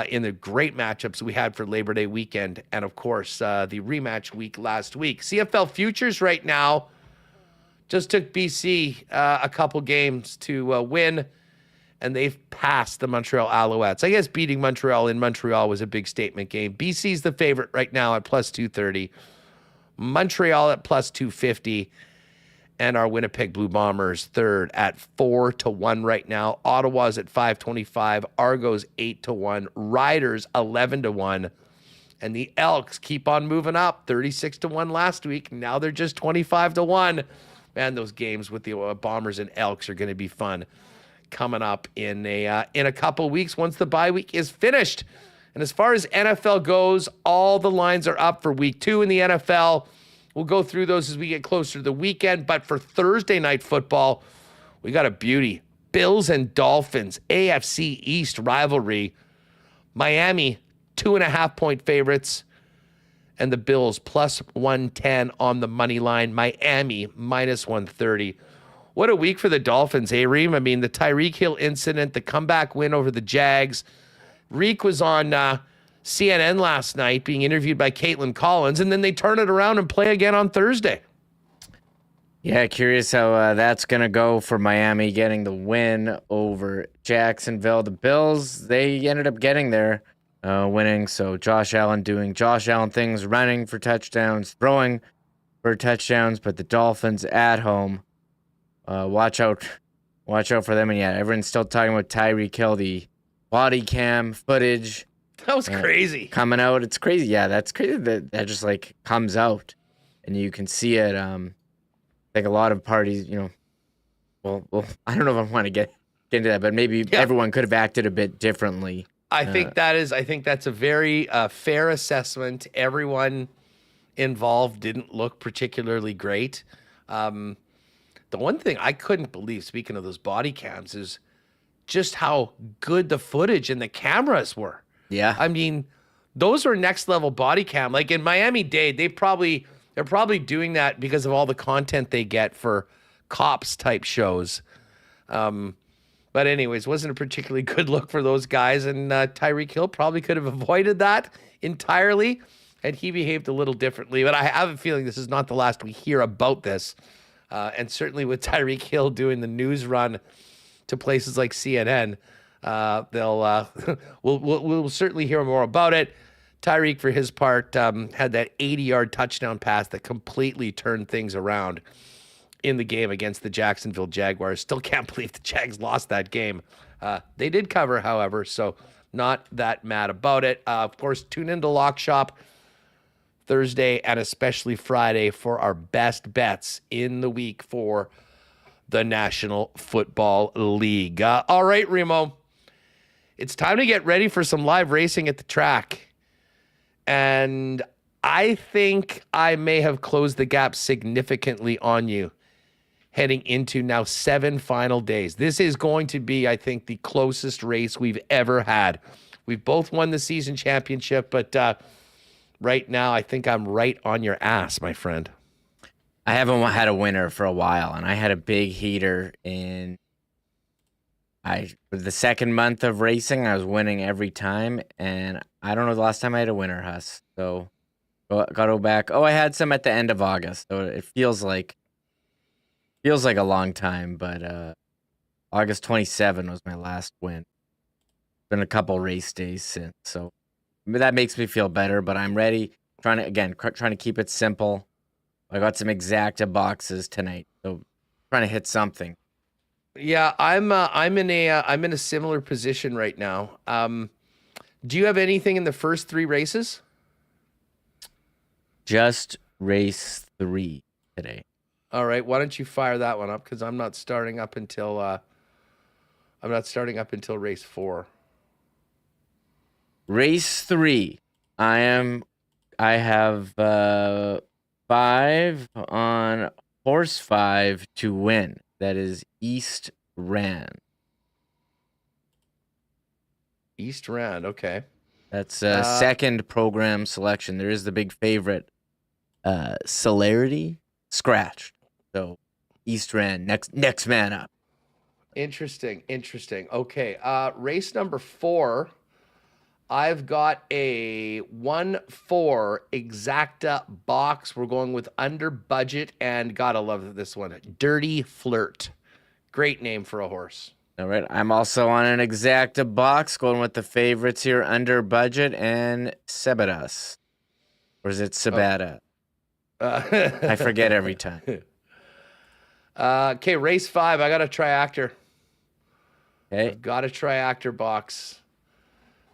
in the great matchups we had for Labor Day weekend, and of course the rematch week last week. CFL futures right now just took BC a couple games to win, and they've passed the Montreal Alouettes. I guess beating Montreal in Montreal was a big statement game. BC's the favorite right now at +230, Montreal at +250, and our Winnipeg Blue Bombers third at 4-1 right now. Ottawa's at 525, Argos 8-1, Riders 11-1, and the Elks keep on moving up, 36-1 last week. Now they're just 25-1. Man, those games with the Bombers and Elks are going to be fun coming up in a couple weeks once the bye week is finished. And as far as NFL goes, all the lines are up for week 2 in the NFL. We'll go through those as we get closer to the weekend. But for Thursday night football, we got a beauty. Bills and Dolphins, AFC East rivalry. Miami, 2.5-point favorites. And the Bills, +110 on the money line. Miami, -130. What a week for the Dolphins, Reem? I mean, the Tyreek Hill incident, the comeback win over the Jags. Reek was on CNN last night being interviewed by Caitlin Collins, and then they turn it around and play again on Thursday. Yeah, curious how that's going to go for Miami getting the win over Jacksonville. The Bills, they ended up getting there, winning. So Josh Allen doing Josh Allen things, running for touchdowns, throwing for touchdowns, but the Dolphins at home, watch out for them. And yeah, everyone's still talking about Tyreek Hill, the body cam footage. That was crazy. Coming out. It's crazy. Yeah, that's crazy that just like comes out and you can see it. Like a lot of parties, well, I don't know if I want to get into that, but maybe everyone could have acted a bit differently. I think that's a very fair assessment. Everyone involved didn't look particularly great. The one thing I couldn't believe, speaking of those body cams, is just how good the footage and the cameras were. Yeah. I mean, those are next level body cam. Like in Miami-Dade, they're probably doing that because of all the content they get for cops type shows. But anyways, wasn't a particularly good look for those guys. And Tyreek Hill probably could have avoided that entirely had he behaved a little differently. But I have a feeling this is not the last we hear about this. And certainly with Tyreek Hill doing the news run to places like CNN, we'll certainly hear more about it. Tyreek, for his part, had that 80-yard touchdown pass that completely turned things around in the game against the Jacksonville Jaguars. Still can't believe the Jags lost that game. They did cover, however, so not that mad about it. Of course, tune into Lock Shop Thursday and especially Friday for our best bets in the week for the National Football League. All right, Remo. it's time to get ready for some live racing at the track. And I think I may have closed the gap significantly on you heading into now 7 final days. This is going to be, I think, the closest race we've ever had. We've both won the season championship, but right now I think I'm right on your ass, my friend. I haven't had a winner for a while, and I had a big heater in the second month of racing. I was winning every time, and I don't know the last time I had a winner, Huss. So got to go back. I had some at the end of August, so it feels like a long time, but August 27 was my last win. Been a couple race days since, so that makes me feel better, but I'm ready. Trying to keep it simple. I got some exacta boxes tonight, so trying to hit something. Yeah, I'm in a similar position right now. Do you have anything in the first 3 races? Just race 3 today. All right, why don't you fire that one up, because I'm not starting up until race 4. Race 3. I have 5 on horse 5 to win. That is East Rand. East Rand, okay. That's second program selection. There is the big favorite, Celerity, scratched. So East Rand, next man up. Interesting. Okay, race number 4. I've got a 1-4 exacta box. We're going with under budget, and gotta love this one. Dirty Flirt. Great name for a horse. All right. I'm also on an exacta box, going with the favorites here, under budget, and Sebadas. Or is it Sabata? I forget every time. Okay, race 5. I got a triactor. Okay. I've got a triactor box.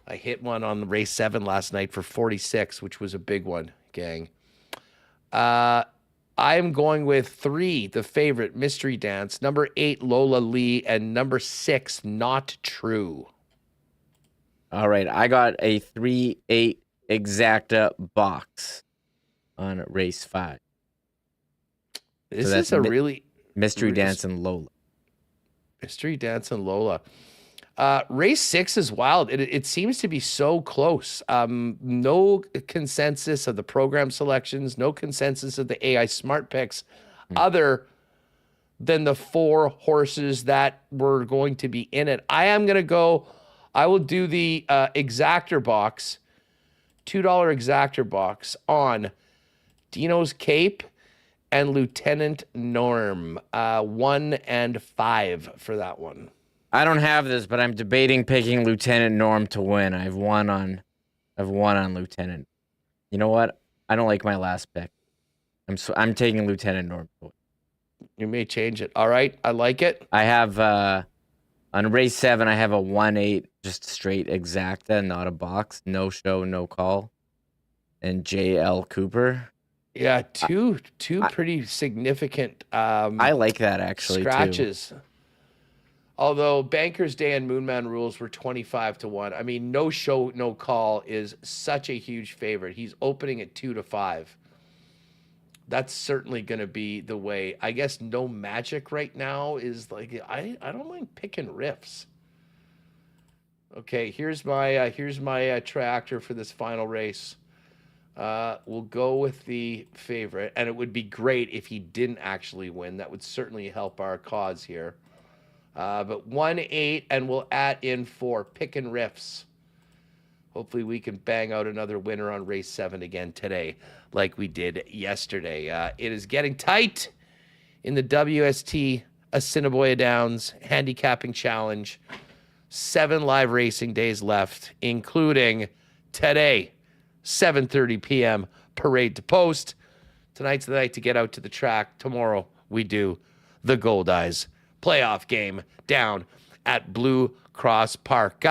I hit one on race 7 last night for 46, which was a big one, gang. I'm going with 3, the favorite, Mystery Dance, number 8, Lola Lee, and number 6, Not True. All right. I got a 3-8 exacta box on race 5. This is a really... Mystery Dance and Lola. Mystery Dance and Lola. Race 6 is wild. It seems to be so close. No consensus of the program selections, no consensus of the AI smart picks, other than the 4 horses that were going to be in it. I will do the exactor box, $2 exactor box on Dino's Cape and Lieutenant Norm, 1 and 5 for that one. I don't have this, but I'm debating picking Lieutenant Norm to win. I've won on Lieutenant. You know what? I don't like my last pick. I'm taking Lieutenant Norm to win. You may change it. All right, I like it. I have on race 7. I have a 1-8, just straight exacta, not a box, no show, no call, and JL Cooper. Yeah, two pretty significant. I like that actually. Scratches. Too. Although Banker's Day and Moonman Rules were 25-1. I mean, no show, no call is such a huge favorite. He's opening at 2-5. That's certainly going to be the way. I guess No Magic right now is like, I don't mind picking riffs. Okay, here's my tractor for this final race. We'll go with the favorite, and it would be great if he didn't actually win. That would certainly help our cause here. But 1-8, and we'll add in 4 pick and riffs. Hopefully we can bang out another winner on race 7 again today, like we did yesterday. It is getting tight in the WST Assiniboia Downs Handicapping Challenge. 7 live racing days left, including today, 7:30 p.m. Parade to Post. Tonight's the night to get out to the track. Tomorrow we do the Gold Eyes playoff game down at Blue Cross Park.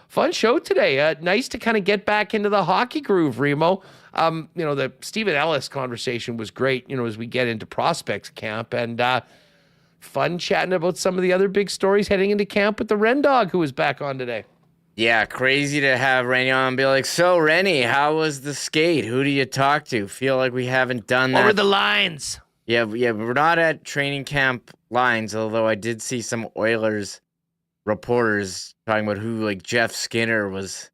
Fun show today. Nice to kind of get back into the hockey groove, Remo. The Stephen Ellis conversation was great, as we get into prospects camp, and fun chatting about some of the other big stories heading into camp with the Ren Dog, who was back on today. Yeah, crazy to have Rennie on and be like, so Rennie, how was the skate? Who do you talk to? Feel like we haven't done that. Over the lines. Yeah, we're not at training camp lines, although I did see some Oilers reporters talking about who like Jeff Skinner was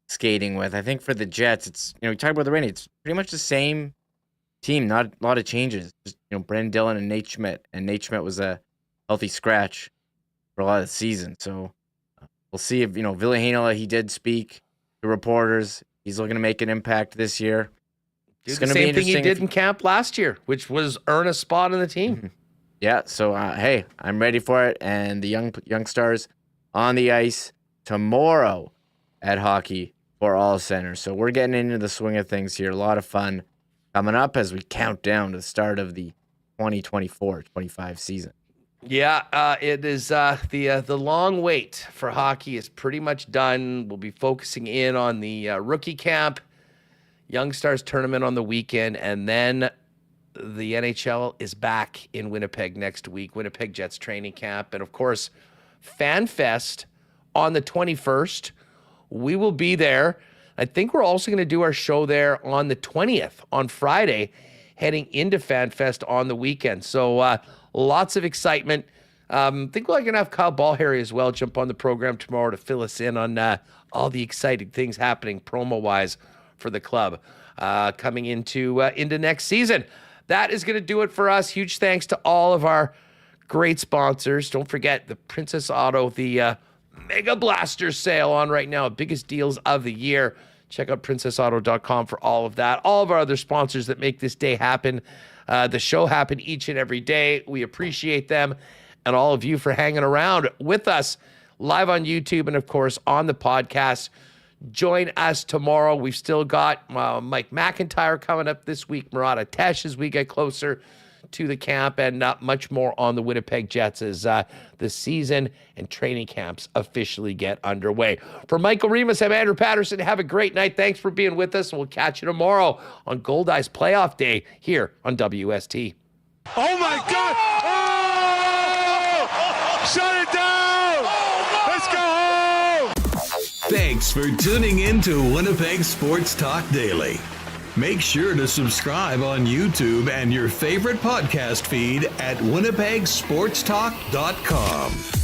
skating with. I think for the Jets, it's, we talk about the Rennie, it's pretty much the same team, not a lot of changes. Just, Brendan Dillon and Nate Schmidt. And Nate Schmidt was a healthy scratch for a lot of the season. So we'll see if, Ville Heinola, he did speak to reporters. He's looking to make an impact this year. Do the same thing he did in camp last year, which was earn a spot on the team. Yeah, so hey, I'm ready for it. And the young stars on the ice tomorrow at Hockey for All Center. So we're getting into the swing of things here. A lot of fun coming up as we count down to the start of the 2024-25 season. Yeah, it is the long wait for hockey is pretty much done. We'll be focusing in on the rookie camp, Young Stars tournament on the weekend, and then the NHL is back in Winnipeg next week, Winnipeg Jets training camp. And, of course, Fan Fest on the 21st. We will be there. I think we're also going to do our show there on the 20th, on Friday, heading into Fan Fest on the weekend. So lots of excitement. I think we're going to have Kyle Ballharry as well jump on the program tomorrow to fill us in on all the exciting things happening promo-wise for the club coming into next season. That is going to do it for us. Huge thanks to all of our great sponsors. Don't forget the Princess Auto, the Mega Blaster sale on right now. Biggest deals of the year. Check out princessauto.com for all of that. All of our other sponsors that make this day happen, the show happen each and every day. We appreciate them and all of you for hanging around with us live on YouTube and, of course, on the podcast. Join us tomorrow. We've still got Mike McIntyre coming up this week, Murata Tesh as we get closer to the camp, and much more on the Winnipeg Jets as the season and training camps officially get underway. For Michael Remis, I'm Andrew Paterson. Have a great night. Thanks for being with us, and we'll catch you tomorrow on Goldeye's Playoff Day here on WST. Oh, my God! Oh! Shut it down! Let's go home! Thanks for tuning in to Winnipeg Sports Talk Daily. Make sure to subscribe on YouTube and your favorite podcast feed at winnipegsportstalk.com.